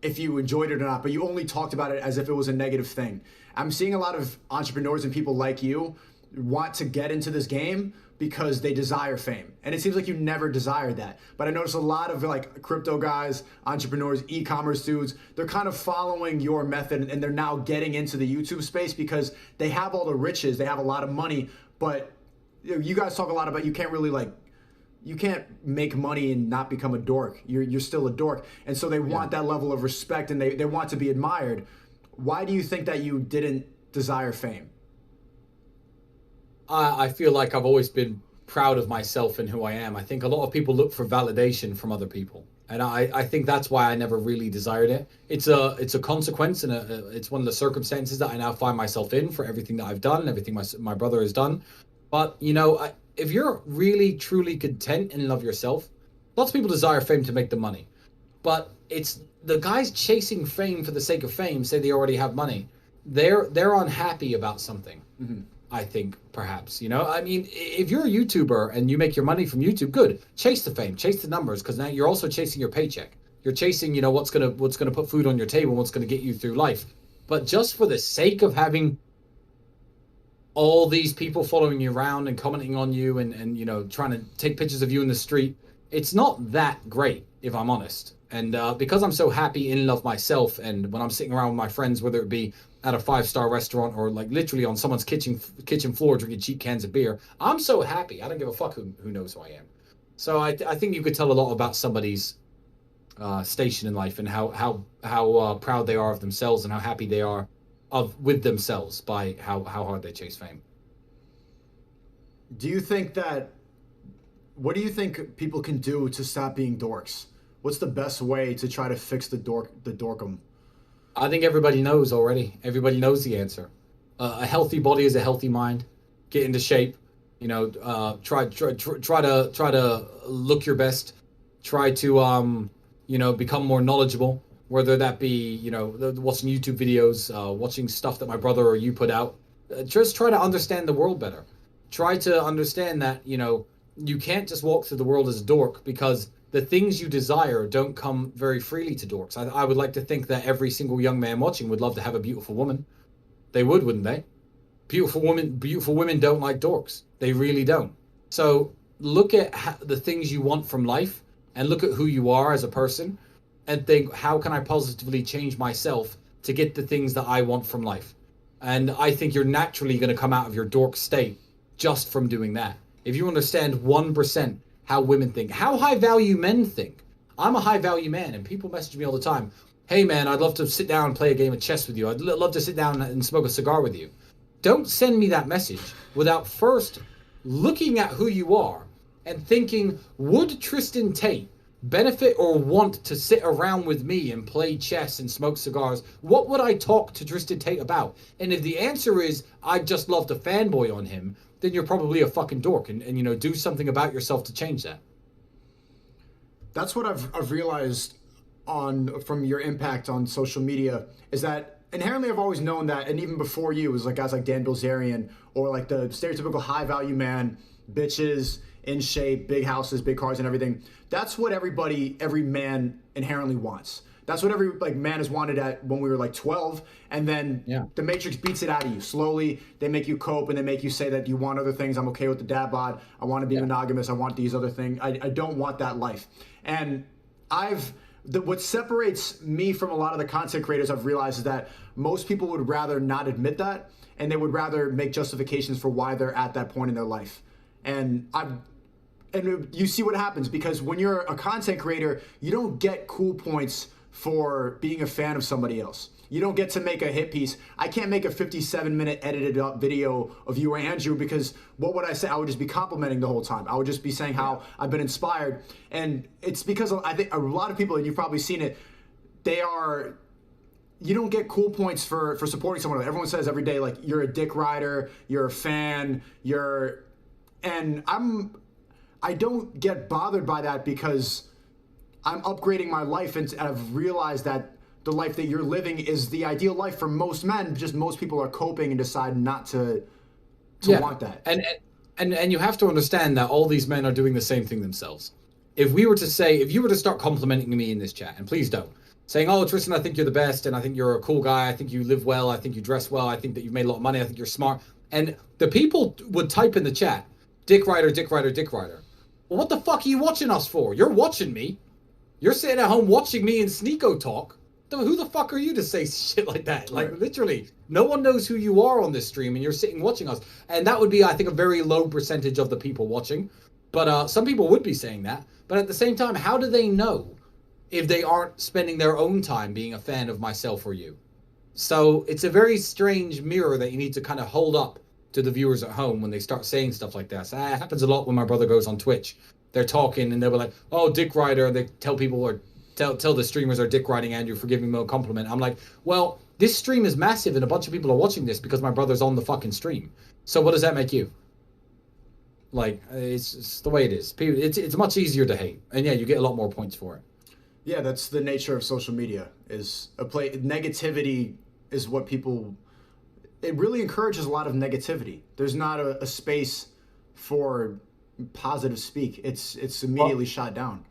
if you enjoyed it or not, but you only talked about it as if it was a negative thing. I'm seeing a lot of entrepreneurs and people like you want to get into this game because they desire fame. And it seems like you never desired that. But I noticed a lot of like crypto guys, entrepreneurs, e-commerce dudes, they're kind of following your method, and they're now getting into the YouTube space because they have all the riches, they have a lot of money, but you guys talk a lot about you can't make money and not become a dork. You're still a dork. And so they want that level of respect, and they want to be admired. Why do you think that you didn't desire fame? I feel like I've always been proud of myself and who I am. I think a lot of people look for validation from other people. And I think that's why I never really desired it. It's a consequence, and it's one of the circumstances that I now find myself in for everything that I've done, everything my brother has done. But, if you're really, truly content and love yourself, lots of people desire fame to make the money. But it's the guys chasing fame for the sake of fame say they already have money. They're unhappy about something, I think, perhaps. I mean, if you're a YouTuber and you make your money from YouTube, good. Chase the fame, chase the numbers, because now you're also chasing your paycheck. You're chasing, what's gonna put food on your table, what's gonna get you through life. But just for the sake of having all these people following you around and commenting on you and trying to take pictures of you in the street, it's not that great, if I'm honest. And because I'm so happy in love myself, and when I'm sitting around with my friends, whether it be at a 5-star restaurant or like literally on someone's kitchen floor drinking cheap cans of beer, I'm so happy. I don't give a fuck who knows who I am. So I think you could tell a lot about somebody's station in life and how proud they are of themselves and how happy they are with themselves by how hard they chase fame. What do you think people can do to stop being dorks? What's the best way to try to fix the dorkum? I think everybody knows already. Everybody knows the answer. A healthy body is a healthy mind. Get into shape. Try to look your best. Try to become more knowledgeable. Whether that be watching YouTube videos, watching stuff that my brother or you put out. Just try to understand the world better. Try to understand that you can't just walk through the world as a dork, because the things you desire don't come very freely to dorks. I would like to think that every single young man watching would love to have a beautiful woman. They would, wouldn't they? Beautiful women don't like dorks. They really don't. So look at the things you want from life, and look at who you are as a person, and think, how can I positively change myself to get the things that I want from life? And I think you're naturally going to come out of your dork state just from doing that. If you understand 1% how women think, how high value men think. I'm a high value man, and people message me all the time. Hey man, I'd love to sit down and play a game of chess with you. I'd love to sit down and smoke a cigar with you. Don't send me that message without first looking at who you are and thinking, would Tristan Tate benefit or want to sit around with me and play chess and smoke cigars? What would I talk to Tristan Tate about? And if the answer is, I'd just love to fanboy on him, then you're probably a fucking dork, and do something about yourself to change that. That's what I've realized from your impact on social media, is that inherently I've always known that, and even before you, it was like guys like Dan Bilzerian, or like the stereotypical high value man, bitches, in shape, big houses, big cars, and everything. That's what every man inherently wants. That's what every like man has wanted at when we were like 12, and then the Matrix beats it out of you slowly. They make you cope, and they make you say that you want other things. I'm okay with the dad bod. I want to be monogamous. I want these other things. I don't want that life. And what separates me from a lot of the content creators I've realized is that most people would rather not admit that, and they would rather make justifications for why they're at that point in their life. And you see what happens, because when you're a content creator, you don't get cool points for being a fan of somebody else. You don't get to make a hit piece. I can't make a 57-minute edited up video of you or Andrew, because what would I say? I would just be complimenting the whole time. I would just be saying how I've been inspired. And it's because I think a lot of people, and you've probably seen it, you don't get cool points for supporting someone. Everyone says every day, like, you're a dick rider, you're a fan, and I don't get bothered by that, because I'm upgrading my life, and I've realized that the life that you're living is the ideal life for most men. Just most people are coping and decide not to want that. And you have to understand that all these men are doing the same thing themselves. If you were to start complimenting me in this chat, and please don't, saying, "Oh, Tristan, I think you're the best, and I think you're a cool guy, I think you live well, I think you dress well, I think that you've made a lot of money, I think you're smart," and the people would type in the chat, "Dick rider, dick rider, dick rider." Well, what the fuck are you watching us for? You're watching me. You're sitting at home watching me and Sneako talk. Who the fuck are you to say shit like that? Like, literally, no one knows who you are on this stream, and you're sitting watching us. And that would be, I think, a very low percentage of the people watching. But some people would be saying that. But at the same time, how do they know if they aren't spending their own time being a fan of myself or you? So it's a very strange mirror that you need to kind of hold up to the viewers at home when they start saying stuff like that. So it happens a lot when my brother goes on Twitch. They're talking, and they were like, "Oh, dick rider," and they tell people, or tell the streamers are dick riding Andrew for giving me a compliment. I'm like, well, this stream is massive, and a bunch of people are watching this because my brother's on the fucking stream. So what does that make you? Like, it's the way it is. It's much easier to hate, and yeah, you get a lot more points for it. Yeah, that's the nature of social media. Negativity is what people. It really encourages a lot of negativity. There's not a space for positive speak. It's immediately shot down.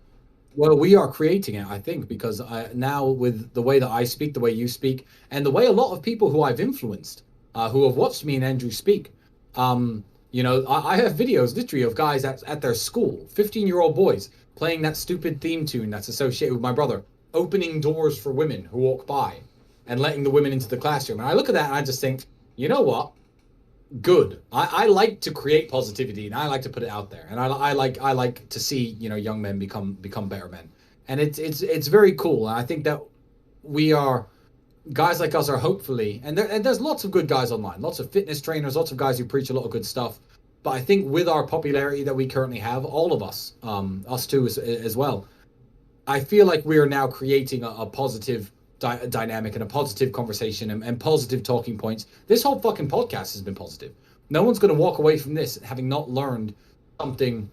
Well, we are creating it, I think, because now with the way that I speak, the way you speak, and the way a lot of people who I've influenced, who have watched me and Andrew speak, you know, I have videos literally of guys at their school, 15-year-old boys, playing that stupid theme tune that's associated with my brother, opening doors for women who walk by and letting the women into the classroom. And I look at that and I just think, you know what? Good. I like to create positivity, and I like to put it out there, and I like to see, you know, young men become better men, and it's very cool. And I think that guys like us are hopefully, and there's lots of good guys online, lots of fitness trainers, lots of guys who preach a lot of good stuff. But I think with our popularity that we currently have, all of us, us two as well, I feel like we are now creating a positive dynamic and a positive conversation and positive talking points. This whole fucking podcast has been positive. No one's going to walk away from this having not learned something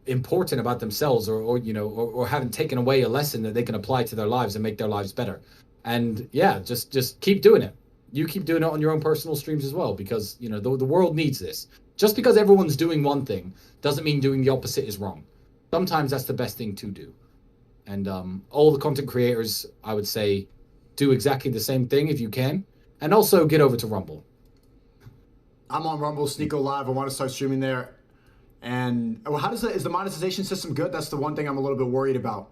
important about themselves, or you know, or haven't taken away a lesson that they can apply to their lives and make their lives better. And yeah, just keep doing it. You keep doing it on your own personal streams as well, because you know the world needs this. Just because everyone's doing one thing doesn't mean doing the opposite is wrong. Sometimes that's the best thing to do. And all the content creators, I would say, do exactly the same thing if you can, and also get over to Rumble. I'm on Rumble, Sneako Live. I want to start streaming there. And is the monetization system good? That's the one thing I'm a little bit worried about.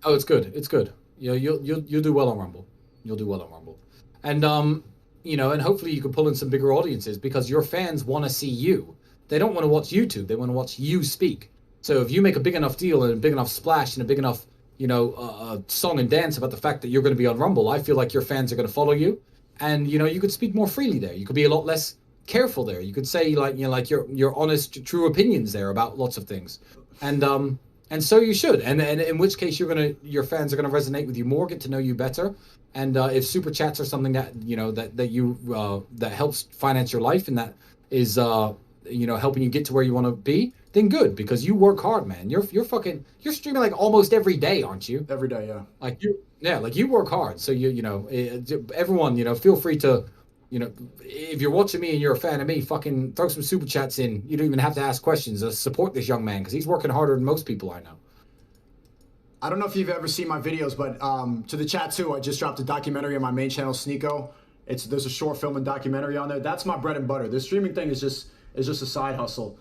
Oh, it's good. It's good. You know, you'll do well on Rumble. You'll do well on Rumble, and you know, and hopefully you can pull in some bigger audiences, because your fans want to see you. They don't want to watch YouTube. They want to watch you speak. So if you make a big enough deal and a big enough splash and a big enough, you know, song and dance about the fact that you're going to be on Rumble, I feel like your fans are going to follow you, and you know, you could speak more freely there. You could be a lot less careful there. You could say, like, you know, like your honest, true opinions there about lots of things, and so you should. And in which case your fans are gonna resonate with you more, get to know you better. And if super chats are something that you know that helps finance your life, and that is you know, helping you get to where you want to be, then good, because you work hard, man. You're streaming like almost every day, aren't you? Every day, yeah. Like you work hard. So you know, everyone, you know, feel free to, you know, if you're watching me and you're a fan of me, fucking throw some super chats in. You don't even have to ask questions. Support this young man, because he's working harder than most people I know. I don't know if you've ever seen my videos, but to the chat too, I just dropped a documentary on my main channel, Sneako. There's a short film and documentary on there. That's my bread and butter. This streaming thing is just a side hustle.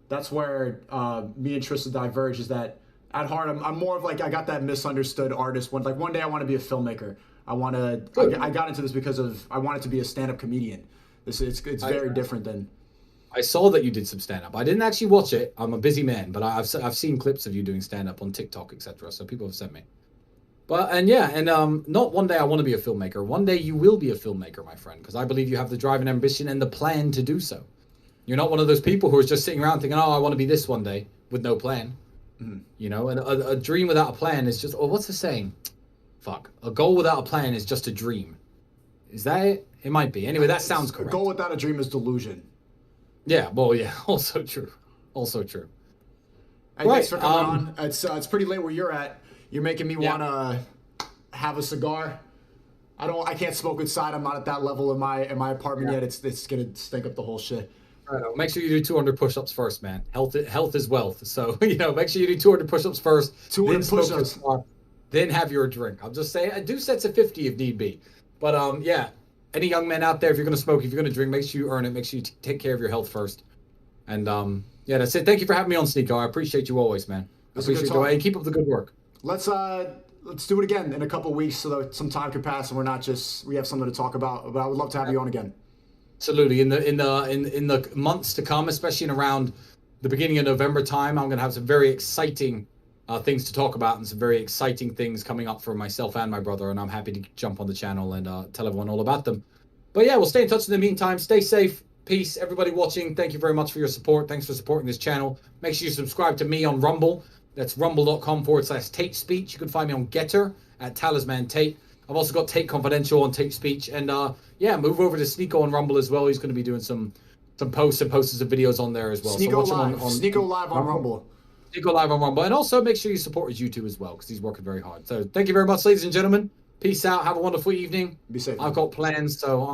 That's where me and Tristan diverge. Is that at heart I'm more of like, I got that misunderstood artist. One day I want to be a filmmaker. I got into this because I wanted to be a stand-up comedian. It's very different than. I saw that you did some stand-up. I didn't actually watch it. I'm a busy man, but I've seen clips of you doing stand-up on TikTok, etc. So people have sent me. But not one day I want to be a filmmaker. One day you will be a filmmaker, my friend, because I believe you have the drive and ambition and the plan to do so. You're not one of those people who are just sitting around thinking, "Oh, I want to be this one day," with no plan. Mm-hmm. You know, and a dream without a plan is just, what's the saying? Fuck. A goal without a plan is just a dream. Is that it? It might be. Anyway, that sounds correct. A goal without a dream is delusion. Yeah, well, yeah, also true. Also true. Hey, thanks for coming on. It's pretty late where you're at. You're making me want to have a cigar. I can't smoke inside. I'm not at that level in my apartment yet. It's gonna stink up the whole shit. Right, make sure you do 200 push-ups first, man. Health is wealth. So, make sure you do 200 push-ups first. 200 push-ups. Then have your drink. I'm just saying, I do sets of 50 if need be. But any young men out there, if you're gonna smoke, if you're gonna drink, make sure you earn it. Make sure you take care of your health first. And that's it. Thank you for having me on, Sneako. I appreciate you always, man. I appreciate you. And keep up the good work. Let's do it again in a couple of weeks so that some time can pass and we have something to talk about. But I would love to have you on again. Absolutely. In the months to come, especially in around the beginning of November time, I'm gonna have some very exciting things to talk about and some very exciting things coming up for myself and my brother, and I'm happy to jump on the channel and tell everyone all about them. But yeah, we'll stay in touch in the meantime. Stay safe. Peace. Everybody watching, thank you very much for your support. Thanks for supporting this channel. Make sure you subscribe to me on Rumble. That's rumble.com/Tate Speech. You can find me on Getter at Talisman Tate. I've also got Tate Confidential on Tate Speech. And move over to Sneako on Rumble as well. He's going to be doing some posts and posters of videos on there as well. Sneako Live. Sneako Live on Rumble. Sneako Live on Rumble. And also make sure you support his YouTube as well, because he's working very hard. So thank you very much, ladies and gentlemen. Peace out. Have a wonderful evening. Be safe. I've got plans, so